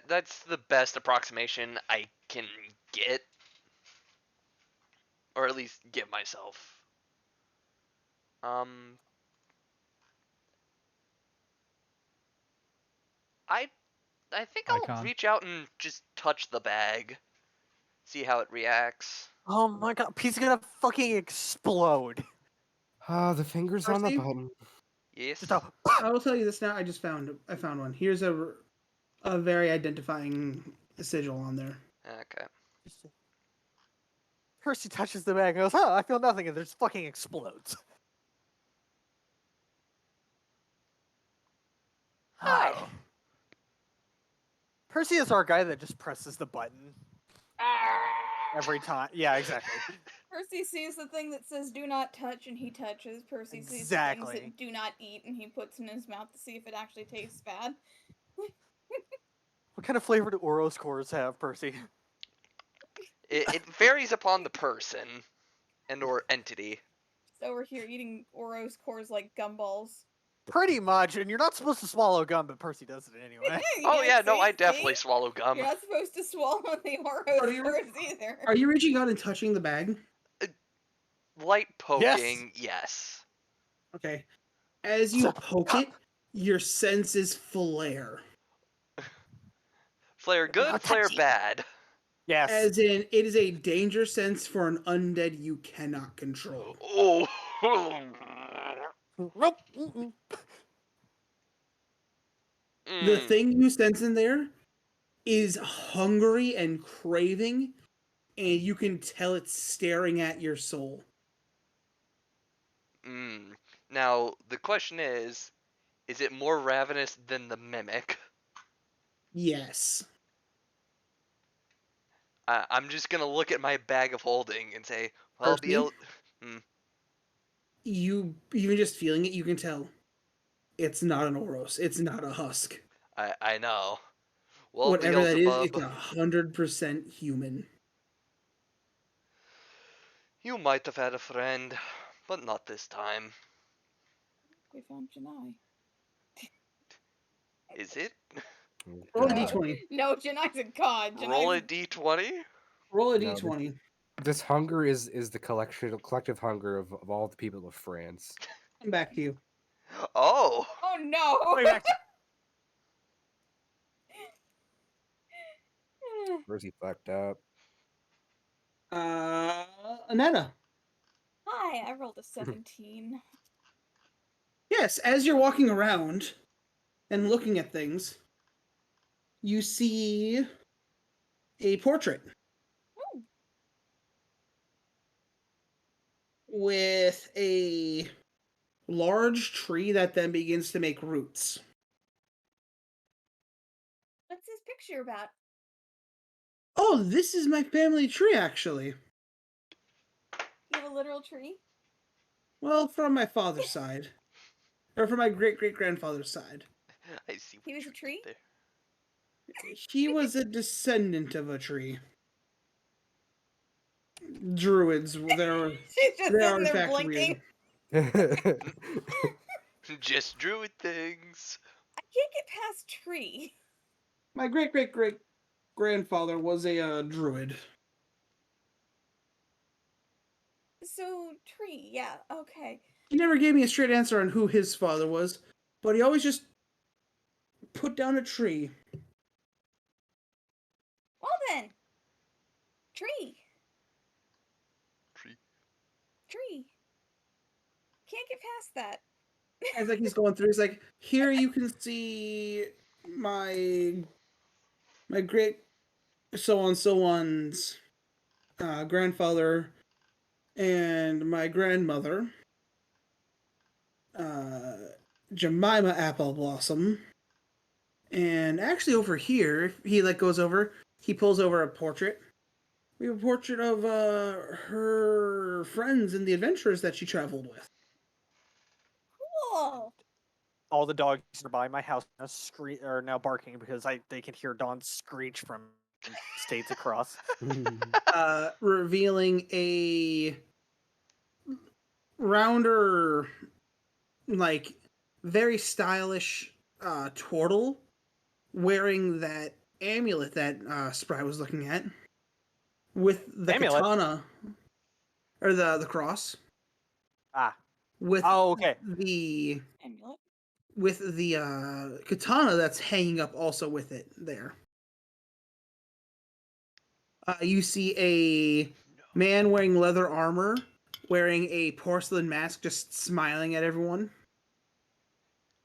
That's the best approximation I can get. Or at least give myself. I think I'll Icon. reach out and just touch the bag. See how it reacts. Oh my god, he's gonna fucking explode. Ah, the fingers on the Percy? button. Yes. Just a I will tell you this now. I found one. Here's a very identifying sigil on there. Okay. Percy touches the bag and goes, "Oh, I feel nothing," and just fucking explodes. Hi. Oh. Percy is our guy that just presses the button every time. Yeah, exactly. Percy sees the thing that says "Do not touch" and he touches. Percy sees the things Exactly. that "Do not eat" and he puts in his mouth to see if it actually tastes bad. What kind of flavor do Oros cores have, Percy? It varies upon the person and or entity. Just over here eating Oros cores like gumballs. Pretty much, and you're not supposed to swallow gum, but Percy does it anyway. Oh yeah, no, see, I definitely see? swallow gum. You're not supposed to swallow the Are Oros you- cores either. Are you reaching out and touching the bag? Light poking, yes. Okay. As you poke it, your senses flare. Flare good, Not flare touchy. bad. Yes. As in, it is a danger sense for an undead you cannot control. Oh. Nope. Mm-mm. The Mm, thing you sense in there is hungry and craving, and you can tell it's staring at your soul. mm. Now the question is it more ravenous than the mimic? Yes. I'm just gonna look at my bag of holding and say, well, Percy? Hmm. You even just feeling it, you can tell it's not an Oros. It's not a husk. I know. Well, Whatever that is, Beelzebub, it's 100% human. you might have had a friend, but not this time. We found Janai. Is it? Roll a God. d20. No, Janai's a god. Roll a Janai's d20? Roll a No, d20. This hunger is the collective hunger of all the people of France. Come back to you. Oh! Oh no! Wait, back to- Where's he fucked up? Anetta. Hi, I rolled a 17. Yes, as you're walking around and looking at things, you see a portrait Oh, with a large tree that then begins to make roots. what's this picture about? Oh, this is my family tree, actually. You have a literal tree? Well, from my father's side. Or from my great-great-grandfather's side. I see what He was a you did tree? there. He was a descendant of a tree. Druids, they're, She's just they are sitting in there fact blinking. weird. Just druid things. I can't get past tree. My great-great-great-grandfather was a druid. So tree, yeah, okay. He never gave me a straight answer on who his father was, but he always just put down a tree. Well then, tree, Tree. tree. Can't get past that. As like he's going through, he's like, here you can see my great so on so on's grandfather and my grandmother, Jemima Apple Blossom. And actually over here, he like goes over, he pulls over a portrait. We have a portrait of her friends and the adventures that she traveled with. Cool. All the dogs nearby my house now are now barking because they can hear Dawn screech from states across. Revealing a rounder, like very stylish turtle wearing that amulet that Spry was looking at with the Amulet? katana or the cross Ah. with Oh, okay. the Amulet. with the katana that's hanging up also with it there. You see a man wearing leather armor, wearing a porcelain mask, just smiling at everyone.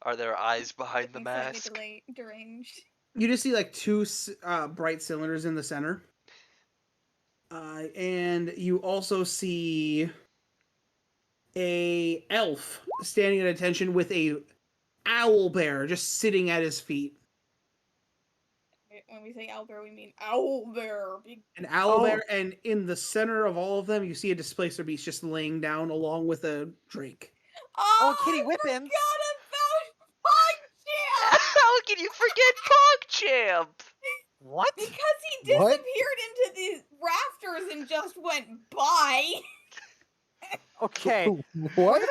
Are there eyes behind the Looking slightly mask? deranged. You just see like two bright cylinders in the center. And you also see a elf standing at attention with a owl bear just sitting at his feet. When we say owlbear, we mean owlbear. An owl bear, and in the center of all of them, you see a displacer beast just laying down along with a drake. Oh, Kitty I Whippins. forgot about PogChamp! How can you forget PogChamp? What? Because he What? disappeared into the rafters and just went by. Okay. What?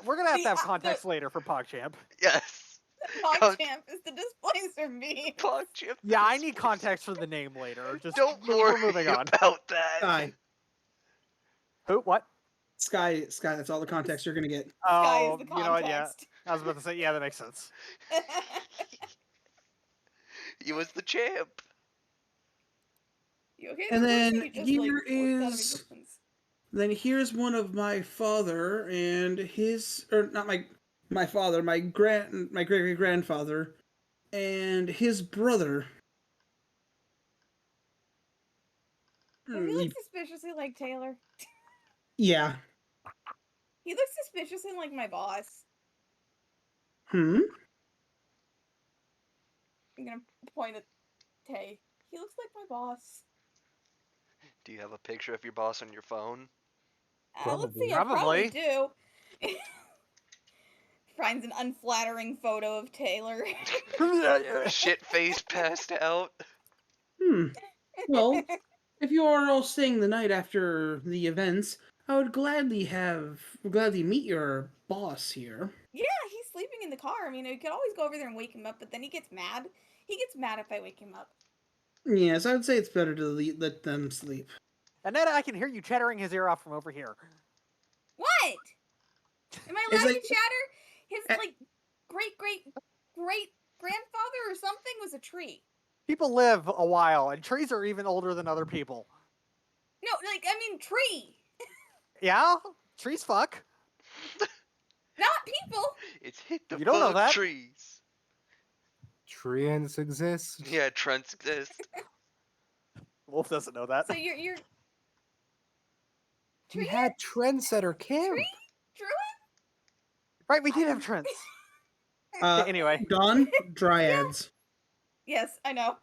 We're gonna have to have The- context later for PogChamp. Yes. PogChamp is the displacer beast. PogChamp. Yeah, I need context for the name later. Just Don't we're worry moving on. about that. Sky, Who? What? Sky. That's all the context you're gonna get. Sky Oh, is the you know what? Yeah, context. I was about to say. Yeah, that makes sense. He was the champ. You okay? And Or then you just, here like, forced out of is- existence? Then here's one of my father and his, or not my father, my great grandfather, and his brother. Does he look suspiciously like Taylor? Yeah. He looks suspiciously like my boss. Hmm. I'm gonna point at Tay. He looks like my boss. Do you have a picture of your boss on your phone? Let's see, I Probably. probably do. Finds an unflattering photo of Taylor. Shit face passed out. Well, if you are all staying the night after the events, I would gladly meet your boss here. Yeah, he's sleeping in the car. I mean, we could always go over there and wake him up, but then he gets mad. He gets mad if I wake him up. Yes, I would say it's better to let them sleep. Annetta, I can hear you chattering his ear off from over here. What? Am I It's allowed like- to chatter? His, like, great grandfather or something was a tree. People live a while, and trees are even older than other people. No, like, I mean tree. Yeah, trees fuck. Not people. It's hit the You don't know fuck that. trees. Treants exist. Yeah, trunks exist. Wolf doesn't know that. So you're We had trendsetter camp. Tree? Druid? Right, we did have trends. Anyway. Dawn, dryads. Yes, I know.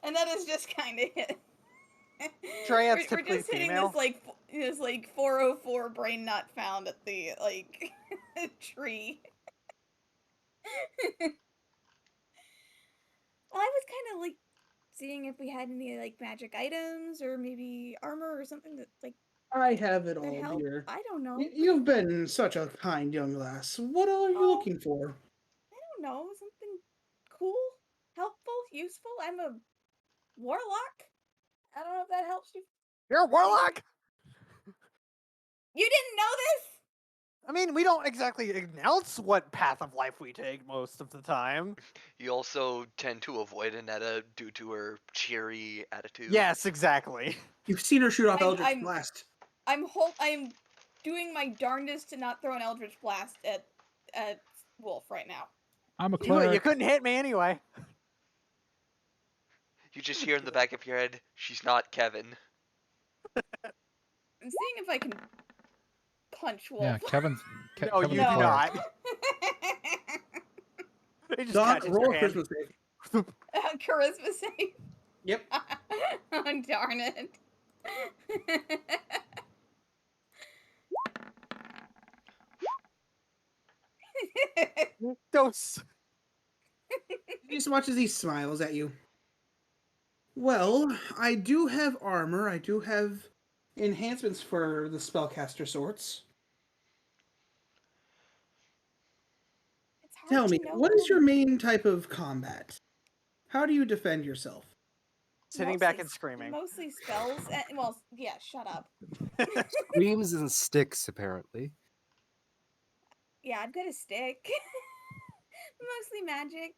And that is just kind of it. Dryads We're typically just hitting female. this 404 brain not found at the like tree. Well, I was kind of like seeing if we had any like magic items or maybe armor or something that like I have it could all help. here. I don't know. You've been such a kind young lass. What are you Oh. looking for? I don't know, something cool, helpful, useful. I'm a warlock. I don't know if that helps you. You're a warlock. You didn't know this? I mean, we don't exactly announce what path of life we take most of the time. You also tend to avoid Anetta due to her cheery attitude. Yes, exactly. You've seen her shoot off I'm- Eldritch I'm- Blast. I'm doing my darndest to not throw an Eldritch Blast at Wolf right now. I'm a You cleric. couldn't hit me anyway. You just hear in the back of your head, she's not Kevin. I'm seeing if I can punch Wolf. Yeah, Kevin's. No, Kevin's you a do cleric. not. It just Doc, catches roll your a hand. Christmas save. Charisma save. Yep. Oh, darn it. Dose. He just watches he smiles at you. Well, I do have armor. I do have enhancements for the spellcaster sorts. It's hard Tell to me, know what is your them. main type of combat? How do you defend yourself? Sitting back Mostly and screaming. Mostly spells. And, well, yeah, shut up. Screams and sticks, apparently. Yeah, I've got a stick. Mostly magic.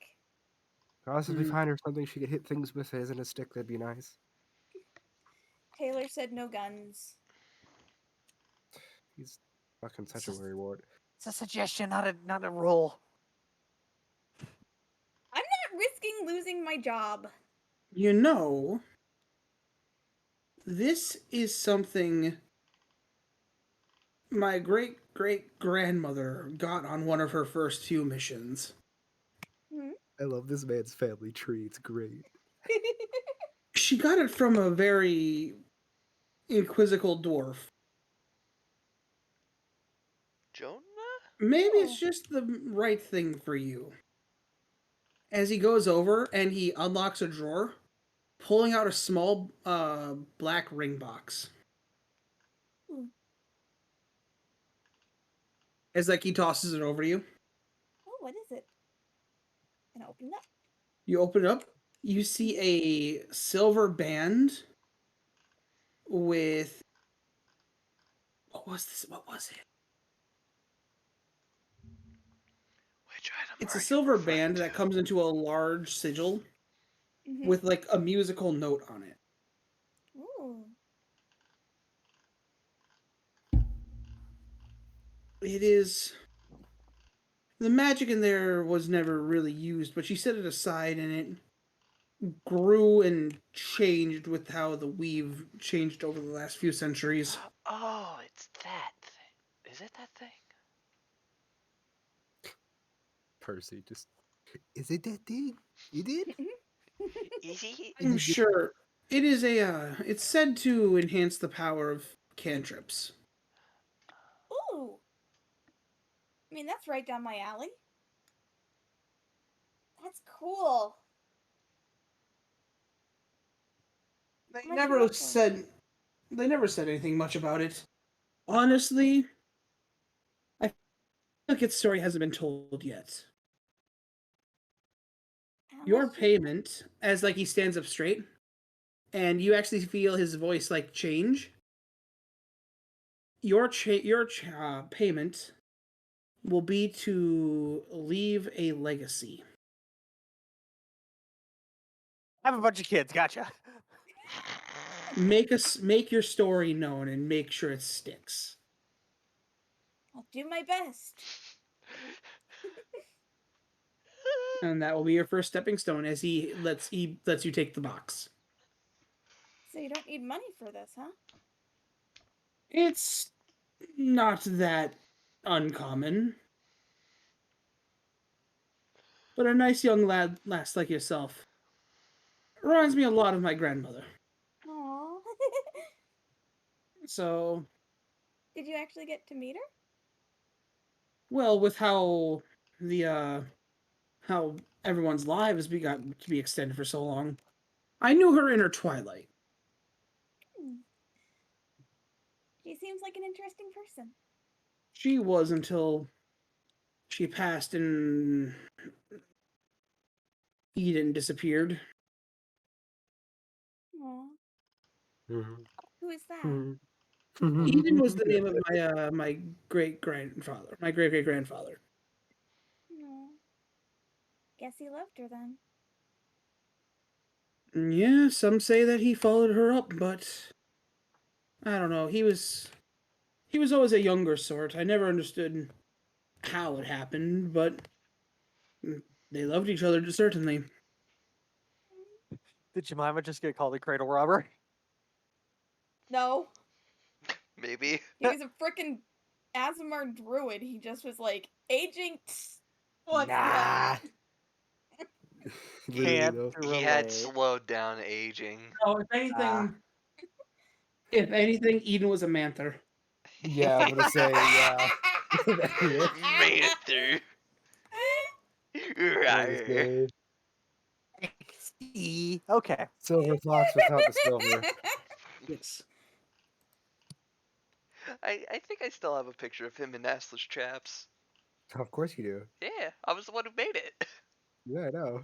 Possibly Mhm. find her something she could hit things with that isn't a stick. That'd be nice. Taylor said no guns. He's fucking such a worrywart. It's a suggestion, not a rule. I'm not risking losing my job. You know, this is something my great great grandmother got on one of her first few missions. I love this man's family tree. It's great. She got it from a very inquisical dwarf. Jonah? Maybe Oh. it's just the right thing for you. As he goes over and he unlocks a drawer, pulling out a small black ring box. Hmm. As like he tosses it over to you. Oh, what is it? Can I open that? You open it up, you see a silver band with what was this? What was it? Which item It's are a you silver referring band to? that comes into a large sigil Mhm. with like a musical note on it. Ooh. It is the magic in there was never really used, but she set it aside and it grew and changed with how the weave changed over the last few centuries. Oh, it's that thing. Is it that thing? Percy just. Is it that thing? You did? Is he? I'm sure it is it's said to enhance the power of cantrips. Ooh. I mean, that's right down my alley. That's cool. They How much never is that for? said they never said anything much about it. Honestly, I feel like its story hasn't been told yet. How Your much do you- payment, as like he stands up straight, and you actually feel his voice like change. Your payment will be to leave a legacy. Have a bunch of kids, gotcha. Make your story known and make sure it sticks. I'll do my best. And that will be your first stepping stone as he lets you take the box. So you don't need money for this, huh? It's not that uncommon. But a nice young lass like yourself reminds me a lot of my grandmother. Aww. So, Did you actually get to meet her? well, with how how everyone's lives got to be extended for so long, I knew her in her twilight. She seems like an interesting person. She was until she passed and Eden disappeared. Aww. Mhm. Who is that? Mhm. Eden was the name of my great grandfather. My great great grandfather. No. Guess he loved her then. Yeah, some say that he followed her up, but I don't know. He was always a younger sort. I never understood how it happened, but they loved each other certainly. Did Jemima just get called a cradle robber? No. Maybe. He's a freaking Azamar druid. He just was like, aging. What's Nah. that? Literally, Can't though. He had relate. slowed down aging. Oh, if anything, Eden was a manther. Yeah, I'm gonna say yeah. Made it through. I'm gonna say Okay. silver fox without the silver. Yes. I think I still have a picture of him in assless chaps. Of course you do. Yeah, I was the one who made it. Yeah, I know.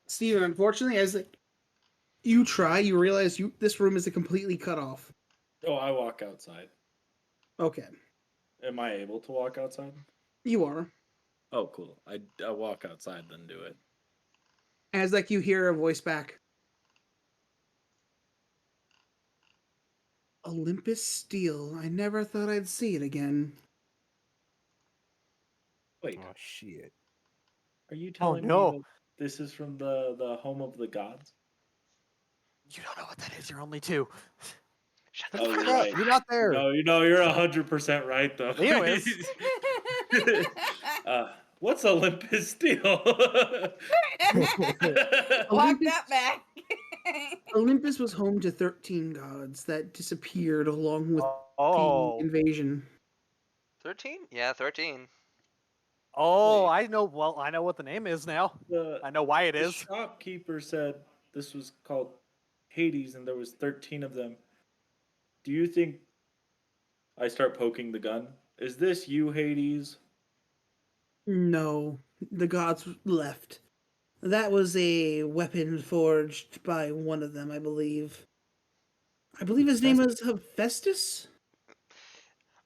Steven, unfortunately, as you try, you realize this room is completely cut off. Oh, I walk outside. Okay, Am I able to walk outside? you are. Oh, cool. I walk outside, then do it. As you hear a voice back. Olympus Steel. I never thought I'd see it again. Wait, Oh shit. are you Oh, telling no. me that this is from the home of the gods? You don't know what that is. You're only two. Shut Oh, the you're fuck up. right. You're not there. No, you're 100% right though. Leo is. What's Olympus Steel? Walk that back. Olympus was home to 13 gods that disappeared along with the Oh. invasion. 13? Yeah, 13. Oh, Wait. I know. Well, I know what the name is now. I know why it The is. shopkeeper said this was called Hades and there was 13 of them. Do you think I start poking the gun? Is this you, Hades? No, the gods left. That was a weapon forged by one of them, I believe. I believe his name was Hephaestus?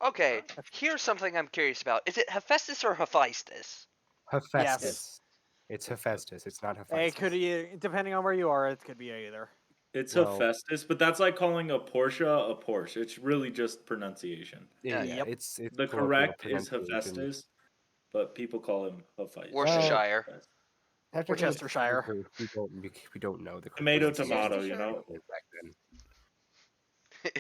Okay, here's something I'm curious about. Is it Hephaestus or Hephaestus? Hephaestus. It's Hephaestus. It's not Hephaestus. It could be, depending on where you are, it could be either. It's Well- Hephaestus, but that's like calling a Porsche a Porsche. It's really just pronunciation. Yeah, Yep. it's The colloquial correct is pronunciation. Hephaestus, but people call him Hephaestus. Worcestershire. Technically, Worcestershire. we don't know the correct Tomato, pronunciation tomato, you know? back then.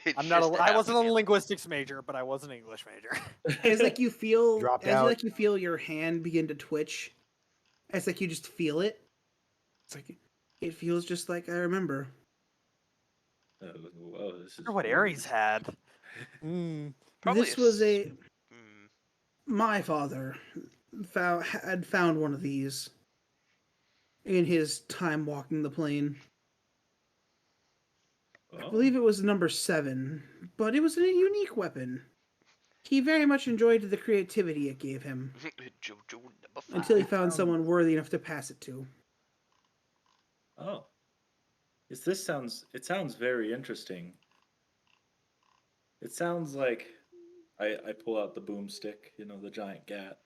It's I'm not. just I wasn't a happening. linguistics major, but I was an English major. As you feel Dropped as out. you feel your hand begin to twitch. As you just feel it. It's it feels just like I remember. Whoa, this is I wonder what weird. Ares had. Mm. Probably This was Hmm. my father had found one of these in his time walking the plane. I Oh. believe it was number 7, but it was a unique weapon. He very much enjoyed the creativity it gave him Jojo number 5. until he found someone worthy enough to pass it to. Oh. It sounds very interesting. It sounds like I pull out the boomstick, you know, the giant gat.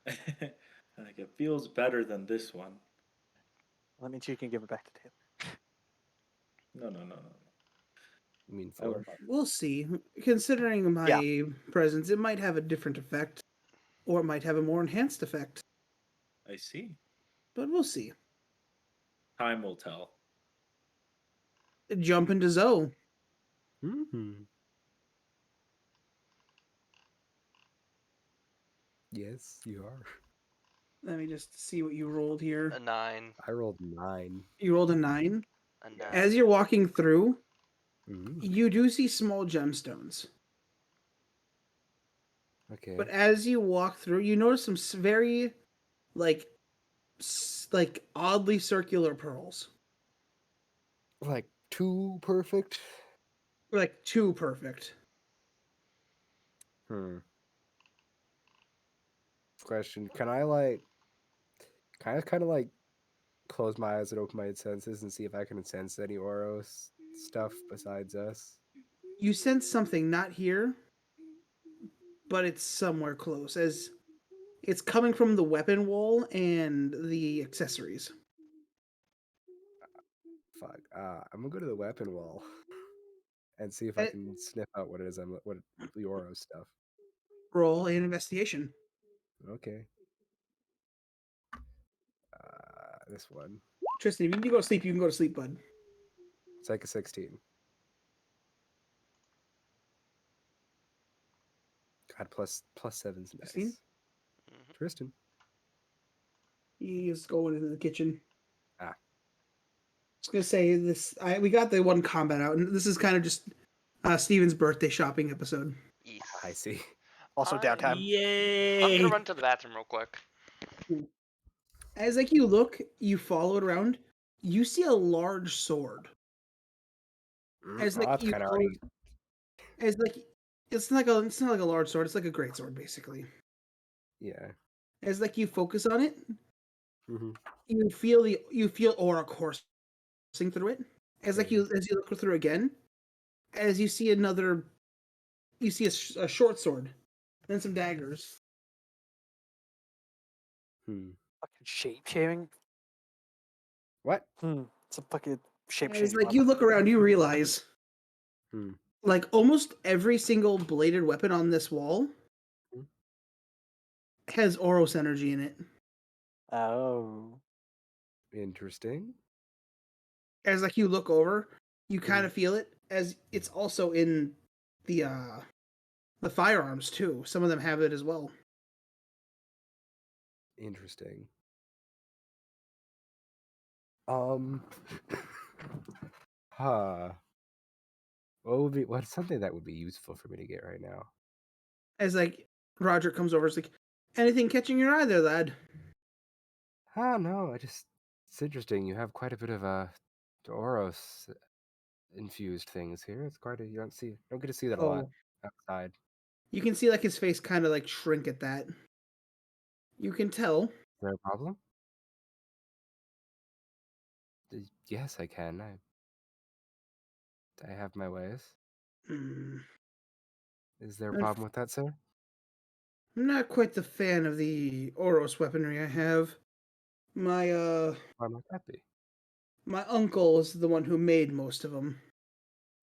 And like it feels better than this one. Let me check and give it back to Taylor. No. You mean I will Forge? not. We'll see. Considering my presence, it might have a different effect, or it might have a more enhanced effect. I see. But we'll see. Time will tell. Jump into Zoe. Mm-hmm. Yes, you are. Let me just see what you rolled here. A 9. I rolled 9. You rolled a 9. A 9. As you're walking through, Mm-hmm. you do see small gemstones. Okay. But as you walk through, you notice some very, like oddly circular pearls. Like too perfect. Like too perfect. Question: Can I kind of close my eyes and open my senses and see if I can sense any auras stuff besides us? You sense something not here, but it's somewhere close, as it's coming from the weapon wall and the accessories. Fuck. I'm gonna go to the weapon wall and see if I Eh, can sniff out what it is. What the Oro stuff. Roll an investigation. Okay. This one. Tristan, if you need to go to sleep, you can go to sleep, bud. It's like a 16. God, plus 7's nice. 16? Mhm. Tristan. He's going into the kitchen. Ah. I was gonna say this. We got the one combat out, and this is kind of just Steven's birthday shopping episode. Yes. I see. Also downtime. Yay! I'm gonna run to the bathroom real quick. As like you look, you follow it around. You see a large sword. As Oh, like that's you kind of follow, as like it's not like a large sword. It's like a great sword, basically. Yeah. As like you focus on it, Mm-hmm. you feel aura coursing through it. As like Okay. as you look through again, as you see another, you see a short sword, then some daggers. Hmm. Fucking shape shaming. What? It's a fucking shape As changing. like you look around, you realize Hmm. like almost every single bladed weapon on this wall Hmm. has Oros energy in it. Oh. Interesting. As like you look over, you Mhm. kind of feel it, as it's also in the firearms too. Some of them have it as well. Interesting. Um. Huh. What's something that would be useful for me to get right now? As like Roger comes over, it's like, anything catching your eye there, lad? No, it's interesting. You have quite a bit of Oros infused things here. It's quite a you don't get to see that a lot Oh, outside. you can see like his face kind of like shrink at that. You can tell. Is there a problem? Yes, I can. I have my ways. Mm, Is there a I'm problem with that, sir? not quite the fan of the Oros weaponry I have. My Why might that be? my uncle is the one who made most of them.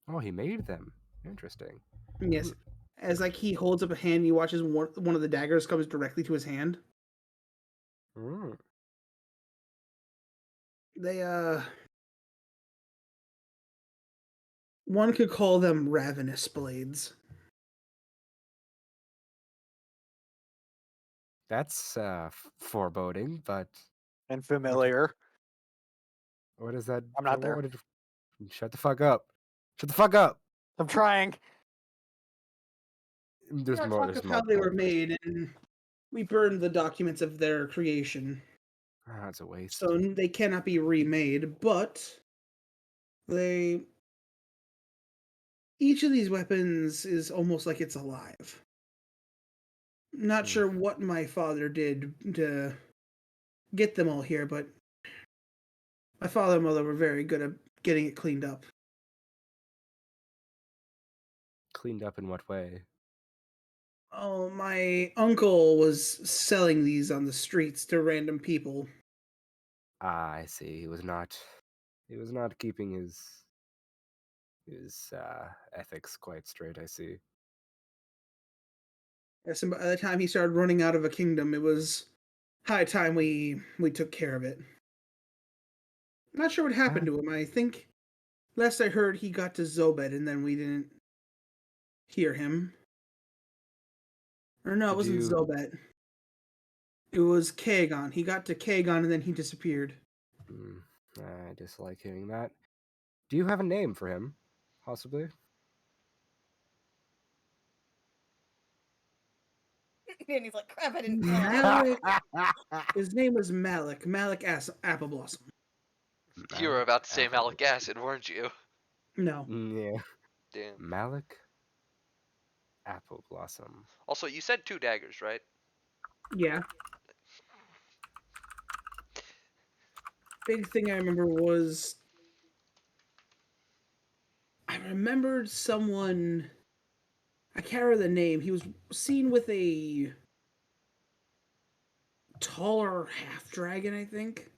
Oh, he made them. Interesting. Yes. As like he holds up a hand, you watches one of the daggers comes directly to his hand. Mm. They one could call them ravenous blades. That's foreboding, but And familiar. what is that? I'm not there. Shut the fuck up. Shut the fuck up. I'm trying. There's We're more. talk There's of how they were multiple. made, and we burned the documents of their creation, Ah, it's a waste. so they cannot be remade. But they, each of these weapons is almost like it's alive. Not Hmm. sure what my father did to get them all here, but my father and mother were very good at getting it cleaned up. Cleaned up in what way? Oh, my uncle was selling these on the streets to random people. Ah, I see. He was not. He was not keeping his ethics quite straight. I see. Yes, and by the time he started running out of a kingdom, it was high time we took care of it. Not sure what happened to him. I think last I heard he got to Zobed and then we didn't hear him. Or no, it Did wasn't you? Zobed. It was Kagon. He got to Kagon and then he disappeared. Hmm, I dislike hearing that. Do you have a name for him? Possibly. And he's like, crap, I didn't tell him. Malik. His name was Malik. Malik Apple Blossom. You were Malik about to say Apple. malic acid, weren't you? No. Yeah. Damn. Malik Apple Blossom. Also, you said 2 daggers, right? Yeah. Big thing I remember was I remembered someone. I can't remember the name. He was seen with a taller half dragon, I think,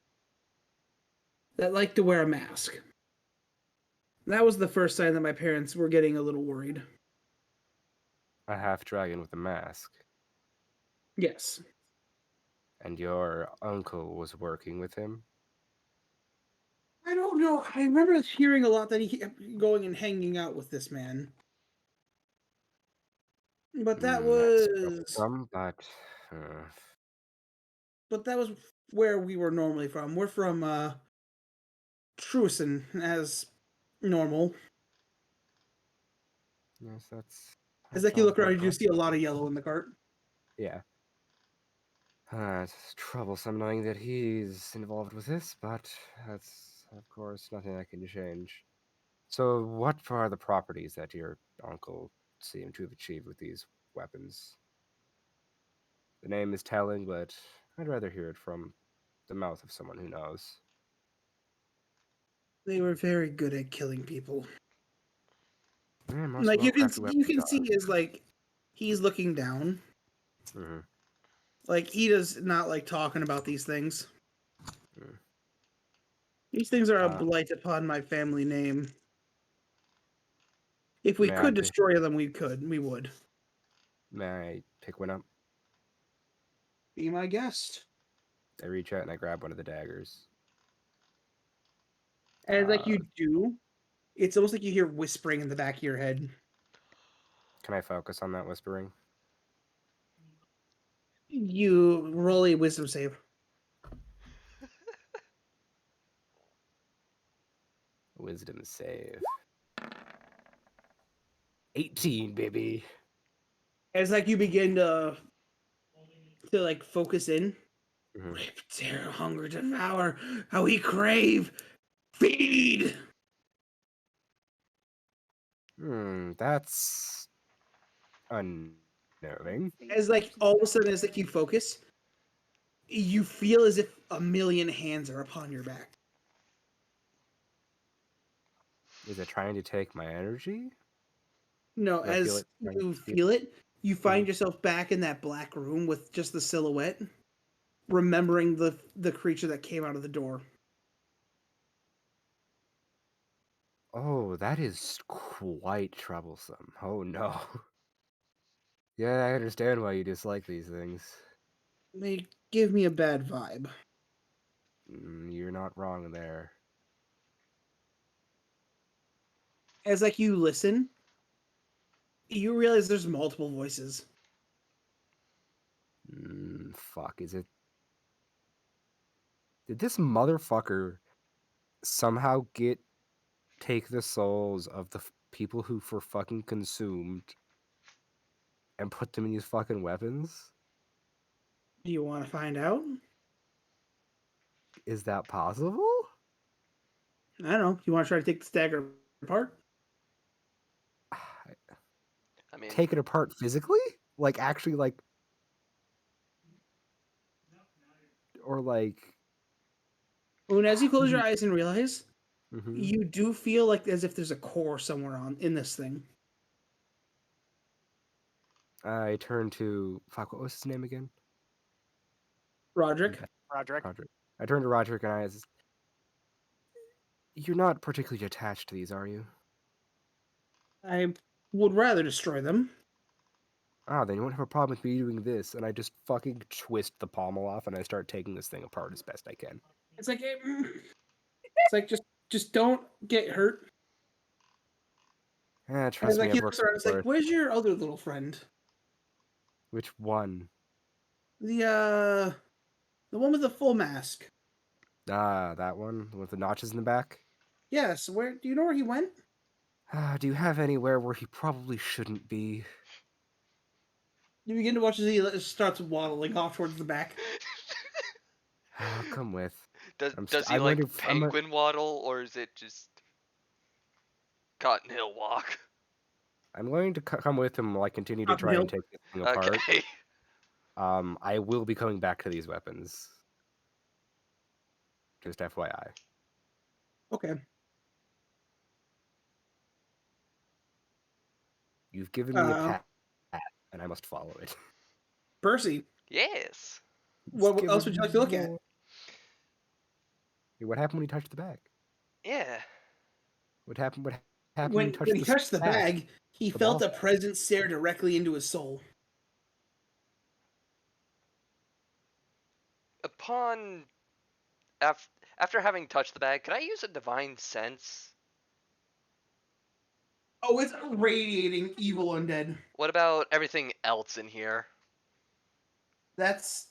that liked to wear a mask. That was the first sign that my parents were getting a little worried. A half dragon with a mask. Yes. And your uncle was working with him? I don't know. I remember hearing a lot that he kept going and hanging out with this man. But that That's was troublesome, uh, but that was where we were normally from. We're from Tristan as normal. yes, that's As that's like you all look around, quite you do see a lot of yellow in the cart. yeah. It's troublesome knowing that he's involved with this, but that's, of course, nothing I can change. So, what are the properties that your uncle seemed to have achieved with these weapons? The name is telling, but I'd rather hear it from the mouth of someone who knows. They were very good at killing people. Yeah, most Like well-crafted you weapons can see is like he's looking down. are. Mm-hmm. Like he does not like talking about these things. Mm. These things are a Uh, blight upon my family name. If we may I could pick, destroy them, we would. may I pick one up? Be my guest. I reach out and I grab one of the daggers. And like Uh, you do, it's almost like you hear whispering in the back of your head. can I focus on that whispering? You roll a wisdom save. Wisdom save. 18, baby. As like you begin to like focus in. Mhm. Rip, tear, hunger, devour, how we crave, feed. That's unnerving. As like all of a sudden, as like you focus, you feel as if a million hands are upon your back. Is it trying to take my energy? No, Do I feel as it? Trying you to feel feel it, you find Mhm. yourself back in that black room with just the silhouette, remembering the creature that came out of the door. Oh, that is quite troublesome. Oh no. Yeah, I understand why you dislike these things. They give me a bad vibe. You're not wrong there. As like you listen, you realize there's multiple voices. Fuck, is it? Did this motherfucker somehow take the souls of the people who for fucking consumed and put them in these fucking weapons? Do you want to find out? Is that possible? I don't know. You want to try to take the stagger apart? I mean, Take it apart physically? Like actually like or like When as you close your eyes and realize, Mhm. you do feel like as if there's a core somewhere on in this thing. I turn to fuck, what was his name again? Roderick, Roderick. Roderick. I turn to Roderick and you're not particularly attached to these, are you? I would rather destroy them. Ah, then you won't have a problem with me doing this, and I just fucking twist the pommel off and I start taking this thing apart as best I can. It's like it's like just don't get hurt. And Trust me, like I've he worked looks around, it's like, before. where's your other little friend? Which one? The one with the full mask. Ah, that one with the notches in the back? Yes, where do you know where he went? Do you have anywhere where he probably shouldn't be? You begin to watch as he starts waddling off towards the back. Come with. does he I'm going like to. penguin waddle or is it just Cotton Hill walk? I'm going to come with him while I continue to Up try hill. and take this thing apart. Okay. I will be coming back to these weapons. Just FYI. Okay. You've given me a Uh, path, and I must follow it. Percy, Yes. what Give else it would you like to look at? more. Hey, what happened when you touched the bag? Yeah. What happened? What happened when you When he touched touched the bag, he the felt ball a presence stare directly into his soul. Upon after having touched the bag, could I use a divine sense? Oh, it's radiating evil undead. What about everything else in here? That's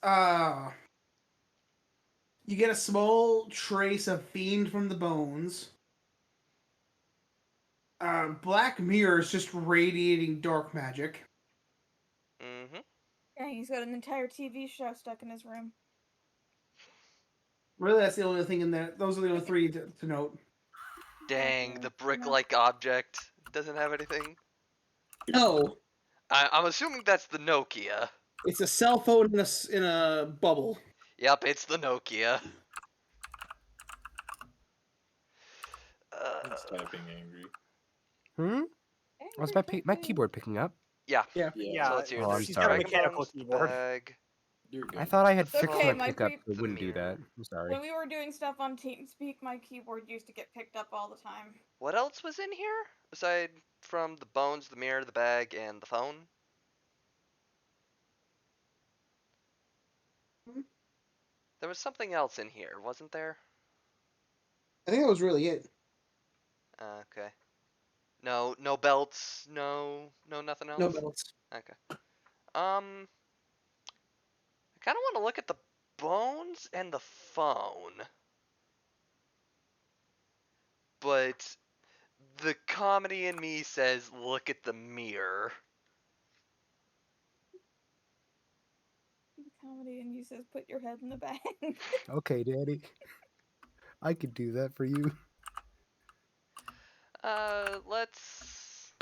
you get a small trace of fiend from the bones. Black mirror is just radiating dark magic. Mm-hmm. Yeah, he's got an entire TV show stuck in his room. Really, that's the only thing in there. Those are the only three to note. Dang, the No. brick-like object doesn't have anything. No, I'm assuming that's the Nokia. it's a cell phone in a bubble. Yep, it's the Nokia. It's typing angry. Was Angry my puppy. keyboard picking up? Yeah. Yeah. Yeah, So let's hear Oh, I'm this. she's got a sorry. mechanical Dragaphone's keyboard. bag. You're good. I thought I had It's fixed okay, my my pickup. pre- It The wouldn't do mirror. that. I'm sorry. When we were doing stuff on TeamSpeak, my keyboard used to get picked up all the time. What else was in here aside from the bones, the mirror, the bag, and the phone? There was something else in here, wasn't there? I think that was really it. Okay. No, no belts. No, nothing else. No belts. Okay. I kind of want to look at the bones and the phone, but the comedy in me says look at the mirror. The comedy in you says put your head in the bag. Okay, Daddy. I could do that for you. Let's.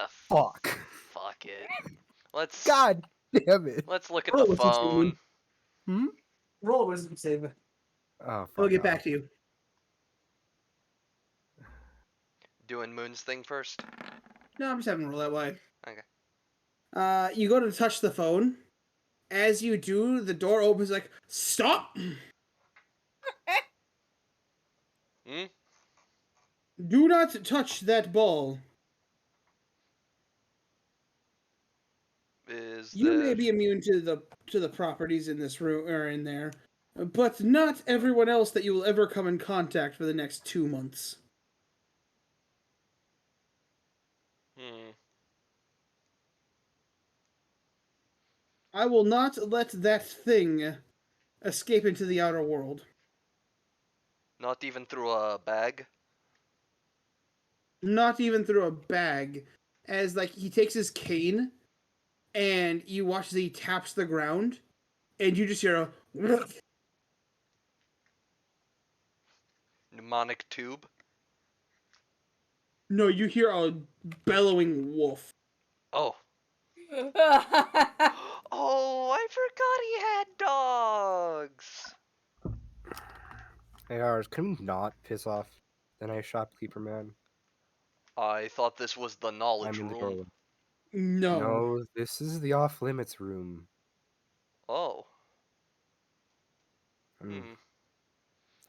Fuck. Fuck it. Let's. God damn it. Let's look at Roll the wisdom saving. phone. Roll a wisdom save. Oh, fuck I'll get off. back to you. Doing Moon's thing first. No, I'm just having to roll that way. Okay. You go to touch the phone. As you do, the door opens like, stop! Hmm. Do not touch that ball. Is You may there? be immune to the properties in this room or in there, but not everyone else that you will ever come in contact for the next 2 months. Hmm. I will not let that thing escape into the outer world. Not even through a bag. Not even through a bag. As like he takes his cane and you watch as he taps the ground and you just hear a Mnemonic tube. no, you hear a bellowing wolf. Oh. Oh, I forgot he had dogs. Hey, ours, can we not piss off the nice shopkeeper man? I thought this was the knowledge I'm in the room. doorway. No. No, this is the off limits room. Oh. Hmm. Hmm.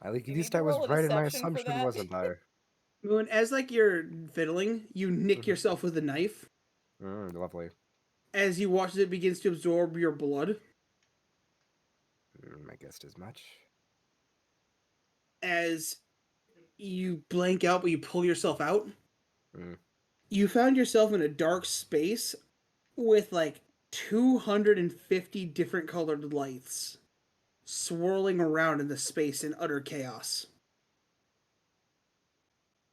At You need least to I was roll a right in my deception for assumption, that. wasn't I? Moon, as like you're fiddling, you nick Mhm. yourself with a knife. Lovely. As you watch as it begins to absorb your blood. I guessed as much. As you blank out, but you pull yourself out. Mm. You found yourself in a dark space with like 250 different colored lights swirling around in the space in utter chaos.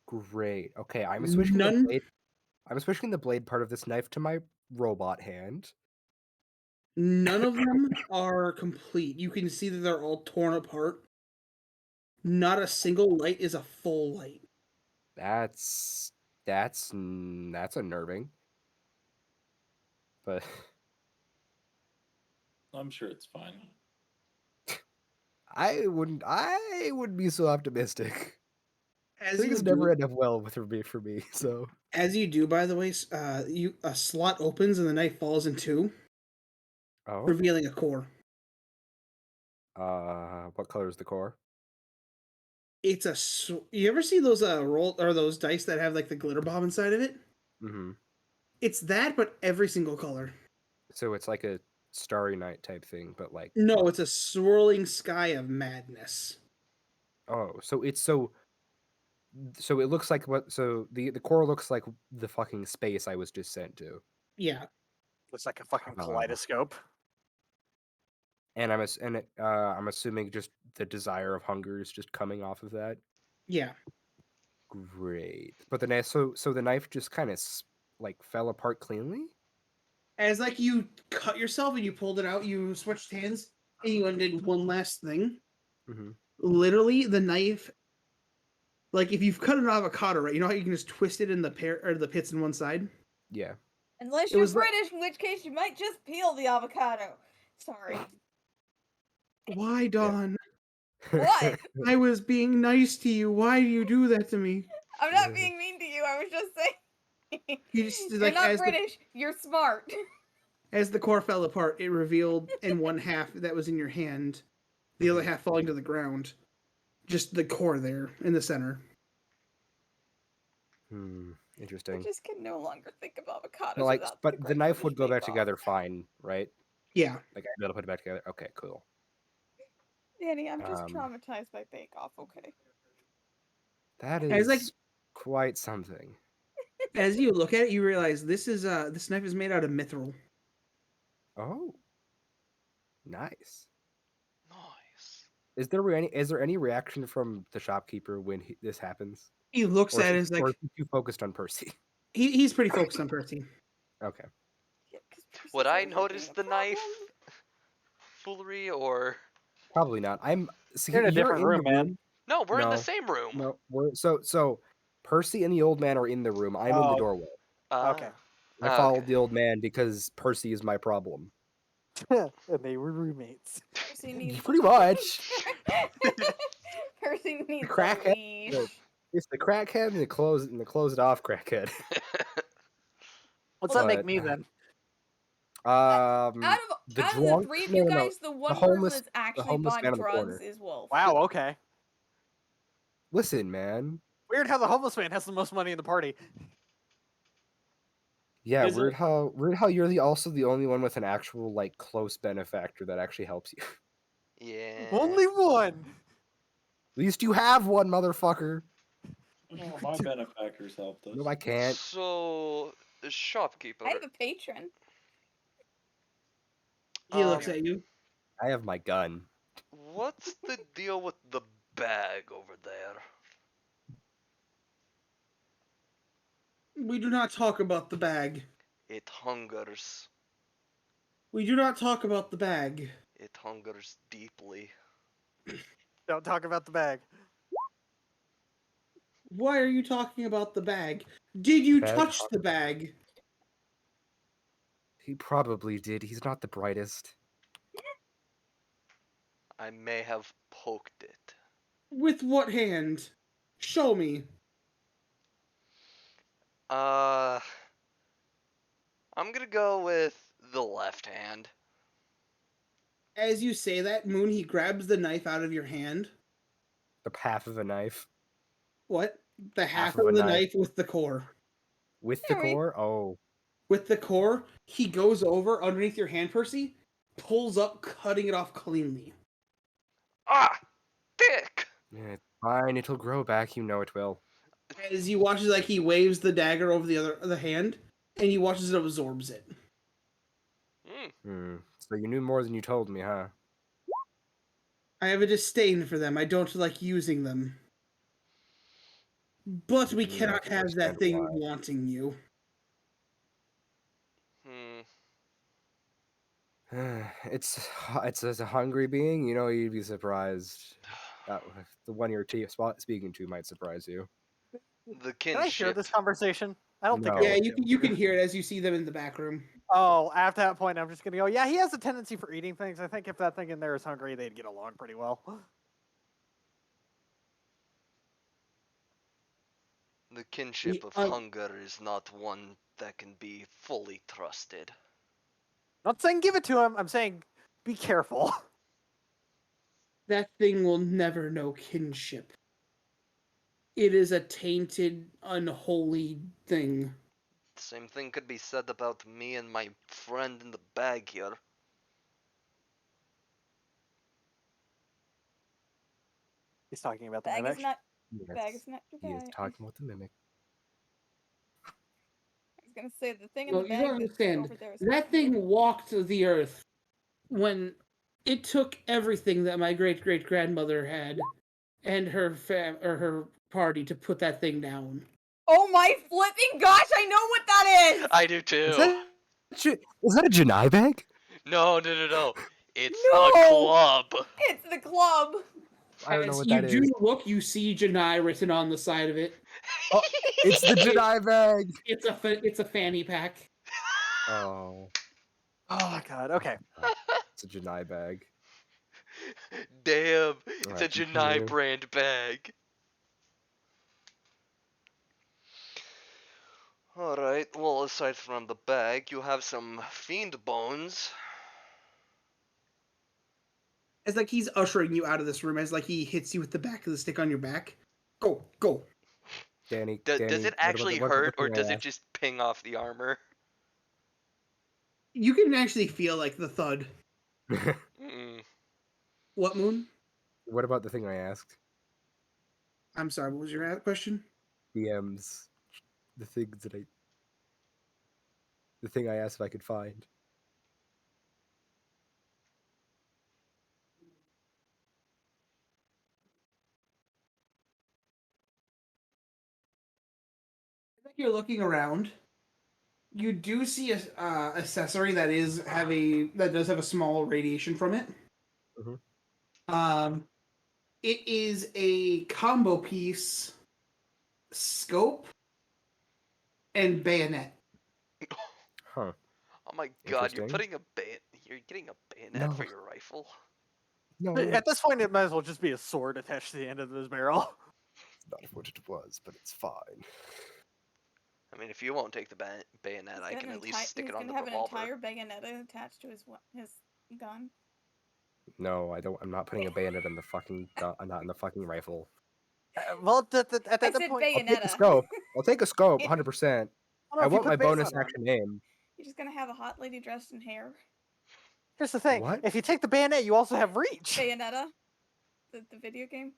Great. Okay, I'm switching the None, blade. I'm switching the blade part of this knife to my robot hand. none of them are complete. You can see that they're all torn apart. Not a single light is a full light. That's unnerving. But I'm sure it's fine. I wouldn't be so optimistic. As Things you never do, end up well for me, so As you do, by the way, a slot opens and the knife falls in two, Oh. revealing a core. What color is the core? It's a. You ever see those roll or those dice that have like the glitter bomb inside of it? Mm-hmm. It's that, but every single color. So it's like a Starry Night type thing, but like No, it's a swirling sky of madness. oh, so it's so it looks like what so the core looks like the fucking space I was just sent to. Yeah, Looks like a fucking Uh, kaleidoscope. And I'm assuming just the desire of hunger is just coming off of that. yeah. Great. But the knife so the knife just kind of like fell apart cleanly? As like you cut yourself and you pulled it out, you switched hands and you undid one last thing. Mm-hmm. Literally, the knife. Like if you've cut an avocado, right? You know how you can just twist it in the the pits in one side. Yeah. Unless It you're was like- British, in which case you might just peel the avocado. Sorry. Why, Dawn? What? I was being nice to you. Why do you do that to me? I'm not being mean to you. I was just saying. You just, You're like, not as the- British. You're smart. As the core fell apart, it revealed in one half that was in your hand, the other half falling to the ground. Just the core there in the center. Hmm. I Interesting. just can no longer think of avocados But like, without but the Great knife British would go back Bake Off. together fine, right? Yeah. Like I'd be able to put it back together. Okay, cool. Danny, I'm just Um, traumatized by Bake Off. Okay. That As is like quite something. as you look at it, you realize this knife is made out of mithril. Oh, nice. Nice. Is there any reaction from the shopkeeper when this happens? He looks Or at it is and is or like is he too focused on Percy? he's pretty focused on Percy. Okay. Yeah, 'cause Percy's Would I over here notice being a the knife problem. foolery or Probably not. See, You're in a you're different in the room, man. room. no? We're in the No, same room. no. So Percy and the old man are in the room. I'm in the Oh, doorway. okay. I followed the old man because Percy is my problem. And they were roommates. Percy needs Pretty much. Percy needs a crackhead. leash. It's the crackhead and the close it off crackhead. What's that make But, me then? Out The of the drunk. three of No, you no, no. guys, the one homeless- person that's actually homeless bought man in the drugs corner. is Wolf. Wow, okay. Listen, man. Weird how the homeless man has the most money in the party. Yeah, Is it- weird how you're also the only one with an actual like close benefactor that actually helps you. Yeah. Only one. At least you have one, motherfucker. Oh, my benefactors helped us. No, I can't. So, shopkeeper. I have a patron. He looks Um, at you. I have my gun. What's the deal with the bag over there? We do not talk about the bag. It hungers. We do not talk about the bag. It hungers deeply. Don't talk about the bag. Why are you talking about the bag? Did you Bag touch talk- the bag? He probably did. He's not the brightest. I may have poked it. With what hand? Show me. I'm gonna go with the left hand. As you say that, Moon, he grabs the knife out of your hand. The half of a knife What? The half Half of of a the knife. knife with the core. with the Alright. core. Oh, With the core, he goes over underneath your hand, Percy, pulls up, cutting it off cleanly. Ah! Dick! yeah, it's fine. It'll grow back. You know it will. As you watch, like he waves the dagger over the hand, and you watch as it absorbs it. So you knew more than you told me, huh? I have a disdain for them. I don't like using them. But we You cannot have understand that thing why. wanting you. It's as a hungry being, you know, you'd be surprised. The one you're speaking to might surprise you. The Can I hear kinship. this conversation? I don't think I No. Yeah, will. you can hear it as you see them in the back room. Oh, after that point, I'm just gonna go. Yeah, he has a tendency for eating things. I think if that thing in there is hungry, they'd get along pretty well. The kinship of hunger is not one that can be fully trusted. Not saying give it to him. I'm saying be careful. That thing will never know kinship. It is a tainted, unholy thing. Same thing could be said about me and my friend in the bag here. He's talking about the Bag mimic. is not Yes, bag is not your he is bag. talking about the mimic. I was gonna say the thing in Well, the you bag don't that's understand. over there is That thing walked the earth when it took everything that my great great grandmother had and her her party to put that thing down. Oh my flipping gosh, I know what that is! I do Is too. that, is that a Janai bag? No. It's the No! club. It's the club! I don't know As what you that do is. look, you see Janai written on the side of it. Oh, it's the Janai bag. It's a fanny pack. Oh, Oh my god. Okay. it's a Janai bag. Damn, it's Alright, a Janai continue. brand bag. Alright, well, aside from the bag, you have some fiend bones. It's like he's ushering you out of this room as like he hits you with the back of the stick on your back. Go. Danny, Does Danny, it actually what about hurt, the or thing does I it asked? just ping off the armor? You can actually feel like the thud. Mm. What, Moon? What about the thing I asked? I'm sorry, what was your question? DMs, the thing I asked if I could find. I think you're looking around. You do see a accessory that does have a small radiation from it. Mhm. It is a combo piece, scope, and bayonet. Huh. Oh my god, Interesting. you're getting a bayonet No. for your rifle? No, At this point, it might as well just be a sword attached to the end of this barrel. it's not what it was, but it's fine. I mean, if you won't take the bayonet, I can at least stick it on the He's gonna have an revolver. entire bayonet attached to his gun. No, I don't. I'm not putting a bayonet in the fucking gun. Not in the fucking rifle. Well, at I that said point, I'll take a bayonetta. scope. I'll take a scope, Yeah. 100%. I don't know I if you want my put base bonus on. action aim. You're just gonna have a hot lady dressed in hair. Here's the thing: What? if you take the bayonet, you also have reach. Bayonetta, the video game.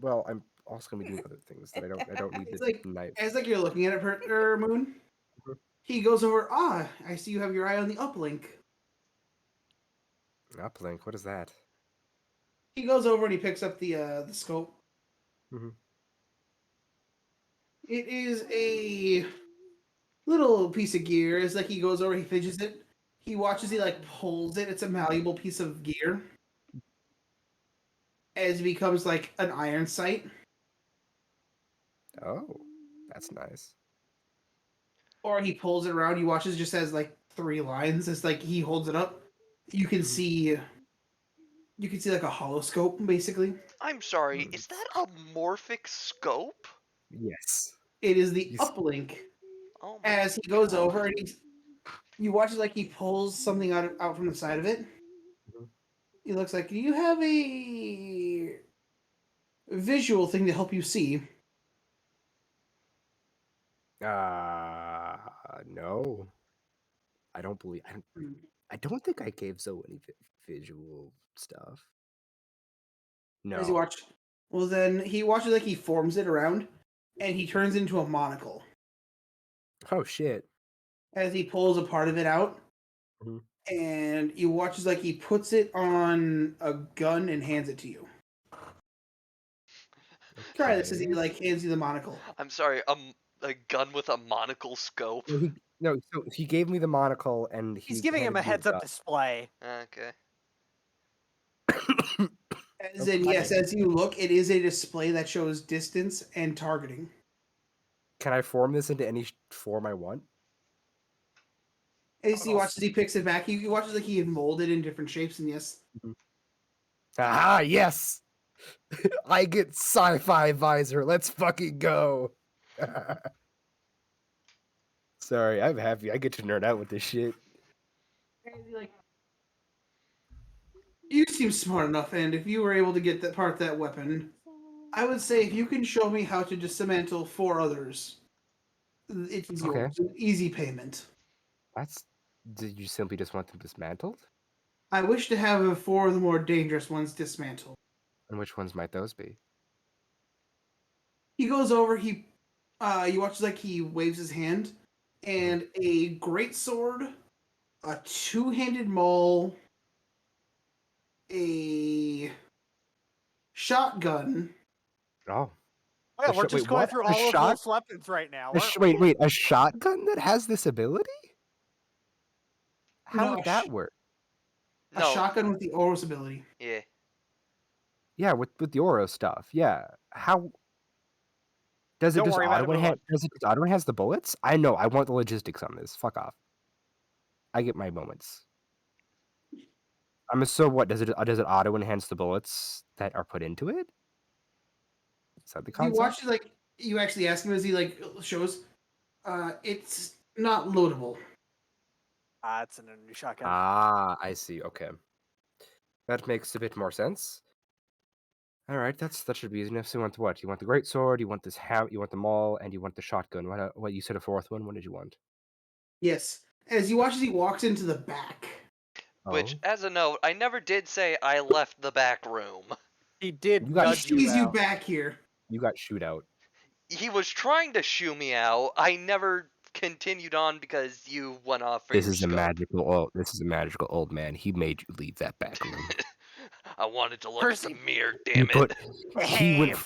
Well, I'm also gonna be doing other things that I don't need It's the like knife. as like you're looking at it, Moon. Mhm. He goes over. Ah, I see you have your eye on the uplink. Uplink, what is that? He goes over and he picks up the scope. Mhm. It is a little piece of gear. It's like he goes over, he fidgets it. He watches, he like pulls it. It's a malleable piece of gear. As it becomes like an iron sight. Oh, that's nice. Or he pulls it around, he watches, it just has like 3 lines. It's like he holds it up. You can see like a holoscope, basically. I'm sorry, Hmm. is that a morphic scope? Yes. It is the He's- uplink. Oh my As he goes God. over and you watch it like he pulls something out from the side of it. Mhm. He looks like, do you have a visual thing to help you see? No. I don't believe. I don't think I gave Zoe any visual stuff. As you No. watch, well, then he watches like he forms it around, and he turns into a monocle. Oh shit. As he pulls a part of it out, Mhm. and you watch as like he puts it on a gun and hands it to you. Try this as he Okay. like hands you the monocle. I'm sorry, a gun with a monocle scope. Well, so he gave me the monocle and He's he giving him handed a me heads-up display. Okay. gun. As in, yes, Okay. as you look, it is a display that shows distance and targeting. Can I form this into any form I want? As he watches, he picks it back. He watches like he had molded in different shapes, and yes, Aha, yes! I get sci-fi visor. Let's fucking go. Sorry, I'm happy. I get to nerd out with this shit. You seem smart enough, and if you were able to get that part of that weapon, I would say if you can show me how to dismantle 4 others, it's yours. Okay. It's an easy payment. That's. Did you simply just want them dismantled? I wish to have 4 of the more dangerous ones dismantled. And which ones might those be? He goes over. You watch like he waves his hand, and a great sword, a 2-handed maul, a shotgun. Oh. Yeah, A we're shot- just wait, going what? through A all of shot? Wolf's weapons right now. aren't we? Wait, a shotgun that has this ability? How No, would that work? A No. shotgun with the Oros ability. Yeah. Yeah, with the Oro stuff. Yeah. How does it Don't just worry about it, auto move enhance? on. Does it just auto enhance the bullets? I know. I want the logistics on this. Fuck off. I get my moments. So what does it auto enhance the bullets that are put into it? Is that the You concept? watch like you actually ask him as he like shows. It's not loadable. It's a new shotgun. Ah, I see. Okay, that makes a bit more sense. All right, that should be easy enough. So you want what? You want the great sword. You want this you want the maul, and you want the shotgun. What you said a fourth one? What did you want? Yes. As you watch as he walks into the back. Which, Oh. as a note, I never did say I left the back room. He did You got- He nudge you sees you out. back here. You got shootout. He was trying to shoo me out. I never continued on because you went off for your This is a scope. magical old man. He made you leave that back room. I wanted to look Percy. at the mirror, He damn it.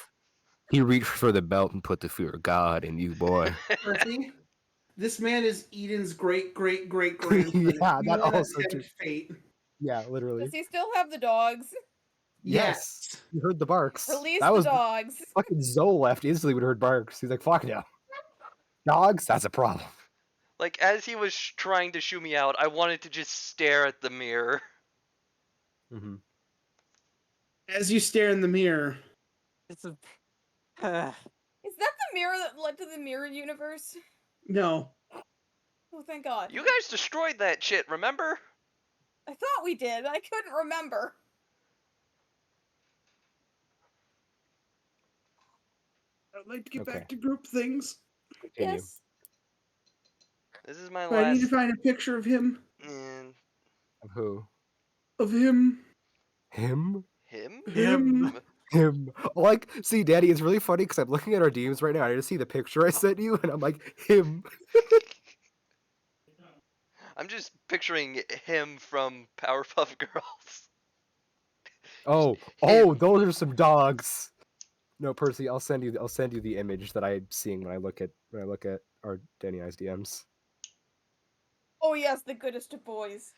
he reached for the belt and put the fear of God in you, boy. Percy, this man is Eden's great grandson. Yeah, You that wanna also tempt too. fate. Yeah, literally. Does he still have the dogs? Yes. You heard the barks. Release That the was dogs. fucking Zoe left instantly when he heard barks. He's like, fuck no. Dogs? That's a problem. Like, as he was trying to shoo me out, I wanted to just stare at the mirror. Mm-hmm. As you stare in the mirror, It's a. Is that the mirror that led to the mirror universe? no. Oh, thank God. You guys destroyed that shit, remember? I thought we did, but I couldn't remember. I'd like to get Okay. back to group things. Continue. Yes. This is my But I need to last. find a picture of him. Mm, Of who? Of him. Him? Him. Him. Like, see, Daddy, it's really funny because I'm looking at our DMs right now. I just see the picture I sent you, and I'm like, him. I'm just picturing him from Powerpuff Girls. Oh, Him. those are some dogs. No, Percy, I'll send you the image that I'm seeing when I look at our Danny I's DMs. Oh yes, the goodest of boys.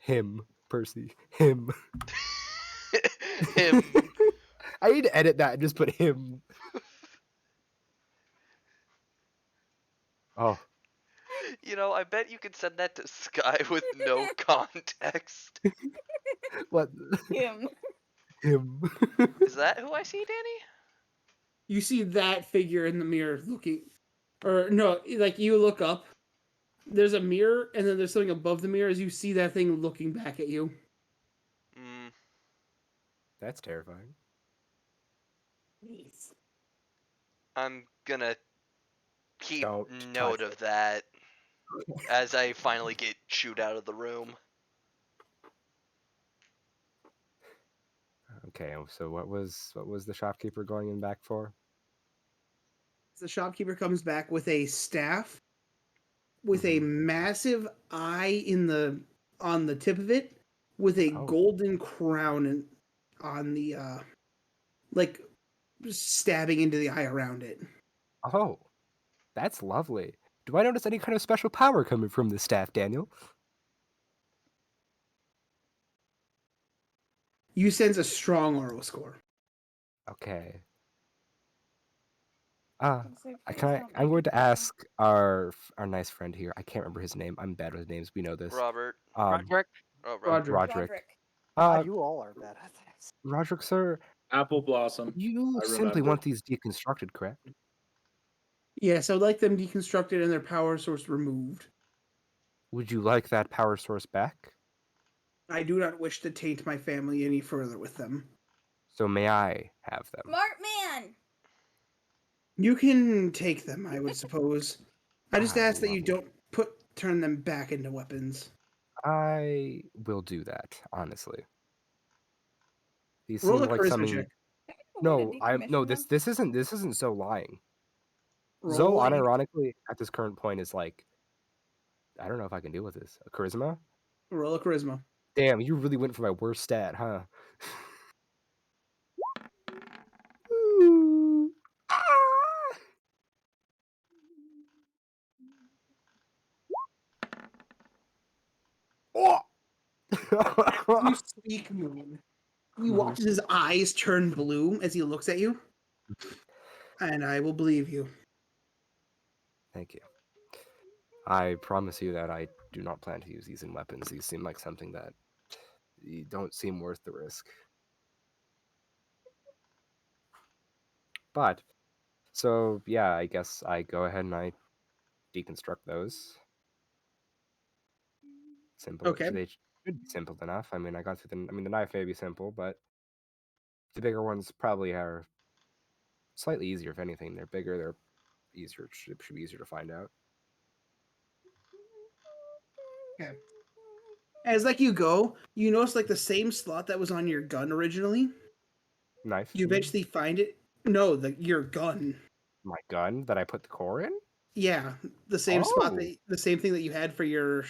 Him, Percy. Him. Him. I need to edit that and just put him. Oh. You know, I bet you could send that to Sky with no context. What? Him. Him. Is that who I see, Danny? You see that figure in the mirror looking. Or no, like you look up. There's a mirror, and then there's something above the mirror as you see that thing looking back at you. Mm, That's terrifying. I'm gonna keep Don't note touch of that as I finally get chewed out of the room. Okay, so what was the shopkeeper going in back for? The shopkeeper comes back with a staff with a massive eye on the tip of it with a Oh. golden crown on the like stabbing into the eye around it. Oh, that's lovely. Do I notice any kind of special power coming from this staff, Daniel? You sense a strong Oro score. Okay. Gonna say, please I'm don't going make to it better. ask our nice friend here. I can't remember his name. I'm bad with names. We know this. Robert. Roderick? Oh, Roderick. Roderick. Roderick. God, you all are bad at this. Roderick, sir. Apple Blossom. You I simply remember. want these deconstructed, correct? Yes, I would like them deconstructed and their power source removed. Would you like that power source back? I do not wish to taint my family any further with them. So may I have them? Smart man. You can take them, I would suppose. I just I ask that love you don't turn them back into weapons. I will do that, honestly. These Roll seem a like charisma something. check. No, Decommission this isn't so lying. Zoe, Roll a unironically, at this current point, is like, I don't know if I can deal with this. A charisma? charisma. Damn, you really went for my worst stat, huh? Ooh. Ah! Oh! You speak, Moon. You Mhm. watch his eyes turn blue as he looks at you, and I will believe you. Thank you. I promise you that I do not plan to use these in weapons. These seem like something that don't seem worth the risk. But, so yeah, I guess I go ahead and I deconstruct those. Simple. Okay. They should be simple enough. I mean, I got through the. I mean, the knife may be simple, but the bigger ones probably are slightly easier. If anything, they're bigger. They're easier. Should be easier to find out. Okay. As like you go, you notice like the same slot that was on your gun originally. Knife. You eventually find it. No, your gun. My gun that I put the core in. Yeah, the same spot Oh. the same thing that you had for your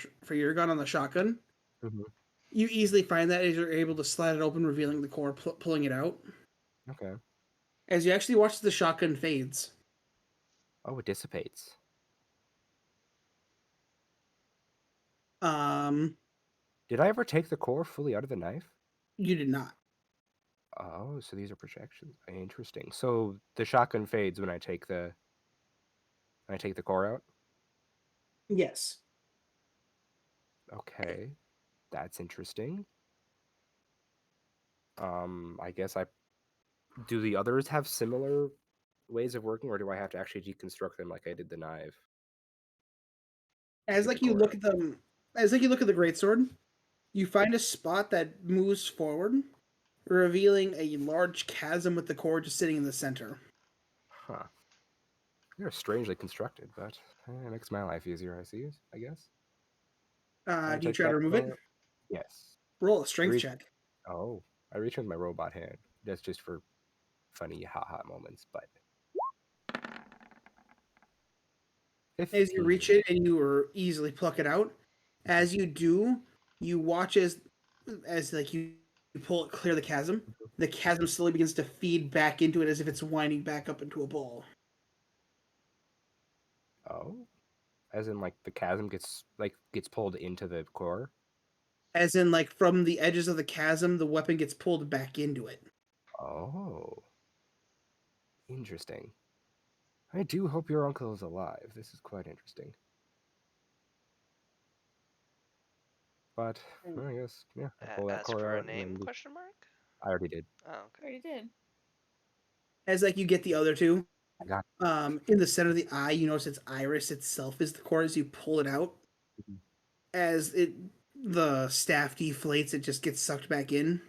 gun on the shotgun. Mhm. You easily find that as you're able to slide it open, revealing the core, pulling it out. Okay. As you actually watch the shotgun fades. Oh, it dissipates. Did I ever take the core fully out of the knife? You did not. Oh, so these are projections. Interesting. So the shotgun fades when I take the core out. Yes. Okay, that's interesting. I guess I do. The others have similar ways of working, or do I have to actually deconstruct them like I did the knife? As Get like the you core look out. at them, as like you look at the greatsword, you find a spot that moves forward, revealing a large chasm with the core just sitting in the center. Huh. They're strangely constructed, but it makes my life easier. I guess. I Do you take try to that remove it? core. Yes. Roll a strength Reach. check. Oh, I reach with my robot hand. That's just for funny haha moments, but As you 15. reach it and you easily pluck it out, as you do, you watch as like you pull it clear the chasm. The chasm slowly begins to feed back into it as if it's winding back up into a ball. Oh, as in like the chasm gets pulled into the core. As in, like from the edges of the chasm, the weapon gets pulled back into it. Oh, interesting. I do hope your uncle is alive. This is quite interesting. But I guess yeah, I pull that Ask core for a out and name? then Question mark. I already did. Oh, okay. Already did. As like you get the other two, I got. in the center of the eye, you notice its iris itself is the core. As you pull it out, Mhm. as the staff deflates, it just gets sucked back in.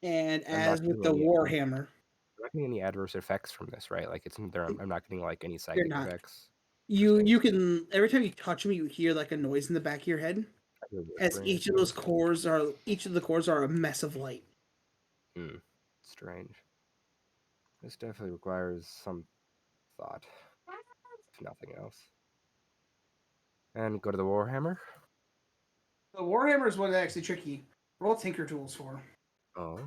And I'm not as with getting the any. warhammer, I'm not getting any adverse effects from this, right? Like it's there. I'm not getting like any you're psychic not. effects. You can every time you touch them, you hear like a noise in the back of your head. I hear As whispering. It's very strange. each of the cores are a mess of light. Strange. This definitely requires some thought, if nothing else. And go to the Warhammer. The warhammer is one that's actually tricky. Roll tinker tools for. Oh.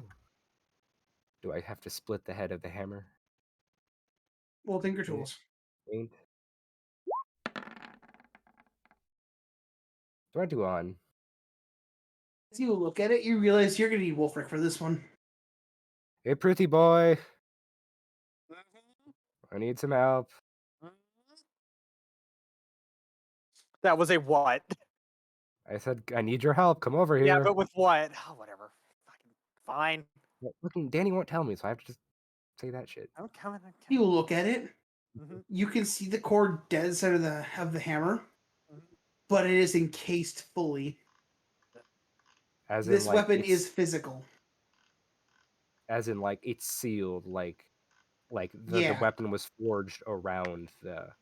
Do I have to split the head of the hammer? Roll tinker Yeah. tools. Ain't. Do I do on? As you look at it, you realize you're gonna need Wolfric for this one. Hey, pretty boy. I need some help. That was a what? I said I need your help. Come over Yeah, here. but with what? Oh, whatever. Fine. Looking, Danny won't tell me, so I have to just say that shit. I'm coming. I'm You coming. look at it. Mhm, You can see the core dead center of the hammer, mhm. but it is encased fully. As in, This like, weapon it's is physical. as in, like, it's sealed, like the Yeah. weapon was forged around the.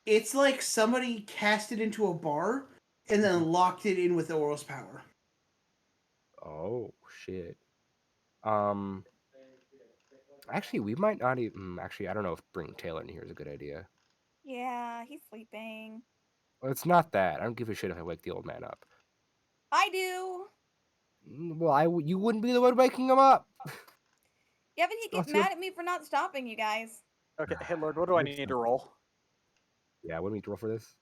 It's like somebody cast it into a bar and then locked it in with Auro's power. Oh shit. Actually, we might not even. Actually, I don't know if bringing Taylor in here is a good idea. Yeah, he's sleeping. Well, it's not that. I don't give a shit if I wake the old man up. I do. Well, you wouldn't be the one waking him up. Yeah, but he'd get Let's do it. mad at me for not stopping you guys. Okay, hey Lord, what do I need to roll? Yeah, what do we need to roll for this?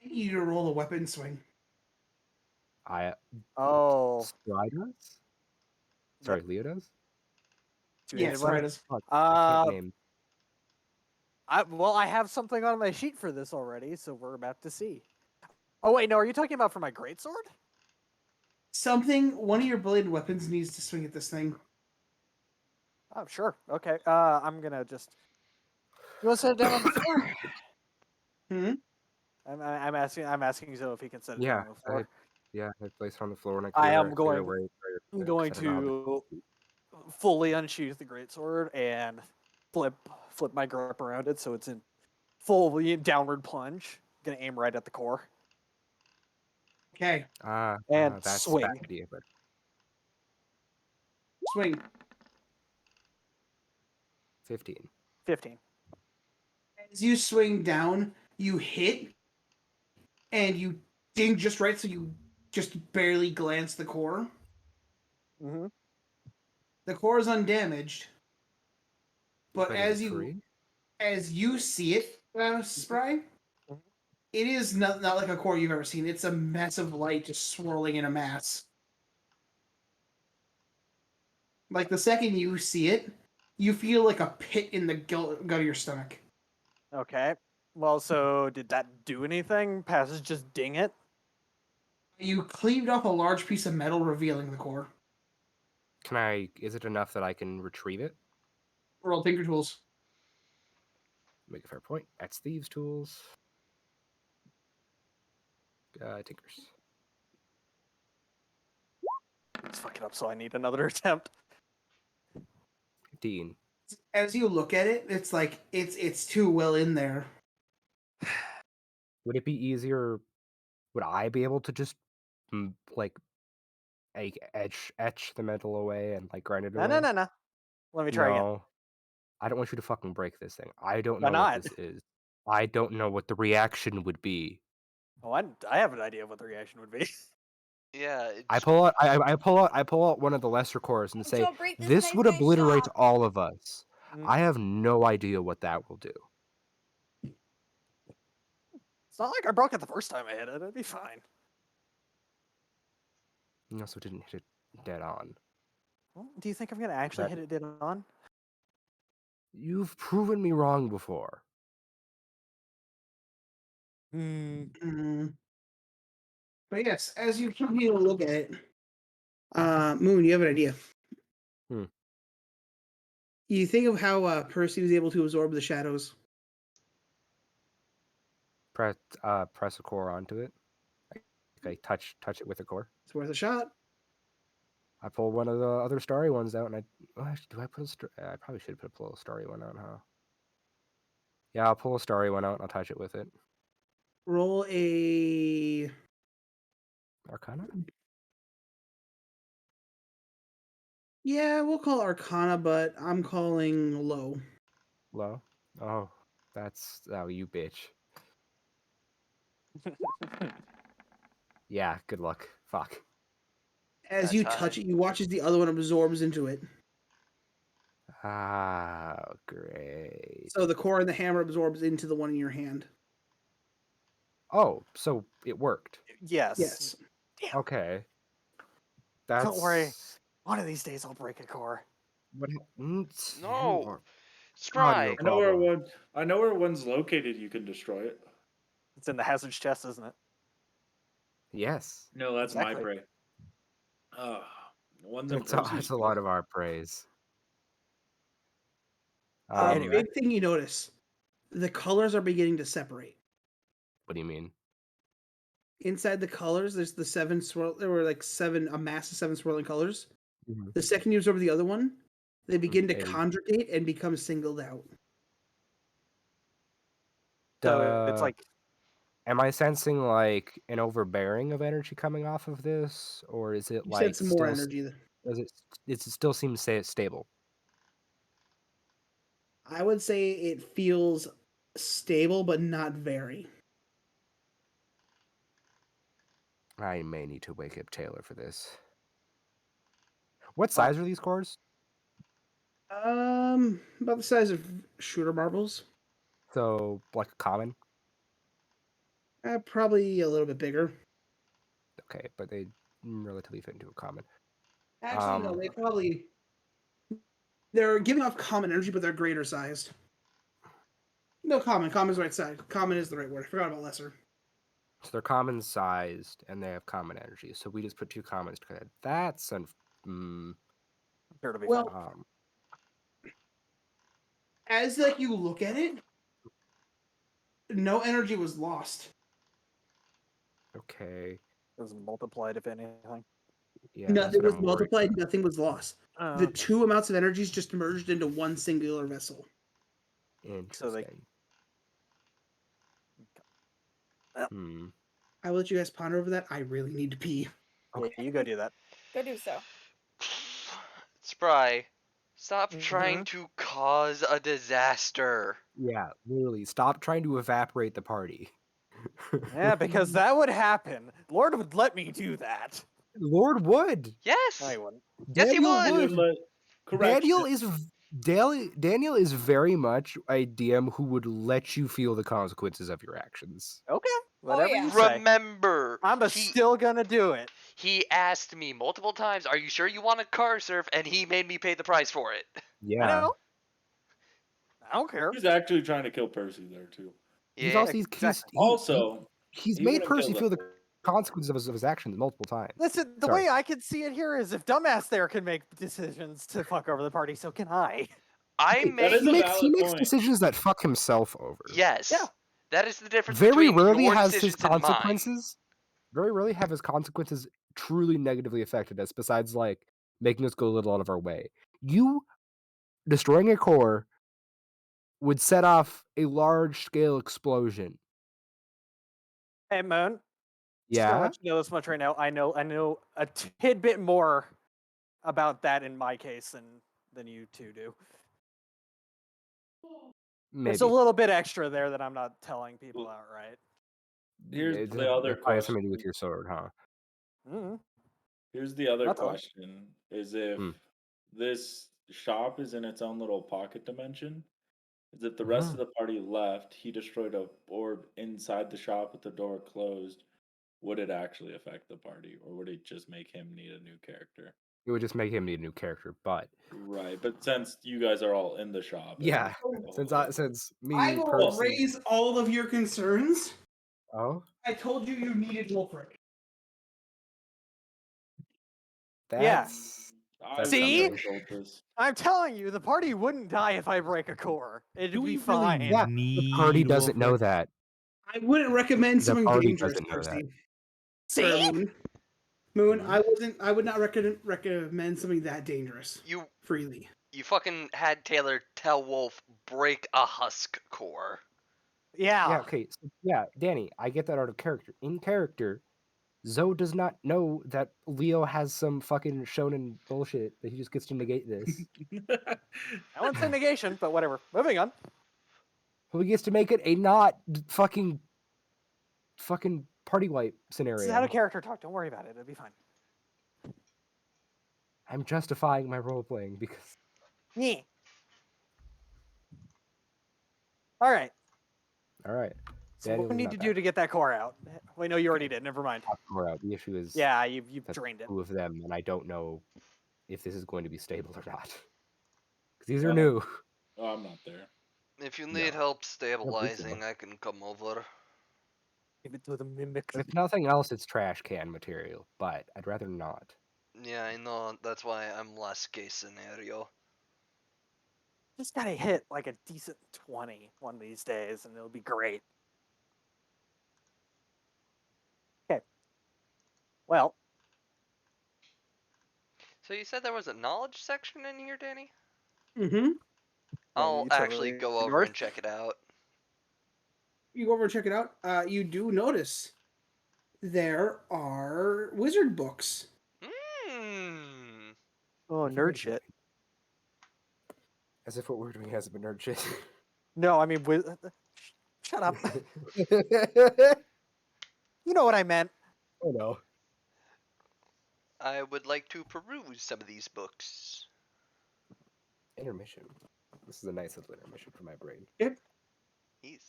I need you to roll a weapon swing. Oh, Spry does? Sorry, Leo does? two-handed Yes, right. weapon. I can't name. I have something on my sheet for this already, so we're about to see. Oh wait, no, are you talking about for my greatsword? One of your bladed weapons needs to swing at this thing. Oh, sure. Okay. I'm gonna just. You want to set it down on the floor? Hmm? I'm asking Zoe if he can set it down Yeah, on the floor. I placed it on the floor and I I clear am it going. away. I'm going to fully unsheath the greatsword and flip my grip around it so it's in fully downward plunge. Gonna aim right at the core Okay, and that's swing. a bad idea, but swing. 15. 15. As you swing down, you hit, and you ding just right, so you just barely glance the core. Mm-hmm. The core is undamaged, but But is it free? as you see it, Spry, Mhm. it is not like a core you've ever seen. It's a massive light just swirling in a mass. Like the second you see it, you feel like a pit in the gut of your stomach. Okay. Well, so did that do anything? Passes just ding it? You cleaved off a large piece of metal, revealing the core. Is it enough that I can retrieve it? Roll Tinker Tools. Make a fair point. That's thieves' tools. Tinkers. Let's fuck it up, so I need another attempt. 15. As you look at it, it's like it's too well in there. Would it be easier? Would I be able to just like etch the metal away and like grind it No. away? Let me try again. No, I don't want you to fucking break this thing. I don't Why know what not? this is. I don't know what the reaction would be. Oh, I have an idea of what the reaction would be. Yeah. I It's, pull out one of the lesser cores and say, Don't break this "This nice would guy's obliterate shop. all of us." Mm. I have no idea what that will do. It's not like I broke it the first time I hit it. It'd be fine. You also didn't hit it dead on. Well, do you think I'm gonna actually hit it dead on? You've proven me wrong before. Mm. But yes, as you continue to look at it, Moon, you have an idea. Hmm. You think of how Percy was able to absorb the shadows. Press a core onto it. Okay, touch it with a core. It's worth a shot. I pull one of the other starry ones out, and do I put I probably should put a starry one out, huh? Yeah, I'll pull a starry one out and I'll touch it with it. Roll a Arcana? Yeah, we'll call Arcana, but I'm calling low. Low? Oh, you bitch. Yeah, good luck. Fuck. As That's you high. touch it, you watch as the other one absorbs into it. Ah, great. So the core and the hammer absorbs into the one in your hand. Oh, so it worked. Yes. Yes. Damn. Okay. Don't worry. One of these days I'll break a core. What? No. Audio Spry. problem. I know where one's located. You can destroy it. It's in the hazard's chest, isn't it? Yes. No, that's Exactly. my prey. Oh, Won them It's a lot of our praise. And Anyway. big thing you notice, the colors are beginning to separate. What do you mean? Inside the colors, there's the 7 swirl. There were like 7, a mass of 7 swirling colors. Mhm. The second you absorb the other one, they begin to They- conjugate and become singled out. So it's Duh. like Am I sensing like an overbearing of energy coming off of this, or is it You like said some more still? energy. Does it still seem stable? I would say it feels stable, but not very. I may need to wake up Taylor for this. What size are these cores? About the size of shooter marbles. So like a common? Probably a little bit bigger. Okay, but they relatively fit into a common. Actually, no, they're giving off common energy, but they're greater sized. No, common. Common's the right side. Common is the right word. I forgot about lesser. So they're common sized and they have common energy. So we just put 2 commons together. That's sure to be Well, fine. as like you look at it, no energy was lost. okay. It was multiplied, if anything. Yeah, that's Nothing what was I'm worried multiplied. about. Nothing was lost. The Okay. 2 amounts of energies just merged into one singular vessel. So they- Interesting. Well- Hmm. I will let you guys ponder over that. I really need to pee. Yeah, you go do that. Go do so. Spry, stop Mhm. trying to cause a disaster. Yeah, literally. Stop trying to evaporate the party. Yeah, because that would happen. Lord would let me do that. Lord would. Yes. I wouldn't. Yes, he Daniel would. would. Daniel Correction. Daniel is very much a DM who would let you feel the consequences of your actions. Okay, whatever yeah. you say. Remember, I'm still gonna do it. he asked me multiple times, "Are you sure you want a car surf?" And he made me pay the price for it. I Yeah. know. I don't care. He's actually trying to kill Percy there too. He's Yeah. also Exactly. he's he made would've Percy killed feel the that consequences of his actions multiple times. Listen, the Sorry. way I can see it here is if dumbass there can make decisions to fuck over the party, so can I. I Okay, make is he a makes valid point. decisions that fuck himself over. yes. Yeah. That is the difference Very between rarely your has his decisions and mine. consequences. Very rarely have his consequences truly negatively affected us. Besides, like making us go a little out of our way. You destroying a core would set off a large-scale explosion. Hey, Moon. Just gonna Yeah. let you know this much right now. I know a tidbit more about that in my case than you two do. There's a Maybe. little bit extra there that I'm not telling people outright. Here's It the other probably has something to do question. with your sword, huh? Mm-hmm. Here's the other Not telling. question: is if Hmm. this shop is in its own little pocket dimension, is if the rest of the party left, he destroyed a orb inside the shop with the door closed, would it actually affect the party, or would it just make him need a new character? It would just make him need a new character, but Right, but since you guys are all in the shop, it yeah, wouldn't affect the since whole I thing. since I me will Percy. raise all of your concerns. Oh, I told you needed Wolfric. that's I that's would See? never something. told this. I'm telling you, the party wouldn't die if I break a core. It'd Do be we fine. really Yeah, need the party doesn't know Wolfric? that. I wouldn't recommend The something party dangerous, doesn't know that. Percy. See? Or Moon. Moon, Mhm. I would not recommend something that dangerous You freely. fucking had Taylor tell Wolf break a husk core. Yeah. Yeah, okay. So, yeah, Danny, I get that out of character. In character, Zoe does not know that Leo has some fucking shonen bullshit that he just gets to negate this. I wouldn't say negation, but whatever. Moving on. So he gets to make it a not fucking party wipe This is out scenario. of character talk. Don't worry about it. It'll be fine. I'm justifying my role playing because Yeah. All right. all right. So Daniel what do we was need not to bad. do to get that core out? Wait, no, you already did. Never mind. We're out. The issue is Yeah, you've that drained it. 2 of them, and I don't know if this is going to be stable or not. Because these are Oh. new. Oh, I'm not there. If you need No. help please stabilizing, don't. I can come over. Give it to the mimics. If nothing else, it's trash can material, but I'd rather not. Yeah, I know. That's why I'm less case scenario. Just gotta hit like a decent 20 one of these days, and it'll be great. Okay. Well, So you said there was a knowledge section in here, Danny? Mm-hmm. I'll to actually the go over north. and check it out. You go over and check it out. You do notice there are wizard books. Hmm. Oh, nerd shit. As if what we're doing hasn't been nerd shit. No, I mean, shut up. You know what I meant. Oh no. I would like to peruse some of these books. Intermission. This is a nice little intermission for my brain. Yep. Yes.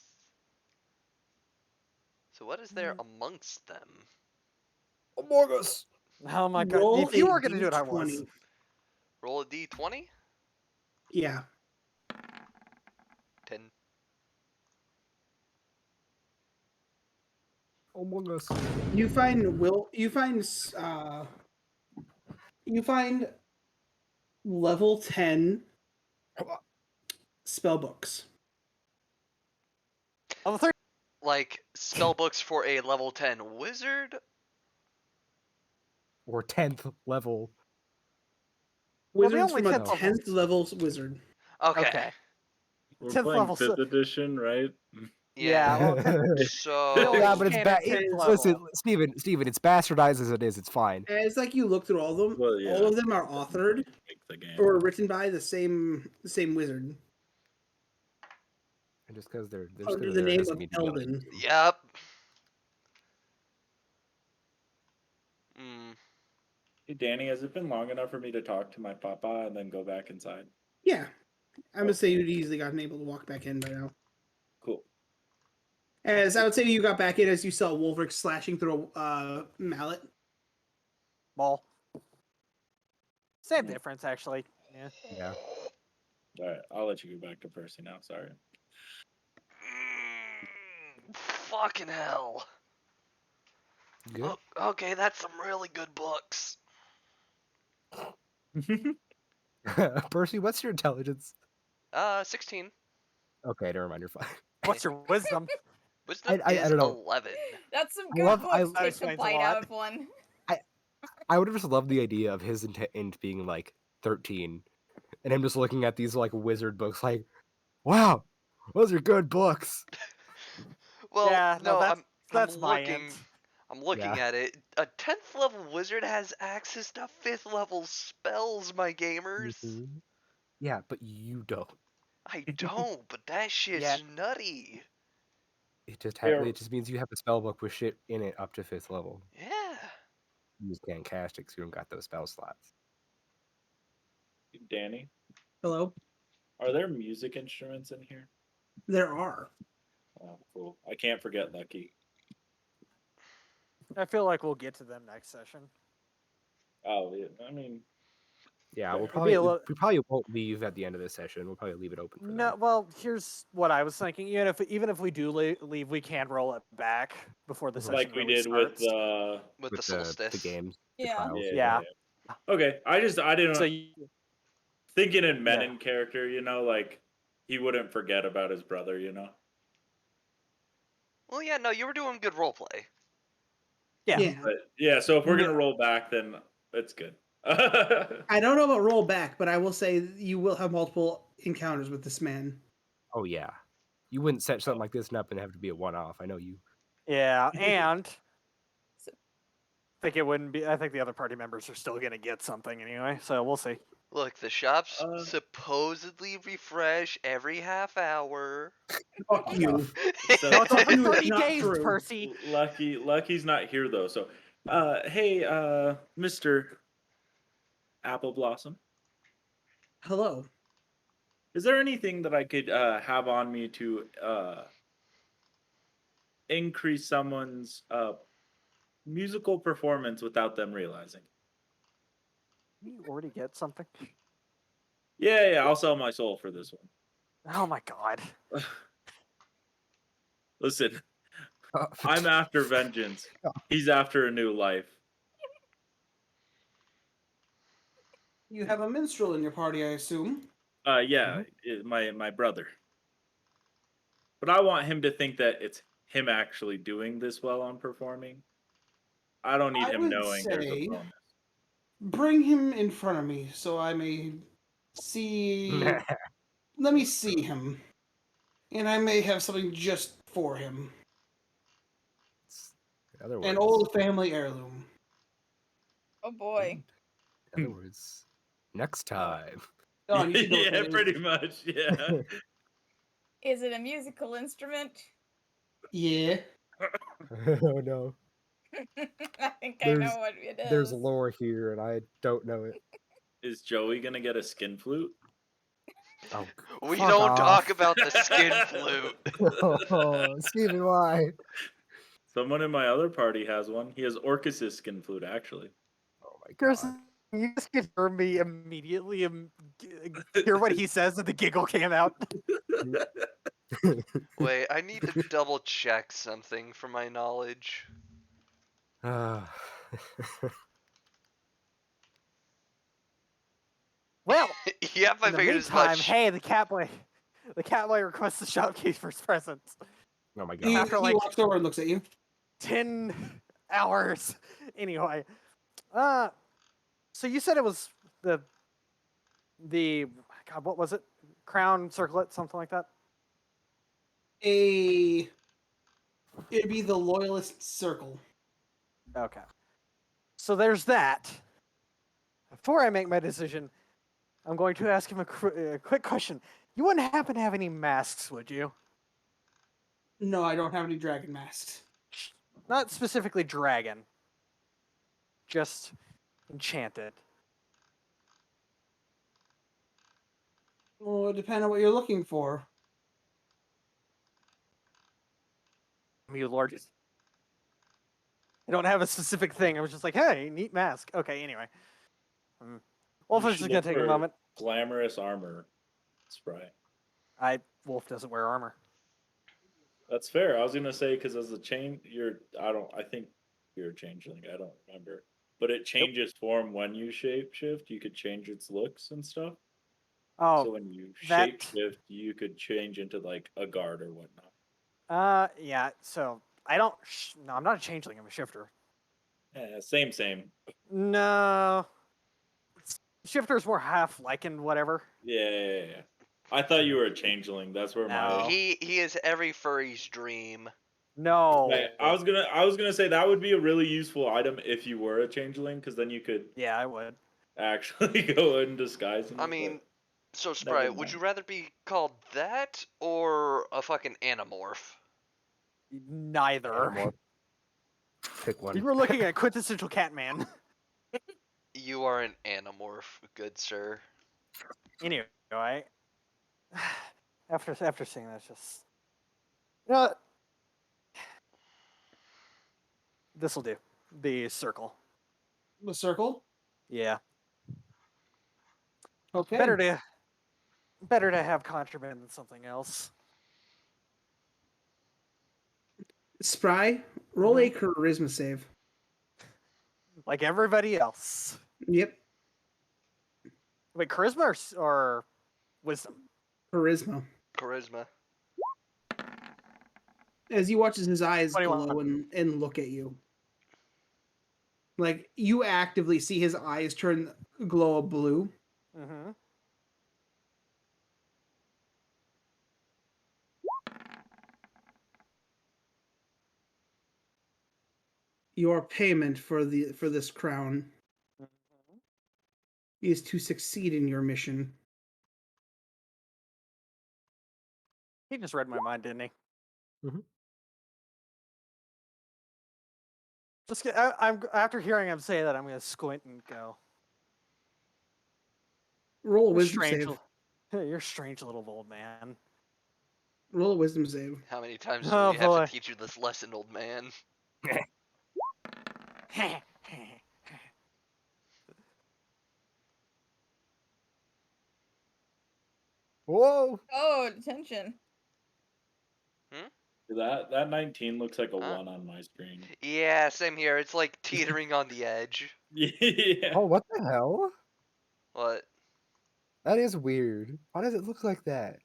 So what is there amongst them? Among Us! Oh my god. Roll If you a were gonna do it, I was. D20. Roll a d20? Yeah. 10. Among Us. You find you find level 10 spell books. Level 3. Like, spell books for a level 10 wizard? Or 10th level. Well, the Wizards only from a 10th level- 10th level wizard. Okay. Okay. We're 10th playing level 5th edition, right? Yeah, well, So. Yeah, yeah, but it's bad. Canon 10th Listen, level. Steven, it's bastardized as it is. It's fine. As like you look through all of them, Well, yeah. all of them are authored Make the game. or written by the same wizard And just because they're under there the name doesn't of mean you gotta Eldon. use them. Yep. Hmm. Hey, Danny, has it been long enough for me to talk to my papa and then go back inside? Yeah, I'm gonna say you'd easily gotten able to walk back in by now. Cool. As I would say, you got back in as you saw Wolverine slashing through a mallet. ball. Same Yeah. difference, actually. Yeah. Yeah. All right, I'll let you go back to Percy now. Sorry. Fucking hell. You good? Okay, that's some really good books. Percy, what's your intelligence? 16. Okay, never mind. You're fine. What's your wisdom? Wisdom I is don't know. 11. That's some I good love- books. I- That Take a explains a bite lot. out of one. I would have just loved the idea of his int being like 13, and him just looking at these like wizard books, like, wow, those are good books. Well, Yeah, no, no, that's I'm my looking. int. I'm looking Yeah. at it. A 10th level wizard has access to 5th level spells, my gamers. Mhm. Yeah, but you don't. I don't, but that shit's Yeah. nutty. It just Here. it just means you have a spell book with shit in it up to 5th level. Yeah. You just can't cast it because you don't got those spell slots. Danny, Hello, are there music instruments in here? there are. Oh, cool. I can't forget Lucky. I feel like we'll get to them next session. Oh, yeah, I mean, Yeah, Fair. we'll It'll be a little- we probably won't leave at the end of this session. We'll probably leave it open for No, them. well, here's what I was thinking. Even if we do leave, we can roll it back before the Mhm. session like we really did starts. with With the With solstice. the games. The Yeah. trials. Yeah. Okay, I didn't So thinking in Yeah. Menon character, like he wouldn't forget about his brother, Well, yeah, no, you were doing good roleplay. yeah. Yeah. But yeah, so if we're No. gonna roll back, then it's good. I don't know about roll back, but I will say you will have multiple encounters with this man. Oh yeah, you wouldn't set something like this up and have to be a one-off. I know you. Yeah, and So- I think it wouldn't be. I think the other party members are still gonna get something anyway, so we'll see. Look, the shops Uh, supposedly refresh every half hour. Fuck you. So- No, it's Fuck every you, it's 30 not days, true. Percy. Lucky's not here though. So, hey, Mr. Apple Blossom, Hello. is there anything that I could have on me to increase someone's musical performance without them realizing? You already get something. Yeah, I'll sell my soul for this one. Oh my god. Listen, I'm after vengeance. He's after a new life. You have a minstrel in your party, I assume. Yeah, my brother. But I want him to think that it's him actually doing this while I'm performing. I don't need I him would knowing there's a say bonus. bring him in front of me so I may see. Let me see him. And I may have something just for him. In other An words, old family heirloom. Oh boy. in other words, next time. Don, you should know what Yeah, that is. pretty much. Yeah. Is it a musical instrument? Yeah. Oh no. I think I There's know what it is. there's lore here, and I don't know it. Is Joey gonna get a skin flute? Oh, We fuck don't off. talk about the skin flute. Oh, Steven, why? Someone in my other party has one. He has Orcus's skin flute, actually. Oh my Chris, god. you just could hear me immediately hear what he says, and the giggle came out. Wait, I need to double check something for my knowledge. Ah. Well, Yep, I in the figured as meantime, much. hey, the cat boy requests the shopkeeper's presents. Oh my He, god. After he like walks over and looks at you. 10 hours. Anyway, so you said it was the God, what was it? Crown circlet, something like that. It'd be the Loyalist Circle. Okay. So there's that. Before I make my decision, I'm going to ask him a quick question. You wouldn't happen to have any masks, would you? No, I don't have any dragon masks. Not specifically dragon. Just enchanted. Well, it depends on what you're looking for. You lord. I don't have a specific thing. I was just like, hey, neat mask. Okay, anyway. Wolf You is should just gonna look take a for moment. Glamorous armor spray. Wolf doesn't wear armor. That's fair. I was gonna say because as a chain, I think you're a changeling. I don't remember, but it changes form when you shapeshift. You could change its looks and stuff. Oh, So when you that- shapeshift, you could change into like a guard or whatnot. yeah. So I don't. No, I'm not a changeling. I'm a shifter. Yeah, same. No, shifter's more half lichen, whatever. Yeah. I thought you were a changeling. That's where my No. He is every furry's dream. No. Right, I was gonna say that would be a really useful item if you were a changeling, because then you could Yeah, I would. actually go in disguise. I mean, so never Spry, would mind. you rather be called that or a fucking animorph? Neither. Animorph. Pick one. You were looking at quintessential Catman. You are an animorph, good sir. Anyway, after seeing that, it's just you know what? This will do. The circle. The circle? Yeah. Okay. Better to have contraband than something else. Spry, roll a charisma save. Like everybody else. Yep. Wait, charisma or wisdom? Charisma. Charisma. As he watches his eyes 21. glow and look at you. Like, you actively see his eyes turn glow a blue. Mm-hmm. Your payment for this crown is to succeed in your mission. He just read my mind, didn't he? Mhm. I'm after hearing him say that, I'm gonna squint and go. Roll a You're wisdom strange. save. You're a strange little old man. Roll a wisdom save. How many times Oh, do we have boy. to teach you this lesson, old man? Whoa! Oh, detention. That 19 looks like a Huh? 1 on my screen. Yeah, same here. It's like teetering on the edge. Yeah. Oh, what the hell? What? That is weird. Why does it look like that?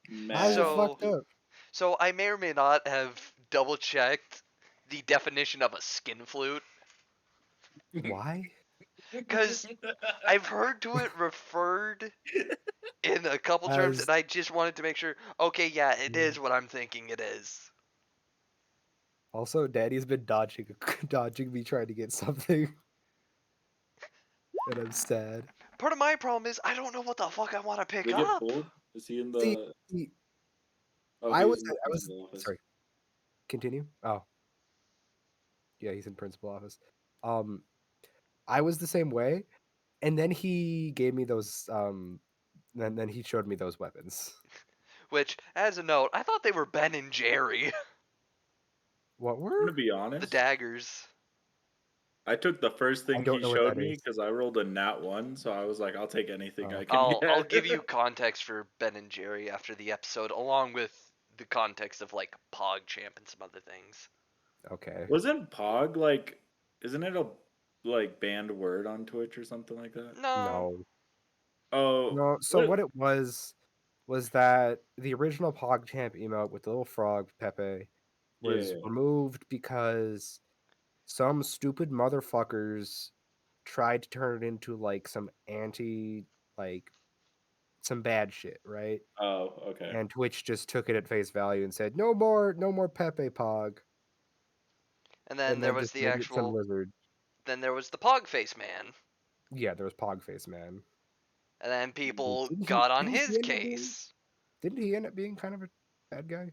Why is it Mad. fucked up? So I may or may not have double checked the definition of a skin flute, Why? because I've heard to it referred in a couple terms, As and I just wanted to make sure. Okay, yeah, it is what I'm thinking it is. also, Daddy's been dodging dodging me trying to get something, and I'm sad. Part of my problem is I don't know what the fuck I want to Did pick we get up. pulled? Is he in See, the? see, Oh, I he was was in the I was principal office. sorry. Continue. Oh, yeah, he's in principal office. I was the same way, and then he gave me those. Then he showed me those weapons. Which, as a note, I thought they were Ben and Jerry, What I'm gonna were? be the honest. daggers. I took the first I thing don't he know what showed that me is. because I rolled a nat 1, so I was like, I'll take anything Oh. I can get. I'll give you context for Ben and Jerry after the episode, along with the context of like PogChamp and some other things. Okay. Wasn't Pog like? Isn't it a like banned word on Twitch or something like that? No. No. Oh, No. So what it was that the original PogChamp emote with the little frog Pepe was Yeah. removed because some stupid motherfuckers tried to turn it into like some like some bad shit, right? Oh, okay. And Twitch just took it at face value and said, no more Pepe Pog. And then And there then was just the made it some actual. lizard. Then there was the Pogface Man, Yeah, there was Pogface Man. and then people Didn't got on didn't his he end up being case. didn't he end up being kind of a bad guy?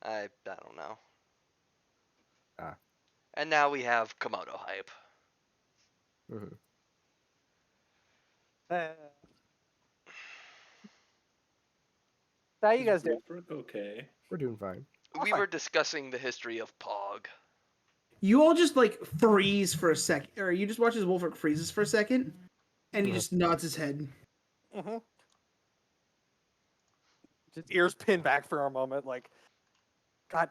I don't know. Ah. And now we have Komodo hype. Mhm. How you guys Is doing? Wolfric okay? We're doing fine. We fine. were discussing the history of Pog. You all just like freeze for a second, or you just watch as Wolfric freezes for a second, and he Mhm. just nods his head. Mm-hmm. Just ears pinned back for a moment, like, God,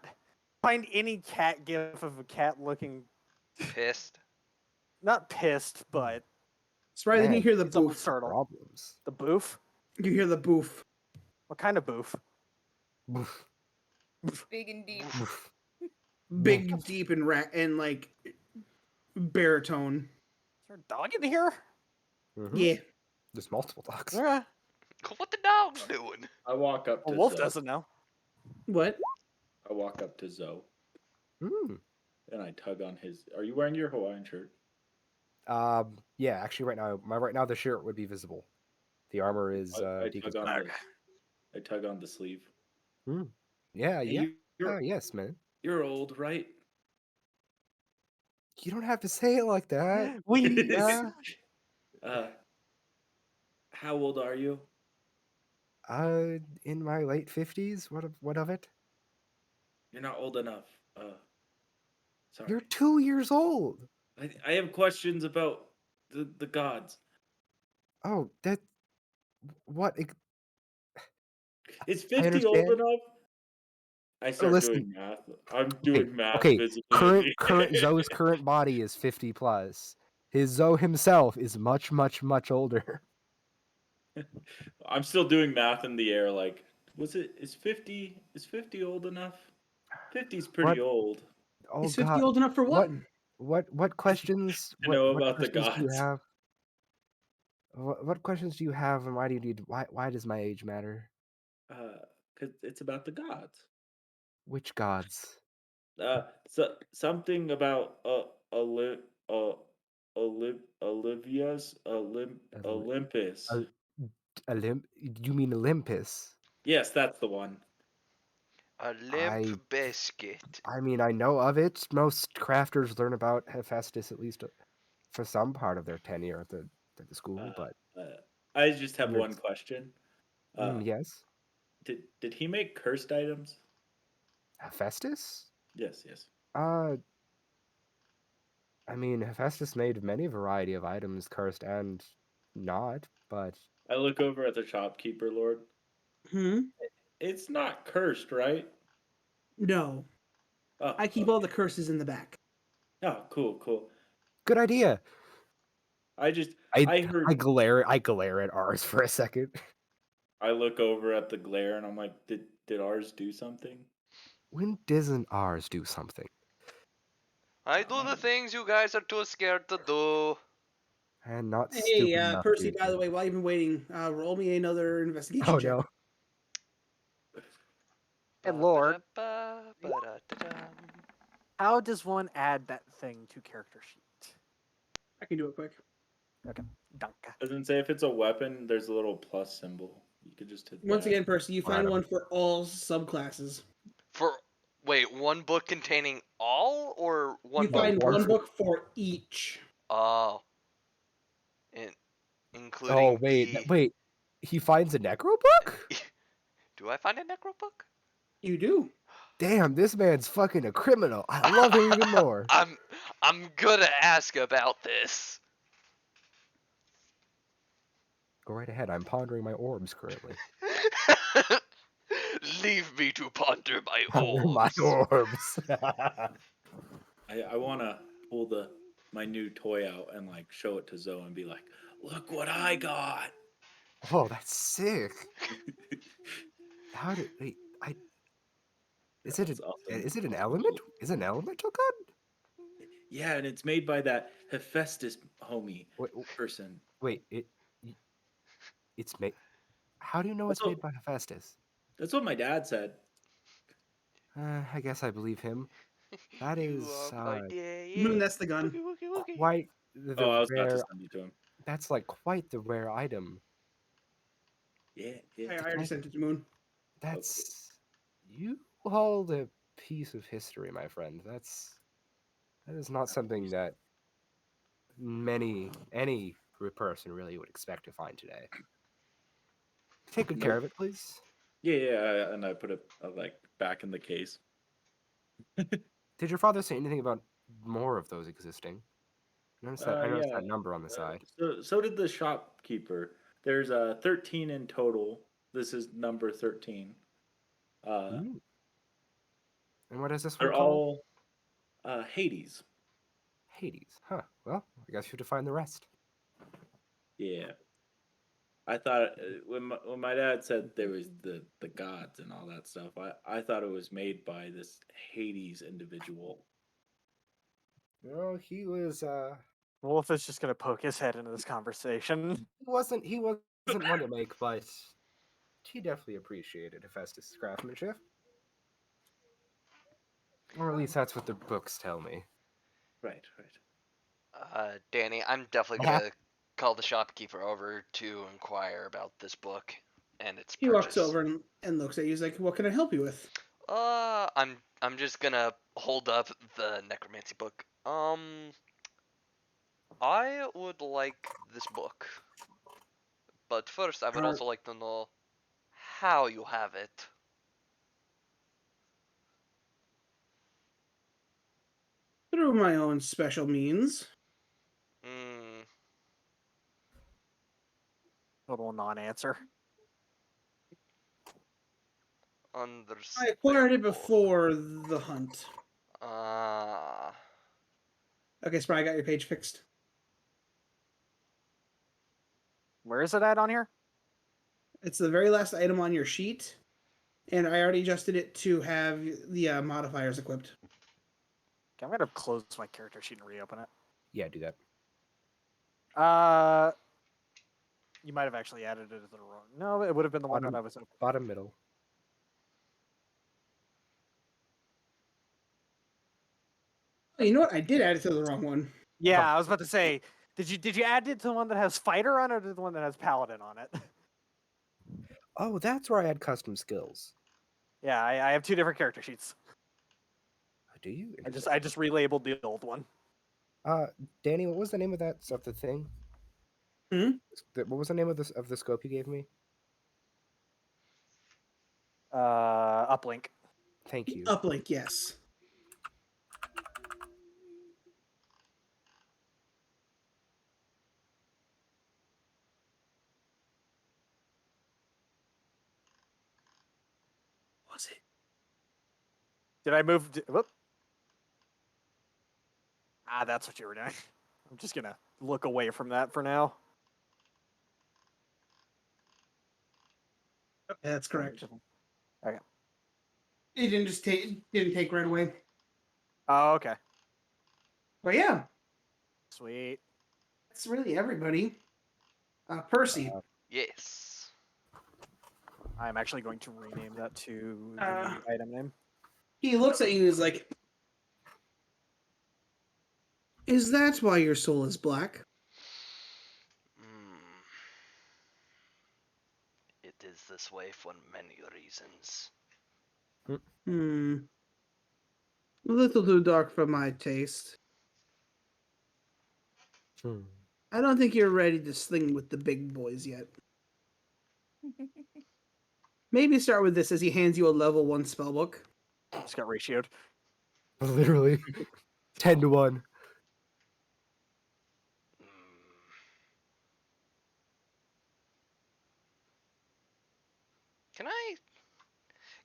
find any cat gif of a cat looking Pissed. not pissed, but Spry, then you Man, hear the it's almost boof. startled. problems. The boof? You hear the boof. What kind of boof? Woof, Big and deep. woof. Big, deep, and like baritone. Is there a dog in here? Mhm. Yeah. There's multiple dogs. Yeah. What the dog's doing? I walk up A to wolf Zoe. doesn't know. What? I walk up to Zoe Mm. and I tug on his. Are you wearing your Hawaiian shirt? Yeah, actually right now the shirt would be visible. The armor is I decons- tug on the. I tug on the sleeve. Yeah, Hey, yeah. you're Yes, man. you're old, right? You don't have to say it like that. We Yeah. How old are you? In my late 50s. What of it? You're not old enough. Sorry. You're 2 years old. I have questions about the gods. Oh, that what Is I 50 old understand. enough? I start Listen. doing math. I'm Okay, doing math okay. visibly. Current Zoe's current body is 50 plus. His Zoe himself is much older. I'm still doing math in the air. Like, is 50 old enough? 50's pretty What? old Oh Is 50 God. old enough for what? What questions? to know What about the questions do you gods. have? What questions do you have, and why do you need? Why does my age matter? 'Cause it's about the gods. Which gods? So something about Oli- uh Olivia's Oli- Olympus. Ol- You mean Olympus? Yes, that's the one. A limp biscuit. I mean, I know of it. Most crafters learn about Hephaestus at least for some part of their tenure at the school, but I just have You're- one question. yes, Did he make cursed items? Hephaestus. Yes. I mean, Hephaestus made many variety of items, cursed and not, but I look over at the shopkeeper, Lord. It's not cursed, right? No. Oh, I keep all the curses in the back. oh, cool. good idea. I just I I heard I glare at ours for a second. I look over at the glare and I'm like, did ours do something? When doesn't ours do something? I do the things you guys are too scared to do. And not Hey, stupid enough Percy. to By the do. way, while you've been waiting, roll me another investigation Oh check. no. And Lord, Ba-ba-da-ba-ba-da-da-dum. how does one add that thing to character sheet? I can do it quick. Okay, Danka. Doesn't say if it's a weapon, there's a little plus symbol. You could just hit Once that. again, Percy, you Or find item. one for all subclasses. For wait, one book containing all or one You book? find one one for- book for each. Oh, Oh including wait, the. wait. He finds a necro book? Do I find a necro book? You do. Damn, this man's fucking a criminal. I love him even more. I'm gonna ask about this. Go right ahead. I'm pondering my orbs currently. Leave me to ponder my Ponder my orbs. orbs. I want to pull my new toy out and like show it to Zoe and be like, look what I got. Oh, that's sick. How did wait? Is it That's awesome. is it an element? Is it an elemental gun? Yeah, and it's made by that Hephaestus homie Wait, person. wait, it's made. How do you know That's it's what, made by Hephaestus? that's what my dad said. I guess I believe him. That You is are my That's the gun. Woogie, woogie, woogie. quite Oh, I the was about to rare. send you to him. That's like quite the rare item. Yeah, yeah. I already sent it to Moon. That's you hold a piece of history, my friend. That is not something that any person really would expect to find today. Take good care Nope. of it, please. Yeah, and I put it like back in the case. Did your father say anything about more of those existing? I noticed Yeah. that number on the side. So did the shopkeeper. There's 13 in total. This is number 13. Ooh. And what is this one They're called? all Hades. Hades. Huh. Well, I guess you have to find the rest. Yeah. I thought when my dad said there was the gods and all that stuff, I thought it was made by this Hades individual. No, he was Wolf is just gonna poke his head into this conversation. he wasn't one to make, but he definitely appreciated Hephaestus' craftsmanship. Or at least that's what the books tell me. Right. Danny, I'm definitely gonna call the shopkeeper over to inquire about this book and its He walks purchase. over and looks at you. He's like, "What can I help you with?" I'm just gonna hold up the necromancy book. I would like this book, but first I would also like to know how you have it. Through my own special means. Hmm. Total non-answer. I Understand. acquired it before the hunt. Ah. Okay, Spry, I got your page fixed. Where is it at on here? It's the very last item on your sheet, and I already adjusted it to have the modifiers equipped. Okay, I'm gonna close my character sheet and reopen it. Yeah, do that. You might have actually added it to the wrong. No, it would have been the one that I was. Bottom middle. Oh, you know what? I did add it to the wrong one. Yeah, I was about to say. Did you add it to the one that has fighter on it, or to the one that has paladin on it? Oh, that's where I add custom skills. Yeah, I have two different character sheets. Do you? I just relabeled the old one. Danny, what was the name of the thing? What was the name of the scope you gave me? Uplink. Thank you. Uplink, yes. Was it? Did I move? Whoop. That's what you were doing. I'm just gonna look away from that for now. Okay, that's correct. Okay. It didn't take right away. Oh, okay. But yeah, Sweet. that's really everybody. Percy. Yes. I'm actually going to rename that to the Uh, item name. He looks at you and is like, "Is that why your soul is black?" Mm. It is this way for many reasons. Hmm. A little too dark for my taste. Hmm. I don't think you're ready to sling with the big boys yet. Maybe start with this as he hands you a level 1 spellbook. Just got ratioed. Literally 10 to 1. Mm.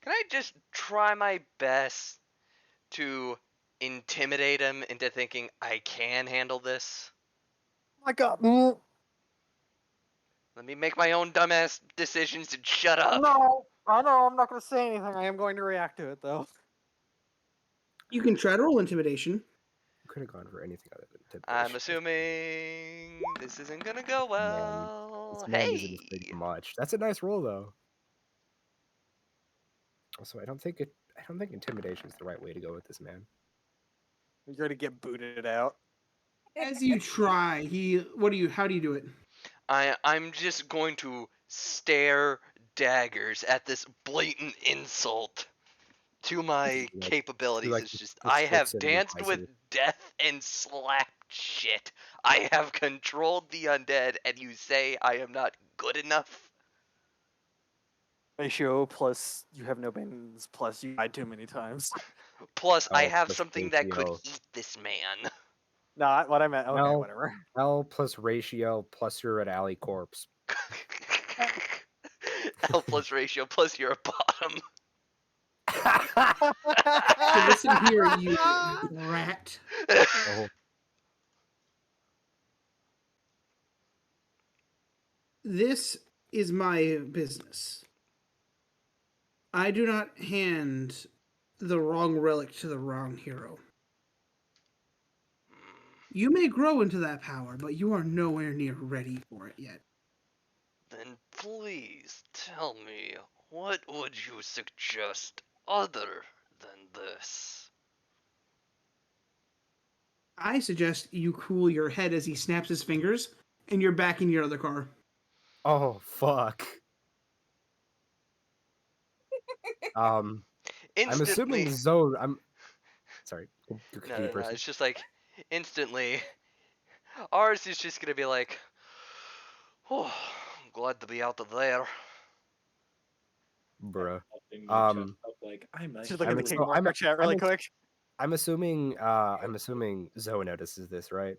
Can I just try my best to intimidate him into thinking I can handle this? My God. Let me make my own dumbass decisions and shut up. No, I know. I'm not going to say anything. I am going to react to it though. You can try to roll intimidation. Could have gone for anything other than I'm intimidation. assuming this isn't gonna go Man, well. this man isn't afraid Hey! of much. That's a nice roll though. Also, I don't think intimidation is the right way to go with this man. You're going to get booted out. As you try, how do you do it? I'm just going to stare daggers at this blatant insult to my Like, capabilities. like It's just, the I tricks have and the danced with devices. death and slapped shit. I have controlled the undead, and you say I am not good enough? Ratio plus you have no bans plus you died too many times. Plus, I L have plus something that could ratio. eat this man. No, what I meant. Okay, L whatever. L plus ratio plus you're an alley corpse. L plus ratio plus you're a bottom. So listen here, you rat. Oh, This is my business. I do not hand the wrong relic to the wrong hero. You may grow into that power, but you are nowhere near ready for it yet. Then please tell me, what would you suggest other than this? I suggest you cool your head as he snaps his fingers, and you're back in your other car. oh fuck. I'm Instantly. assuming Zoe. I'm sorry. No, Continue, no, no. person. It's just like, instantly. Ours is just gonna be like, oh, I'm glad to be out of there. Bruh. Puffing my chest Um, up like I might Just look at I'm the heal King so Marker chat really I'm quick. I'm assuming Zoe notices this, right?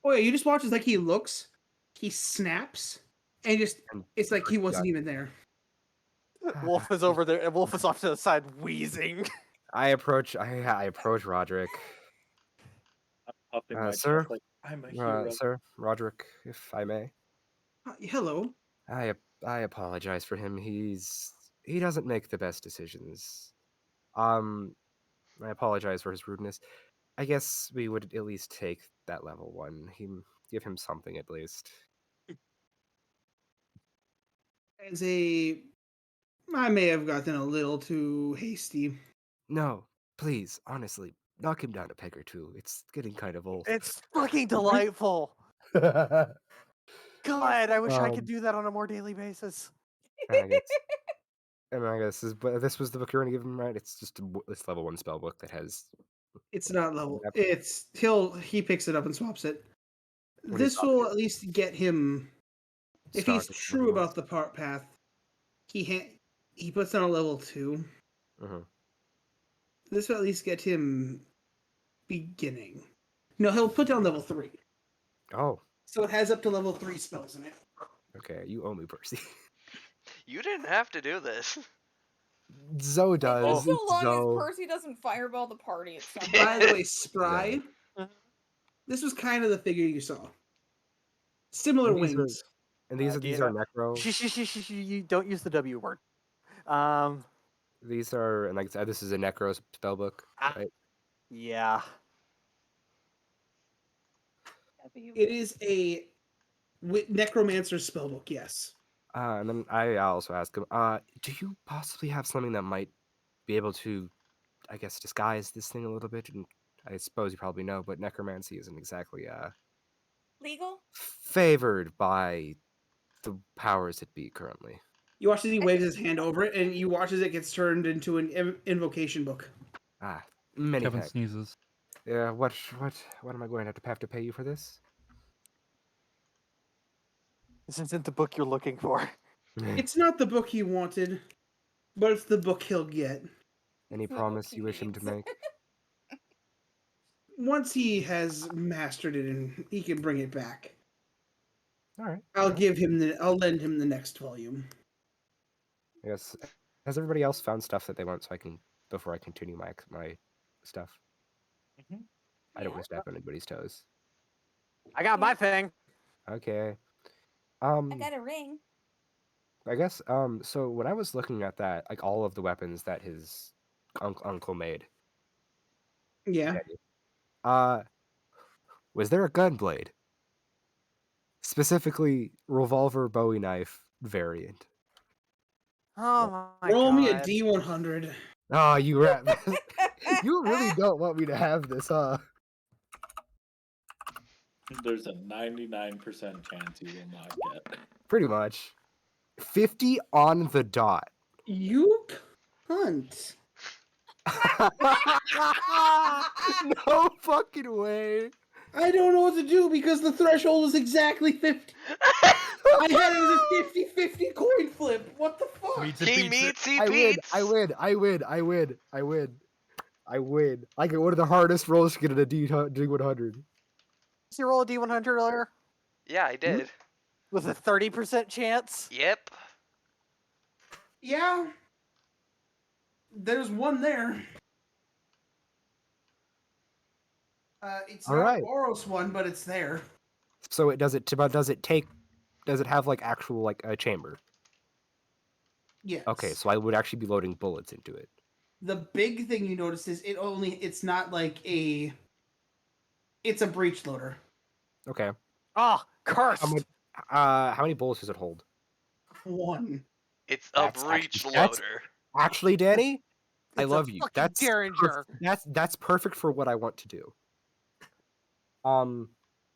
Oh yeah, you just watch as like he looks, he snaps, and And it's like he wasn't got- even there. Wolf is over there. Wolf is off to the side wheezing. I approach Roderick. I'm puffing my Sir, chest like I'm a hero. Sir Roderick, if I may. Hello. I apologize for him. He doesn't make the best decisions. I apologize for his rudeness. I guess we would at least take that level 1. Give him something at least. I may have gotten a little too hasty. No, please, honestly, knock him down a peg or two. It's getting kind of old. It's fucking delightful. God, I wish I could Um, do that on a more daily basis. I guess. And I guess this was the book you're gonna give him, right? It's just this level 1 spell book that has. It's not level. Yep. He picks it up and swaps it. What do you This swap will to? at least get him. If he's Start with true level 1. about the path, he puts on a level 2. Mhm. This will at least get him beginning. No, he'll put down level 3. Oh, So it has up to level 3 spells in it. okay. You owe me, Percy. You didn't have to do this. Zoe does. So It's long as Zoe. Percy doesn't fireball the party at some By the point. way, Spry, Mhm. This was kind of the figure you saw. Similar And these are- wings. And these are necro. You don't use the W word. These are, and like I said, this is a necro spellbook, Ah. right? Yeah. It is a necromancer spellbook. Yes. And then I also ask him, do you possibly have something that might be able to, I guess, disguise this thing a little bit? And I suppose you probably know, but necromancy isn't exactly Legal? favored by the powers that be currently. You watch as he waves his hand over it, and you watch as it gets turned into an invocation book. Ah, many Kevin thanks. sneezes. Yeah, what am I going to have to pay you for this? This isn't the book you're looking for. It's not the book he wanted, but it's the book he'll get. Any It's the book promise he you wish him to needs. make? Once he has mastered it and he can bring it back, All right. I'll yeah. I'll lend him the next volume. I guess, has everybody else found stuff that they want, so I can, before I continue my stuff? I don't Yeah. want to step on anybody's toes. I got my Yeah. thing. Okay. I got a ring. I guess so when I was looking at that, like all of the weapons that his uncle made, Yeah. uh was there a gun blade? Specifically revolver Bowie knife variant. Oh my Roll god. me a D100. Oh, you rat. You really don't want me to have this, huh? There's a 99% chance you will not get. Pretty much. 50 on the dot. You cunt. No fucking way. I don't know what to do because the threshold is exactly 50. I had it as a 50-50 coin flip. What the fuck? Meets it, He beats it. meets, he I win. beats. I win. I get one of the hardest rolls to get in a D100. Did you roll a D100 earlier? Yeah, I did. With a 30% chance? Yep. Yeah. There's one there. It's All not right. an Oros one, but it's there. So does it have like actual like a chamber? Yes. Okay, so I would actually be loading bullets into it. The big thing you notice is it's not like it's a breech loader. Okay. Oh, cursed! How many bullets does it hold? One. It's a That's breech actually- that's- loader. Actually, Danny, I It's a love you. fucking That's Derringer. that's perfect for what I want to do.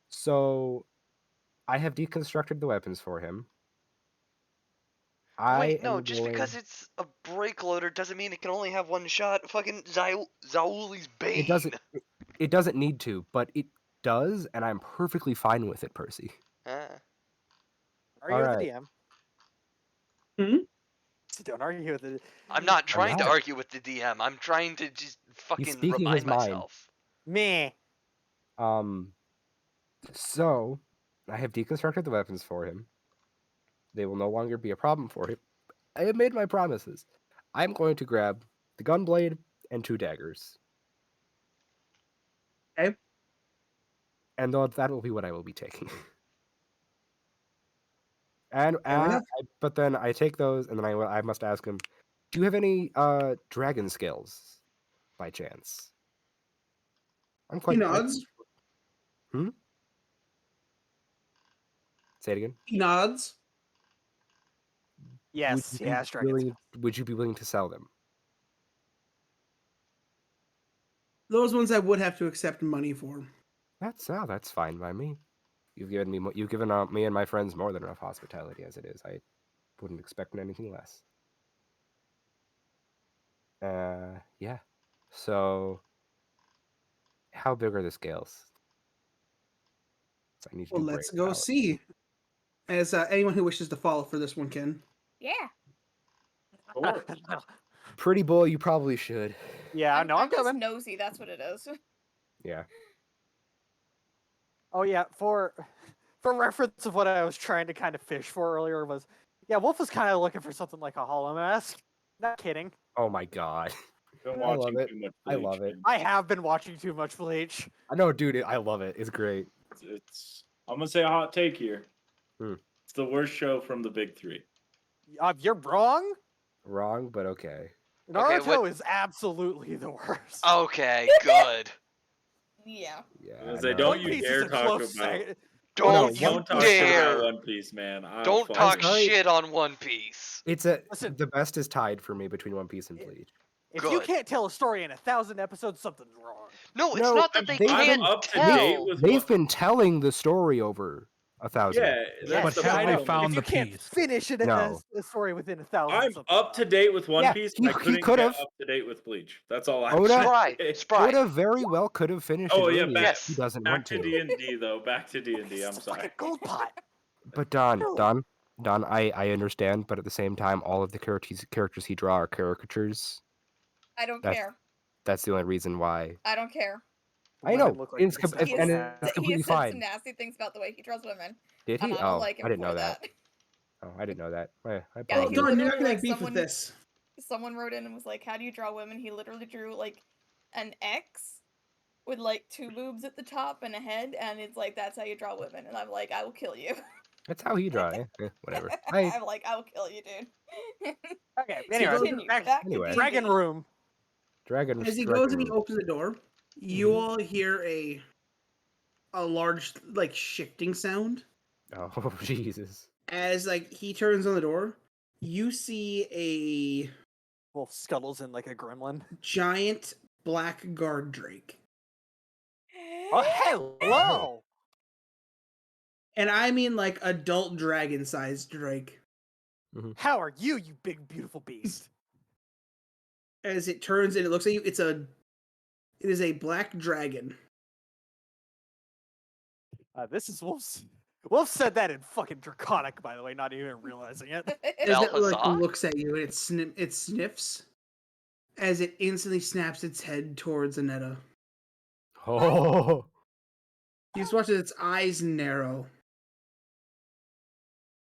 So I have deconstructed the weapons for him. Wait, no, just because it's a brake loader doesn't mean it can only have one shot. Fucking Zauli's Bane. It doesn't need to, but it does, and I'm perfectly fine with it, Percy. Argue with Alright. the DM. Hmm? So don't argue with it. I'm not trying to not. argue with the DM. I'm trying to just fucking speaking remind his mind. myself. Me. So I have deconstructed the weapons for him. They will no longer be a problem for him. I have made my promises. I'm going to grab the gunblade and 2 daggers. Okay. And that will be what I will be taking. But then I take those, and then I must ask him, do you have any dragon scales, by chance? I'm He quite. nods. Say it again. He nods. Yes, he has dragon Would you be willing to sell them? Those ones I would have to accept money for. That's fine by me. You've given me and my friends more than enough hospitality as it is. I wouldn't expect anything less. Yeah. So, how big are the scales? So I need to Well, do let's brain go power. see. As anyone who wishes to follow for this one can. Yeah. Pretty boy, you probably should. Yeah, no, I'm just coming. nosy. That's what it is. Yeah. Oh yeah, for reference of what I was trying to kind of fish for earlier was, yeah, Wolf was kind of looking for something like a hollow mask. Not kidding. Oh my god. Been I love watching it. too much I Bleach. love it. man. I have been watching too much Bleach. I know, dude. I love it. It's great. It's. I'm gonna say a hot take here. Hmm. It's the worst show from the big three. You're wrong. Wrong, but okay. Okay, Naruto what- is absolutely the worst. Okay, good. Yeah. Yeah. I say, no. don't One you Piece dare is a talk close about. second. Don't no, you Don't talk shit dare! about One Piece, man. Don't talk sorry. shit on One Piece. It's Listen. the best is tied for me between One Piece and Bleach. If you Good. can't tell a story in 1,000 episodes, something's wrong. No, it's No, not that they they've can't been- up to tell. date with They've what. been telling the story over 1,000. Yeah, episodes. that's But the have I they know. problem. found if you the can't piece? finish No. a story within 1,000, I'm something's up to wrong. date with One Yeah, Piece. he I couldn't could've. get up to date with Bleach. That's all I'm Oda- saying. Spry. Oda very well could have finished Oh it yeah, earlier. back, Yes. He doesn't back want to to. D&D though. Back to D&D. This I'm is a sorry. fucking gold pot. But Don, No. I understand, but at the same time, all of the characters he draw are caricatures. I don't That's- care. That's the only reason why. I don't care. I Let know, him look like it's this com- He and has, it's he completely has said fine. some nasty things about the way he draws women, Did and he? I don't Oh, like him I didn't for know that. that. Oh, I didn't know that. I Yeah, Oh, he apologize. Don, you're not literally, gonna like, have beef with someone- this. Someone wrote in and was like, "How do you draw women?" He literally drew like an X with like two boobs at the top and a head, and it's like that's how you draw women. And I'm like, I will kill you. That's how he draw. Whatever. I I'm like, I will kill you, dude. Okay, See, anyway, Continue. back Back anyway. to Dragon D&D. Room. Dragon. As he Dragon goes and he Room. opens the door, you all hear a large like shifting sound. Oh Jesus. As like he turns on the door, you see a Wolf scuttles in like a gremlin. giant black guard drake. Oh, hello! And I mean like adult dragon sized drake. How are you, you big beautiful beast? As it turns and it looks at you, it is a black dragon. This is Wolf's. Wolf said that in fucking Draconic, by the way, not even realizing it. As it like Balthazar? looks at you and it sniffs as it instantly snaps its head towards Anetta. Oh. You just watch its eyes narrow.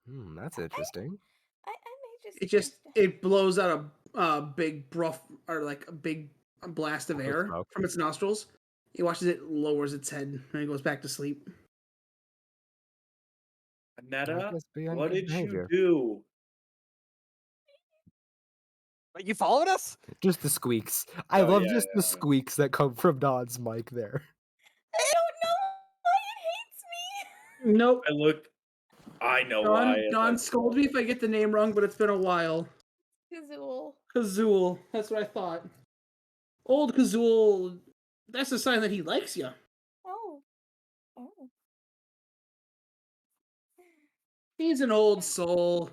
That's interesting. I may just. It just it blows out a big bruff or like a big blast of Oh, air smoke. from its nostrils. He watches it lowers its head and it goes back to sleep. Anetta, Must be on what good did behavior. you do? But you followed us? Just the squeaks. I Oh, love yeah, just the squeaks that come from Don's mic there. I don't know why it hates me. Nope. I know why. Don scold me if I get the name wrong, but it's been a while. Kazul. Kazul. That's what I thought. Old Kazul. That's a sign that he likes you. Oh. Oh. He's an old soul.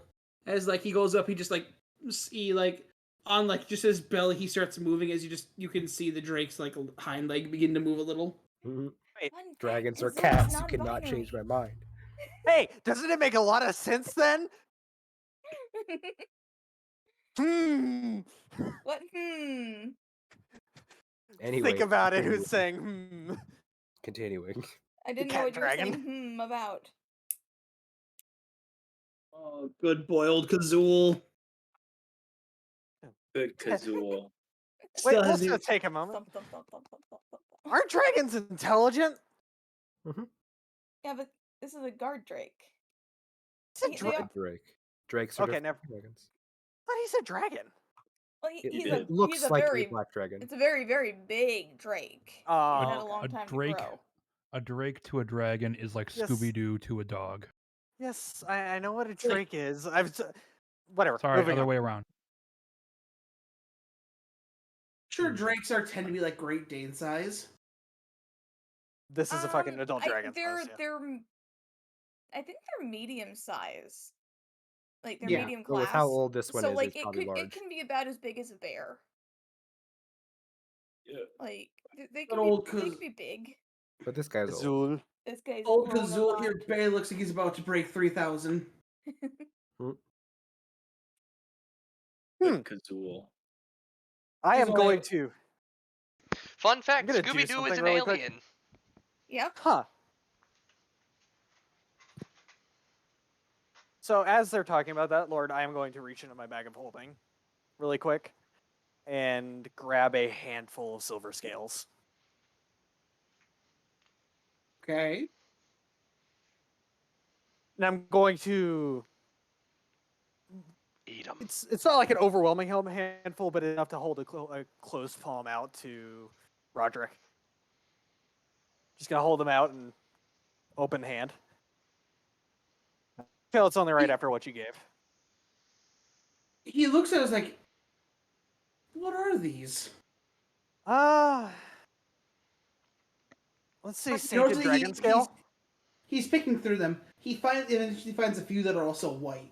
As like he goes up, he just like he like on like just his belly, he starts moving as you can see the drake's like hind leg begin to move a little. Fun fact, Dragons are Kazul is cats. You cannot non-binary. change my mind. Hey, doesn't it make a lot of sense then? What? Anyway, Think about it. continuing. Who's saying Continuing. I didn't know cat what you were dragon. saying about. Oh, good boy, old Kazul. Good Kazul. Wait, Still let's hasn't. just take a moment. Thump, thump, thump, thump, thump, thump, thump. Aren't dragons intelligent? Yeah, but this is a guard drake. He said They dra- are- Drake. Drake's are Okay, different never- from dragons. I thought he said dragon. Well, It, he's it a looks he's a like very a black dragon. it's a very very big drake. Oh, He had a okay. long A time drake. to grow. A drake to a dragon is like Yes. Scooby Doo to a dog. Yes, I know what a drake is. Whatever. Sorry, moving other on. way around. Sure, drakes are tend to be like Great Dane size. This is a fucking adult dragon. They're size, yeah. they're I think they're medium size. Like they're Yeah, medium But class. with how old this one so is, like it's it probably could large. it can be about as big as a bear. Yeah. Like they But can old be they Kaz- can be big. But this guy's old. Azul. This guy's Old grown a Kazul lot. here barely looks like he's about to break 3,000. Good Kazul. I He's am only- going to. Fun fact: gonna do Scooby Doo is something an really quick. alien. Yep. Huh. So as they're talking about that, Lord, I am going to reach into my bag of holding, really quick, and grab a handful of silver scales. Okay. And I'm going to. Eat them. It's not like an overwhelming handful, but enough to hold a closed palm out to Roderick. Just gonna hold him out and open hand. I feel it's only right after what you gave. He looks at us like, what are these? Let's say Like, Sainted notice Dragon Scale. He's picking through them. He eventually finds a few that are also white.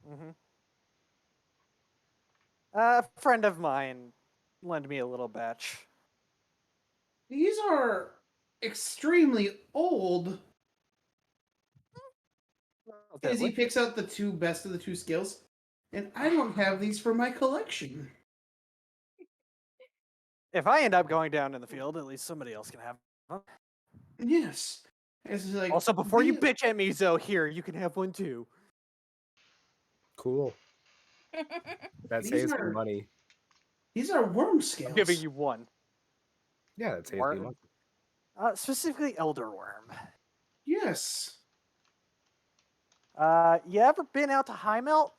Mm-hmm. A friend of mine lent me a little batch. These are extremely old. As he Relatively. picks out the two best of the two skills. And I don't have these for my collection. If I end up going down in the field, at least somebody else can have them. Yes. It's like, Also, before you these- bitch at me, Zoe, here, you can have one too. Cool. That These saves me are- money. These are worm I'm scales. giving you one. Yeah, that saves me Worm? money. Specifically Elder Worm. Yes. You ever been out to High Melt?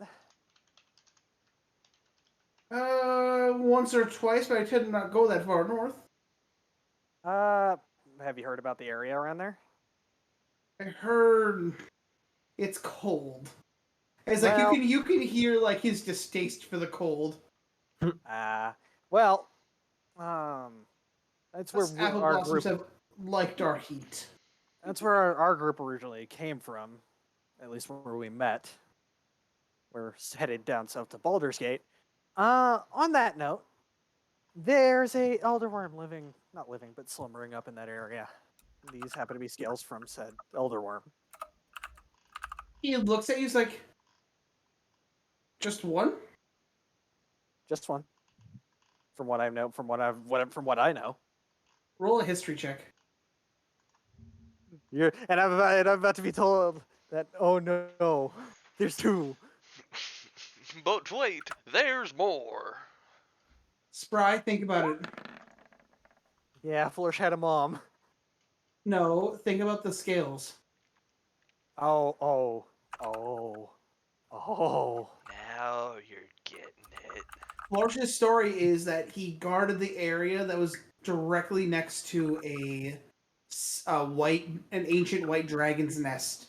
Once or twice, but I tend to not go that far north. Have you heard about the area around there? I heard it's cold. It's like Well- you can hear like his distaste for the cold. Well, that's where Us apple our blossoms group. have liked our heat. That's where our group originally came from, at least where we met. We're headed down south to Baldur's Gate. On that note, there's a elder worm not living, but slumbering up in that area. These happen to be scales from said elder worm. He looks at you, he's like, just one? Just one. From what I know, from what I know. Roll a history check. And I'm about to be told that oh no, there's two. But wait, there's more. Spry, think about it. Yeah, Flourish had a mom. No, think about the scales. Oh. Now you're getting it. Flourish's story is that he guarded the area that was directly next to an ancient white dragon's nest.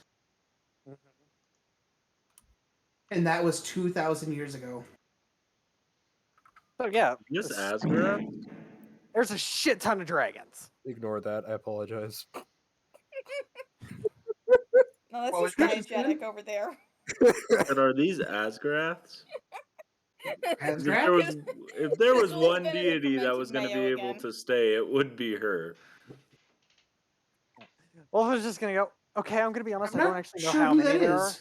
And that was 2,000 years ago. So yeah, Yes, this- Asgard. there's a shit ton of dragons. Ignore that. I apologize. No, that's What was just that just hygienic then? over there. But are these Asgaraths? Asgard? If there was This one's one better than deity that fermented was going to be mayo able again. to stay, it would be her. Wolf is just gonna go. Okay, I'm gonna be honest. I'm I don't not actually know sure how who many that there are. is.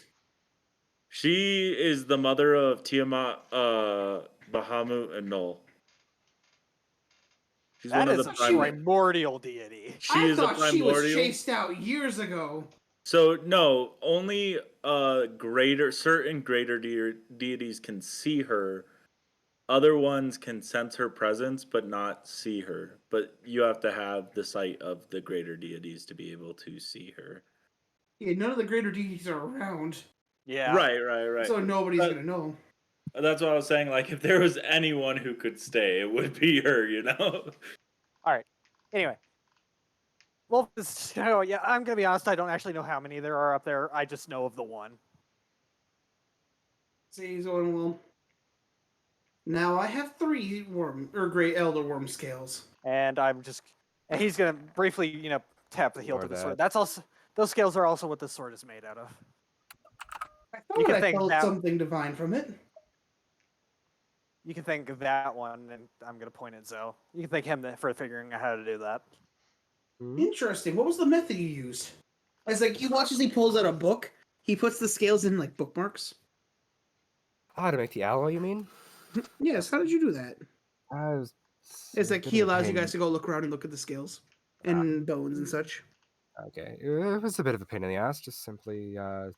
She is the mother of Tiamat, Bahamut, and Null. She's That one of is the a primary. primordial deity. She I is a thought she was primordial. chased out years ago. So no, only certain greater deities can see her. Other ones can sense her presence but not see her. But you have to have the sight of the greater deities to be able to see her. Yeah, none of the greater deities are around, Yeah. Right. so nobody's Uh, gonna know. That's what I was saying. Like, if there was anyone who could stay, it would be her. You know. All right. Anyway, Wolf is just gonna go. Yeah, I'm gonna be honest. I don't actually know how many there are up there. I just know of the one. See, he's going, well, now I have 3 great elder worm scales. And and he's gonna briefly, tap the hilt Ignore of the sword. that. That's also those scales are also what this sword is made out of. I You thought can I thank felt that- something divine from it. You can thank that one, and I'm gonna point at Zoe. You can thank him for figuring out how to do that. Hmm? Interesting. What was the method you used? It's like you watch as he pulls out a book. He puts the scales in like bookmarks. Ah, to make the alloy, you mean? Yes. How did you do that? It's like he allows you guys to go look around and look at the scales and bones and such. Okay, it was a bit of a pain in the ass. Just simply, the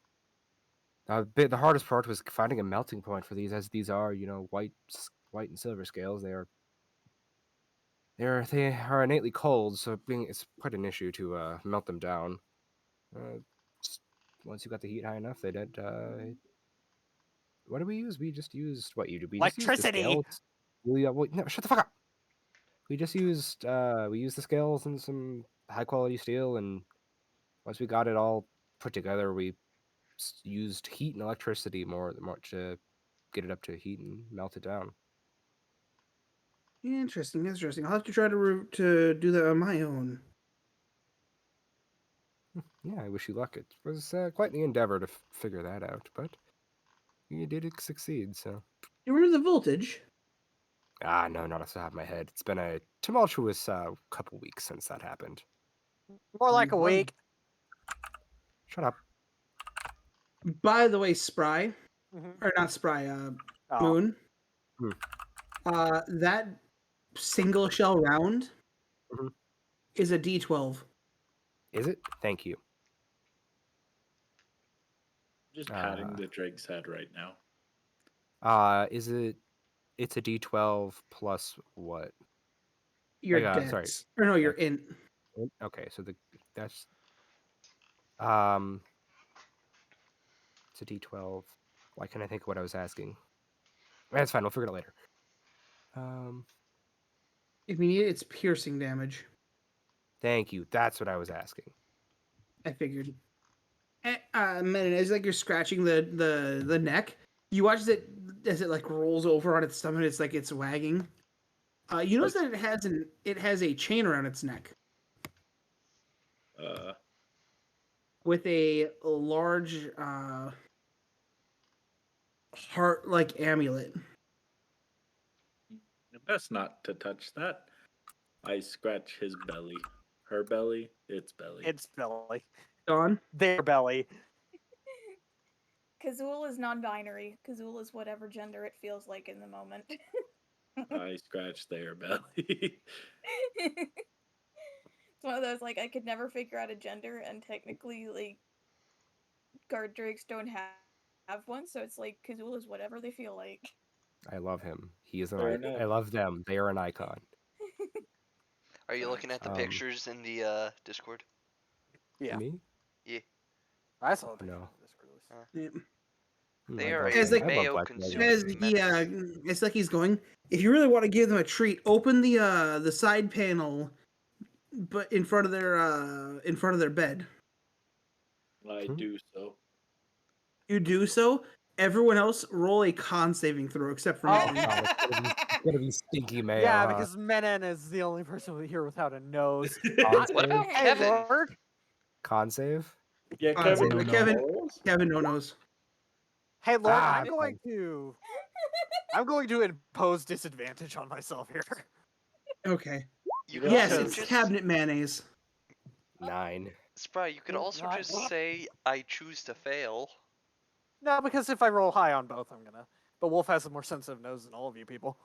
hardest part was finding a melting point for these, as these are, white white and silver scales, they are innately cold, so it's quite an issue to melt them down. Just once you got the heat high enough, they did. What did we use? We just used what you did. We just used the Electricity. scales. No, shut the fuck up. We just used the scales and some high quality steel, and once we got it all put together, we used heat and electricity more to get it up to heat and melt it down. Interesting. I'll have to try to do that on my own. Yeah, I wish you luck. It was quite the endeavor to figure that out, but you did succeed. So. You remember the voltage? No, not off the top of my head. It's been a tumultuous couple weeks since that happened. More like a week. Shut up. By the way, Spry, Mhm. or not Spry, Oh. Moon. Hmm. That single shell round Mhm. is a D12. Is it? Thank you. Just patting the Drake's head right now. Is it? It's a D12 plus what? Your Like, sorry. dex. Or no, your Dex. int. Okay, so that's it's a D12. Why can't I think of what I was asking? That's fine. We'll figure it out later. If you need it, it's piercing damage. Thank you. That's what I was asking. I figured. Man, it's like you're scratching the neck. You watch it as it like rolls over on its stomach. It's like it's wagging. You notice that it has a chain around its neck with a large heart-like amulet. Best not to touch that. I scratch his belly. Her belly, its belly. Its belly. Dawn? Their belly. Kazul is non-binary. Kazul is whatever gender it feels like in the moment. I scratch their belly. It's one of those, like, I could never figure out a gender, and technically, like, guard drakes don't have one, so it's like Kazul is whatever they feel like. I love him. He is an Fair icon. enough. I love them. They are an icon. Are you looking at the Um, pictures in the Discord? Yeah. Me? Yeah. I saw the picture No. of this release. Yeah. They I are love a It's them. like- I love Mayo Black Dragon. consuming As menace. it's like he's going. If you really want to give them a treat, open the side panel, but in front of their bed. I do so. You do so. Everyone else roll a con saving throw except for Oh, me. God, it's gonna be stinky mayo. Yeah, huh? because Menon is the only person here without a nose. Con What about save? Hey, Kevin? Lord. Con save? Yeah, Con Kevin. save. no, no. Kevin no knows. Hey, Lord, Ah, I'm going to impose disadvantage on myself here. Okay. You could Yes, also it's just cabinet mayonnaise. 9. Spry. You could also Not- just say, "I choose to fail." No, because if I roll high on both, I'm gonna. But Wolf has a more sensitive nose than all of you people.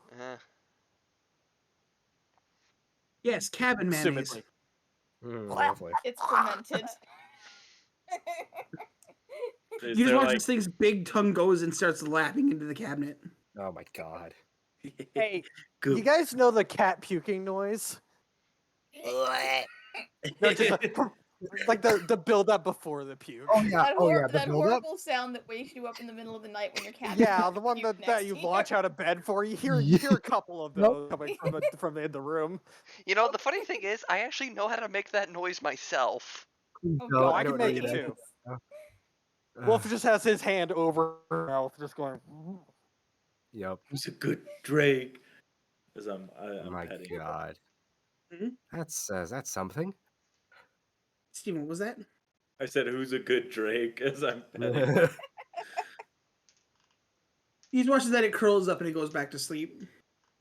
Yes, cabin mayonnaise. Assumedly. Lovely. It's fermented. Is You just there watch like this thing's big tongue goes and starts lapping into the cabinet. Oh my god. Hey, Goop. you guys know the cat puking noise? No, just like the build up before the puke. Oh yeah. That, Oh yeah. The that build up. horrible sound that wakes you up in the middle of the night when your cat. Yeah, the one puke that you next to launch out of bed for. You hear a couple of those coming from in the room. You know, the funny thing is, I actually know how to make that noise myself. Oh, No, I can don't know make you it that. too. Wolf just has his hand over her mouth, just going. Yep. Who's a good Drake? Because I'm My petting. god. Mhm. That's something. Steven, what was that? I said, "Who's a good Drake?" As I'm petting. He just watches that it curls up and it goes back to sleep.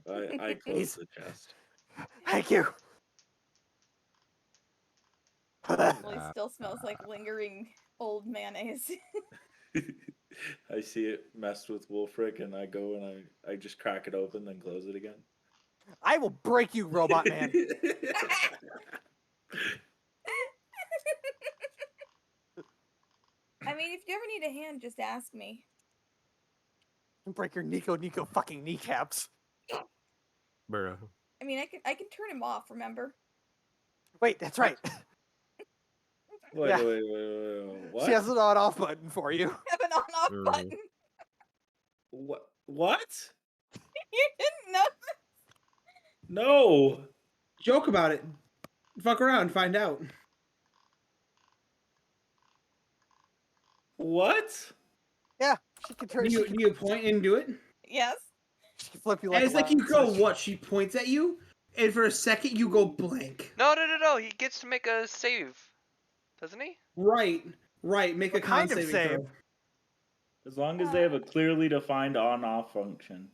I close the chest. Thank you. Well, it still smells like lingering old mayonnaise. I see it messed with Wolfric, and I go and I just crack it open, then close it again. I will break you, Robot Man. I mean, if you ever need a hand, just ask me. Break your Nico fucking kneecaps. Bruh. I mean, I can turn him off. Remember? Wait, that's right. Wait, Yeah. what? She has an on-off button for you. I have an on-off Mhm. button. What? You didn't know? No. Joke about it. Fuck around, find out. What? Yeah, she can turn. Do She you point and do it? Yes. she can flip you like As a like you light go, switch. what? She points at you, and for a second you go blank. No. He gets to make a save, doesn't he? Right. Make What a con kind of saving save? throw. As long as they have a clearly defined on-off function.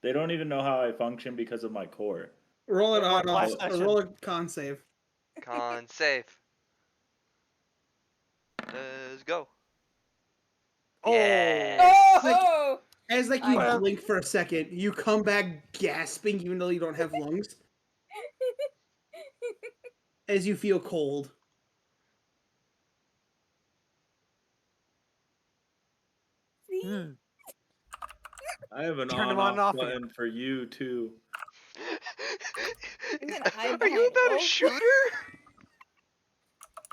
They don't even know how I function because of my core. Roll it One on off. last session. Roll a con save. Con save. Let's go. Oh. Yes. Oh! As like you Well- blink for a second, you come back gasping, even though you don't have lungs, as you feel cold. See? Hmm. I have an Turn them on and on-off off again. button for you too. Isn't I Are you behind about a Wolf? shooter?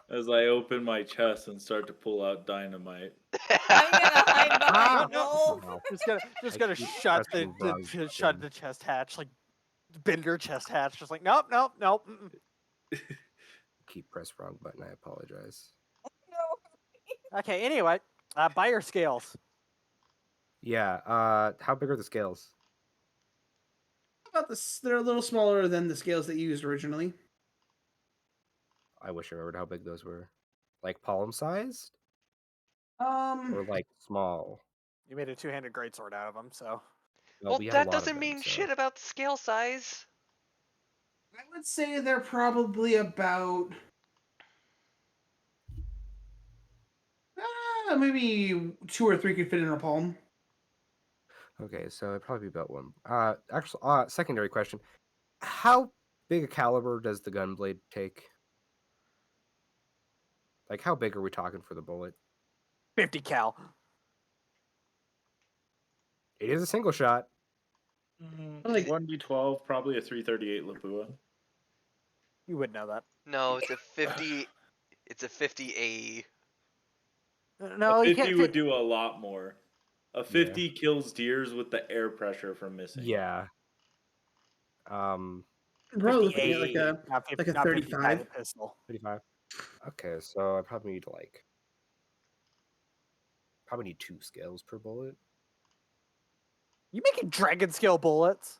As I open my chest and start to pull out dynamite. I'm gonna hide behind no. Wolf. Wow. Just I gonna keep shut the, pressing wrong shut button. the chest hatch, like Bender chest hatch. Just like nope. Mm-mm. Keep press wrong button. I apologize. No. Okay. Anyway, buy your scales. Yeah. How big are the scales? About this, they're a little smaller than the scales that you used originally. I wish I remembered how big those were. Like palm sized or like small? You made a two-handed greatsword out of them, so Well, we had a that lot of doesn't them, mean so- shit about the scale size. I would say they're probably about maybe 2 or 3 could fit in a palm. Okay, so it'd probably be about one. Actually, secondary question: how big a caliber does the gun blade take? Like, how big are we talking for the bullet? 50 cal. It is a single shot. Like- 1d12, probably a 338 Lapua. You would know that. No, it's a 50. It's a 50 No, A you 50 can't. would do a lot more. A 50 kills deers with the air pressure from missing. Yeah. We're looking at 58, not 50, like a not 35. 55 pistol. 35. Okay, so I probably need probably need 2 scales per bullet. You making dragon scale bullets?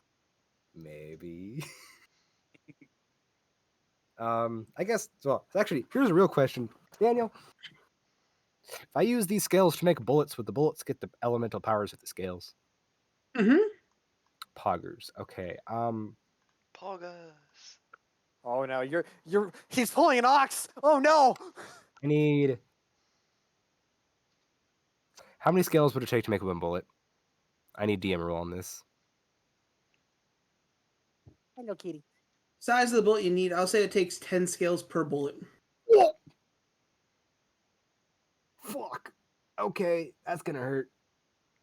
Maybe. I guess. Well, actually, here's a real question, Daniel. If I use these scales to make bullets, would the bullets get the elemental powers of the scales? Mm-hmm. Poggers. Okay. Pogas. Oh no, he's pulling an ox. Oh no. I need. How many scales would it take to make one bullet? I need DM roll on this. Hello, kitty. Size of the bullet you need, I'll say it takes 10 scales per bullet. Fuck. Okay, that's gonna hurt.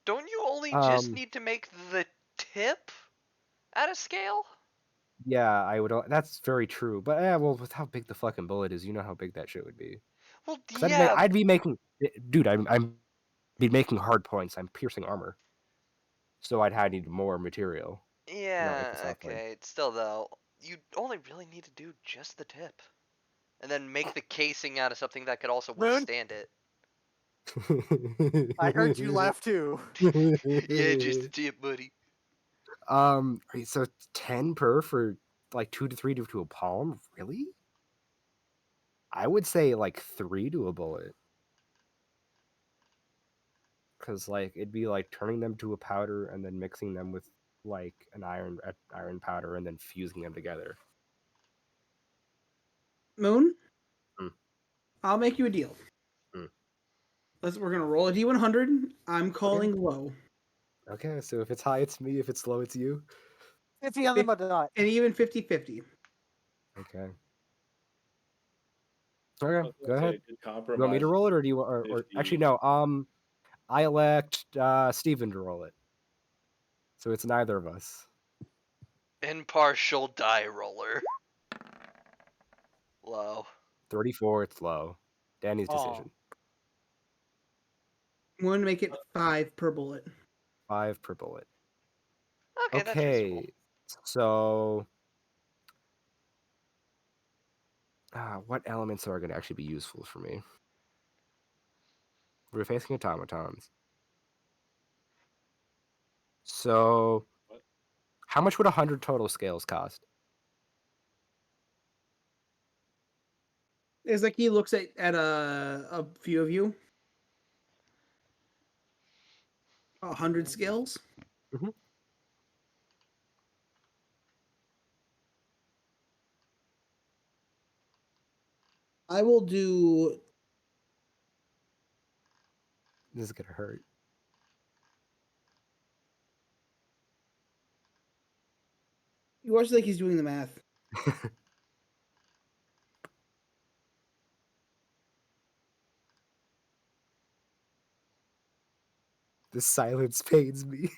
Don't you only just Um, need to make the tip at a scale? Yeah, I would. That's very true. But well, with how big the fucking bullet is, you know how big that shit would be. Well, 'Cause yeah. I'd be making, dude. I'm be making hard points. I'm piercing armor, so I'd need more material. Yeah, the soft one. okay. Still though, you only really need to do just the tip. And then make the casing out of something that could also Moon? withstand it. I heard you laugh too. Yeah, just the tip, buddy. So 10 per for like 2 to 3 to a palm. Really? I would say like 3 to a bullet. Because like it'd be like turning them to a powder and then mixing them with like an iron powder and then fusing them together. Moon? Hmm. I'll make you a deal. Hmm. We're gonna roll a D100. I'm calling low. Okay, so if it's high, it's me. If it's low, it's you. It's the other dot. And even 50-50. Okay. I Okay, was go gonna say ahead. a good You want me compromise. to roll it, or do you want? Or 50. actually, no. I elect Steven to roll it. So it's neither of us. Impartial die roller. Low. 34, it's low. Danny's Oh. decision. I'm going to make it 5 per bullet. 5 per bullet. Okay, that's reasonable. Okay, so what elements are going to actually be useful for me? We're facing automatons. So, What? how much would 100 total scales cost? It's like he looks at a few of you. 100 scales. Mhm. I will do. This is going to hurt. You watch like he's doing the math. The silence pains me.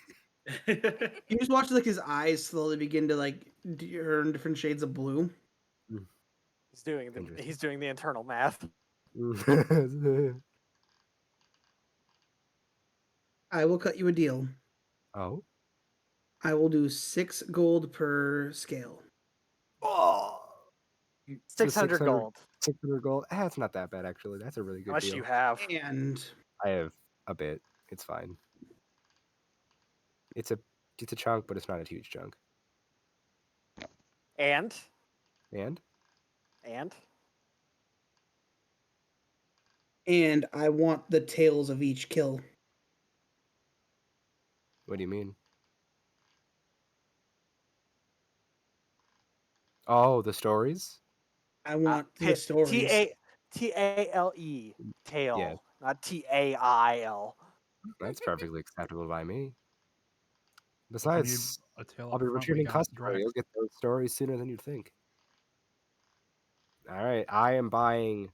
You just watch like his eyes slowly begin to like turn different shades of blue. Interesting. He's doing the internal math. I will cut you a deal. Oh. I will do 6 gold per scale. Oh. 600 gold. 600 gold. It's not that bad actually. That's a really How good much deal. do you have? And I have a bit. It's fine. It's a chunk, but it's not a huge chunk. And And and I want the tails of each kill. what do you mean? Oh, the stories? I want the stories. T-A-L-E, tail, Yeah. not T-A-I-L. That's perfectly acceptable by me. But you need Besides, a tail I'll up be front. We returning got customer. Drax. You'll get those stories sooner than you'd think. All right, I am buying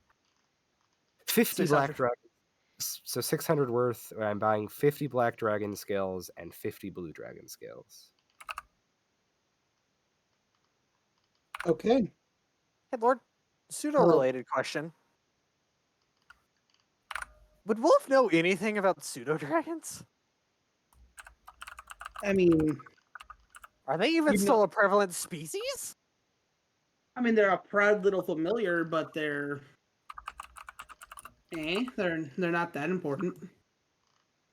50 black 600. dragons. So 600 worth. I'm buying 50 black dragon scales and 50 blue dragon scales. Okay. Hey, Lord, pseudo-related question. Would Wolf know anything about pseudo-dragons? I mean, Are they even You still know- a prevalent species? they're a proud little familiar, but they're they're not that important.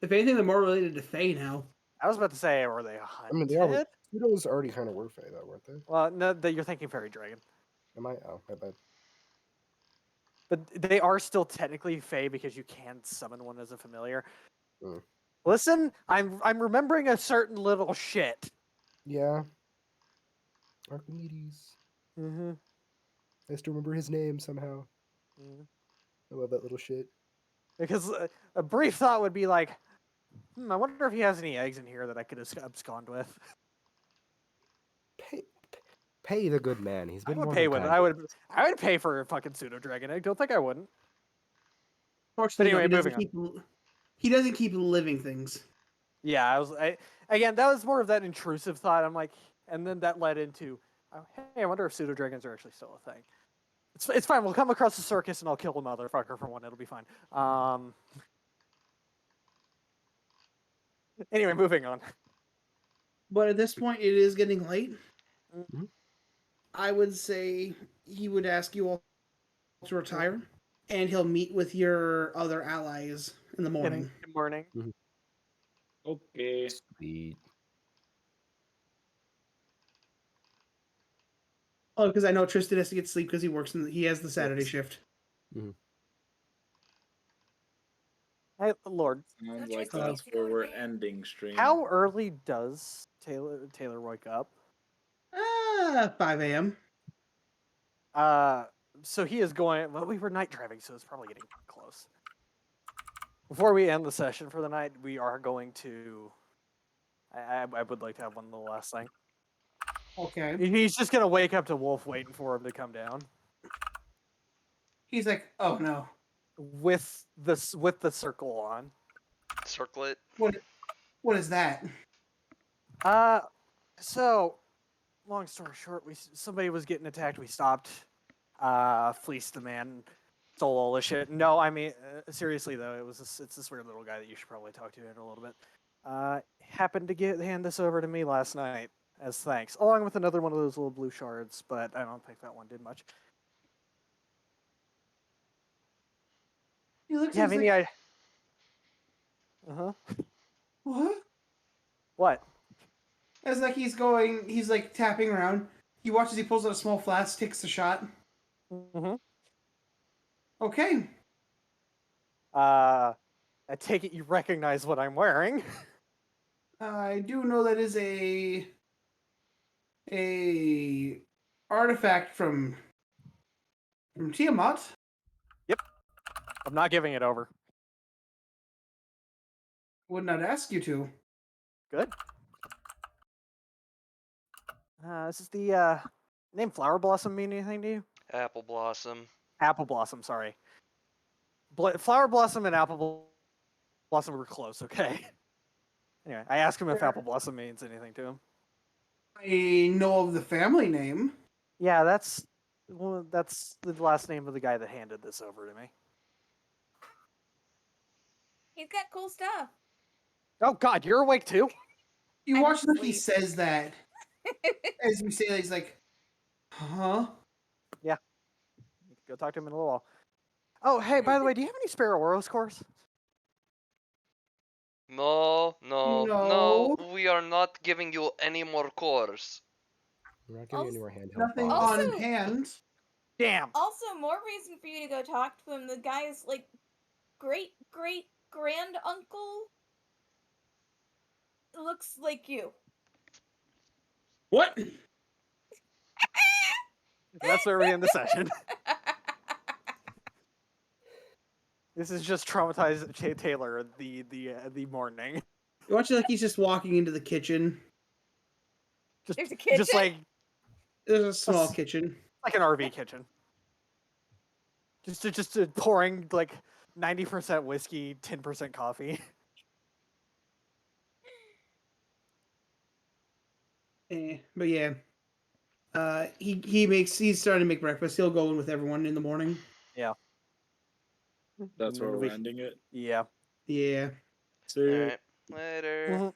If anything, they're more related to Faye now. I was about to say, were they I mean, hunted? Pseudos already kind of were Fae, though, weren't they? Well, no, you're thinking fairy dragon. Am I? Oh, my bad. But they are still technically Fae because you can summon one as a familiar. Mm. Listen, I'm remembering a certain little shit. Yeah. Archimedes. Mm-hmm. I still remember his name somehow. I love that little shit. Because a brief thought would be like, I wonder if he has any eggs in here that I could abscond with. Pay the good man. He's I been would more pay than with it. kind. I would pay for a fucking pseudo dragon egg. Don't think I wouldn't. Fortunately, Anyway, he doesn't moving he doesn't keep living things. Yeah, again, that was more of that intrusive thought. I'm like, and then that led into, hey, I wonder if pseudo dragons are actually still a thing. It's fine. We'll come across the circus and I'll kill a motherfucker for one. It'll be fine. Anyway, moving on. But at this point, it is getting late. Mhm. I would say he would ask you all to retire, and he'll meet with your other allies in the morning. Good morning. Okay. Sweet. Oh, because I know Tristan has to get sleep because he has the Saturday Yes. shift. Hey, Lord, Sounds like Tristan, that's where we're ending stream. how early does Taylor wake up? 5 a.m. So he is going. Well, we were night driving, so it's probably getting close. Before we end the session for the night, we are going to. I would like to have one little last thing. Okay. He's just gonna wake up to Wolf waiting for him to come down He's like, oh no. with the circle on. Circlet. What is that? So long story short, somebody was getting attacked. We stopped, fleeced the man, stole all the shit. No, I mean seriously though, it's this weird little guy that you should probably talk to in a little bit. Happened to hand this over to me last night as thanks, along with another one of those little blue shards, but I don't think that one did much. He looks You have like any idea? what? What? As like he's like tapping around. He watches. He pulls out a small flask, takes the shot. Mm-hmm. Okay. I take it you recognize what I'm wearing. I do know that is a artifact from Tiamat. Yep. I'm not giving it over. Would not ask you to. Good. This is the name Flower Blossom mean anything to you? Apple Blossom. Apple Blossom, sorry. Flower Blossom and Apple Blossom were close, okay? Anyway, I asked him if Fair. Apple Blossom means anything to him. I know of the family name. Yeah, that's the last name of the guy that handed this over to me. He's got cool stuff. Oh God, you're awake too? You I'm watch like he asleep. says that as you say that he's like, huh? Go talk to him in a little while. Oh, hey, by the way, do you have any spare Oros cores? No, no, No. no. We are not giving you any more cores. We're not giving you any Also- more handheld Nothing bombs. on Also- hand. Damn. Also, more reason for you to go talk to him. The guy's like great grand uncle looks like you. What? That's where we end the session. This is just traumatized Taylor the morning. You watch it like he's just walking into the kitchen. There's a kitchen. Just like There's a small s- kitchen. an RV kitchen. Just pouring like 90% whiskey, 10% coffee. But yeah. He's starting to make breakfast. He'll go in with everyone in the morning. Yeah. That's And where then we're ending it. Yeah. Yeah. See. Alright. Later. Mhm.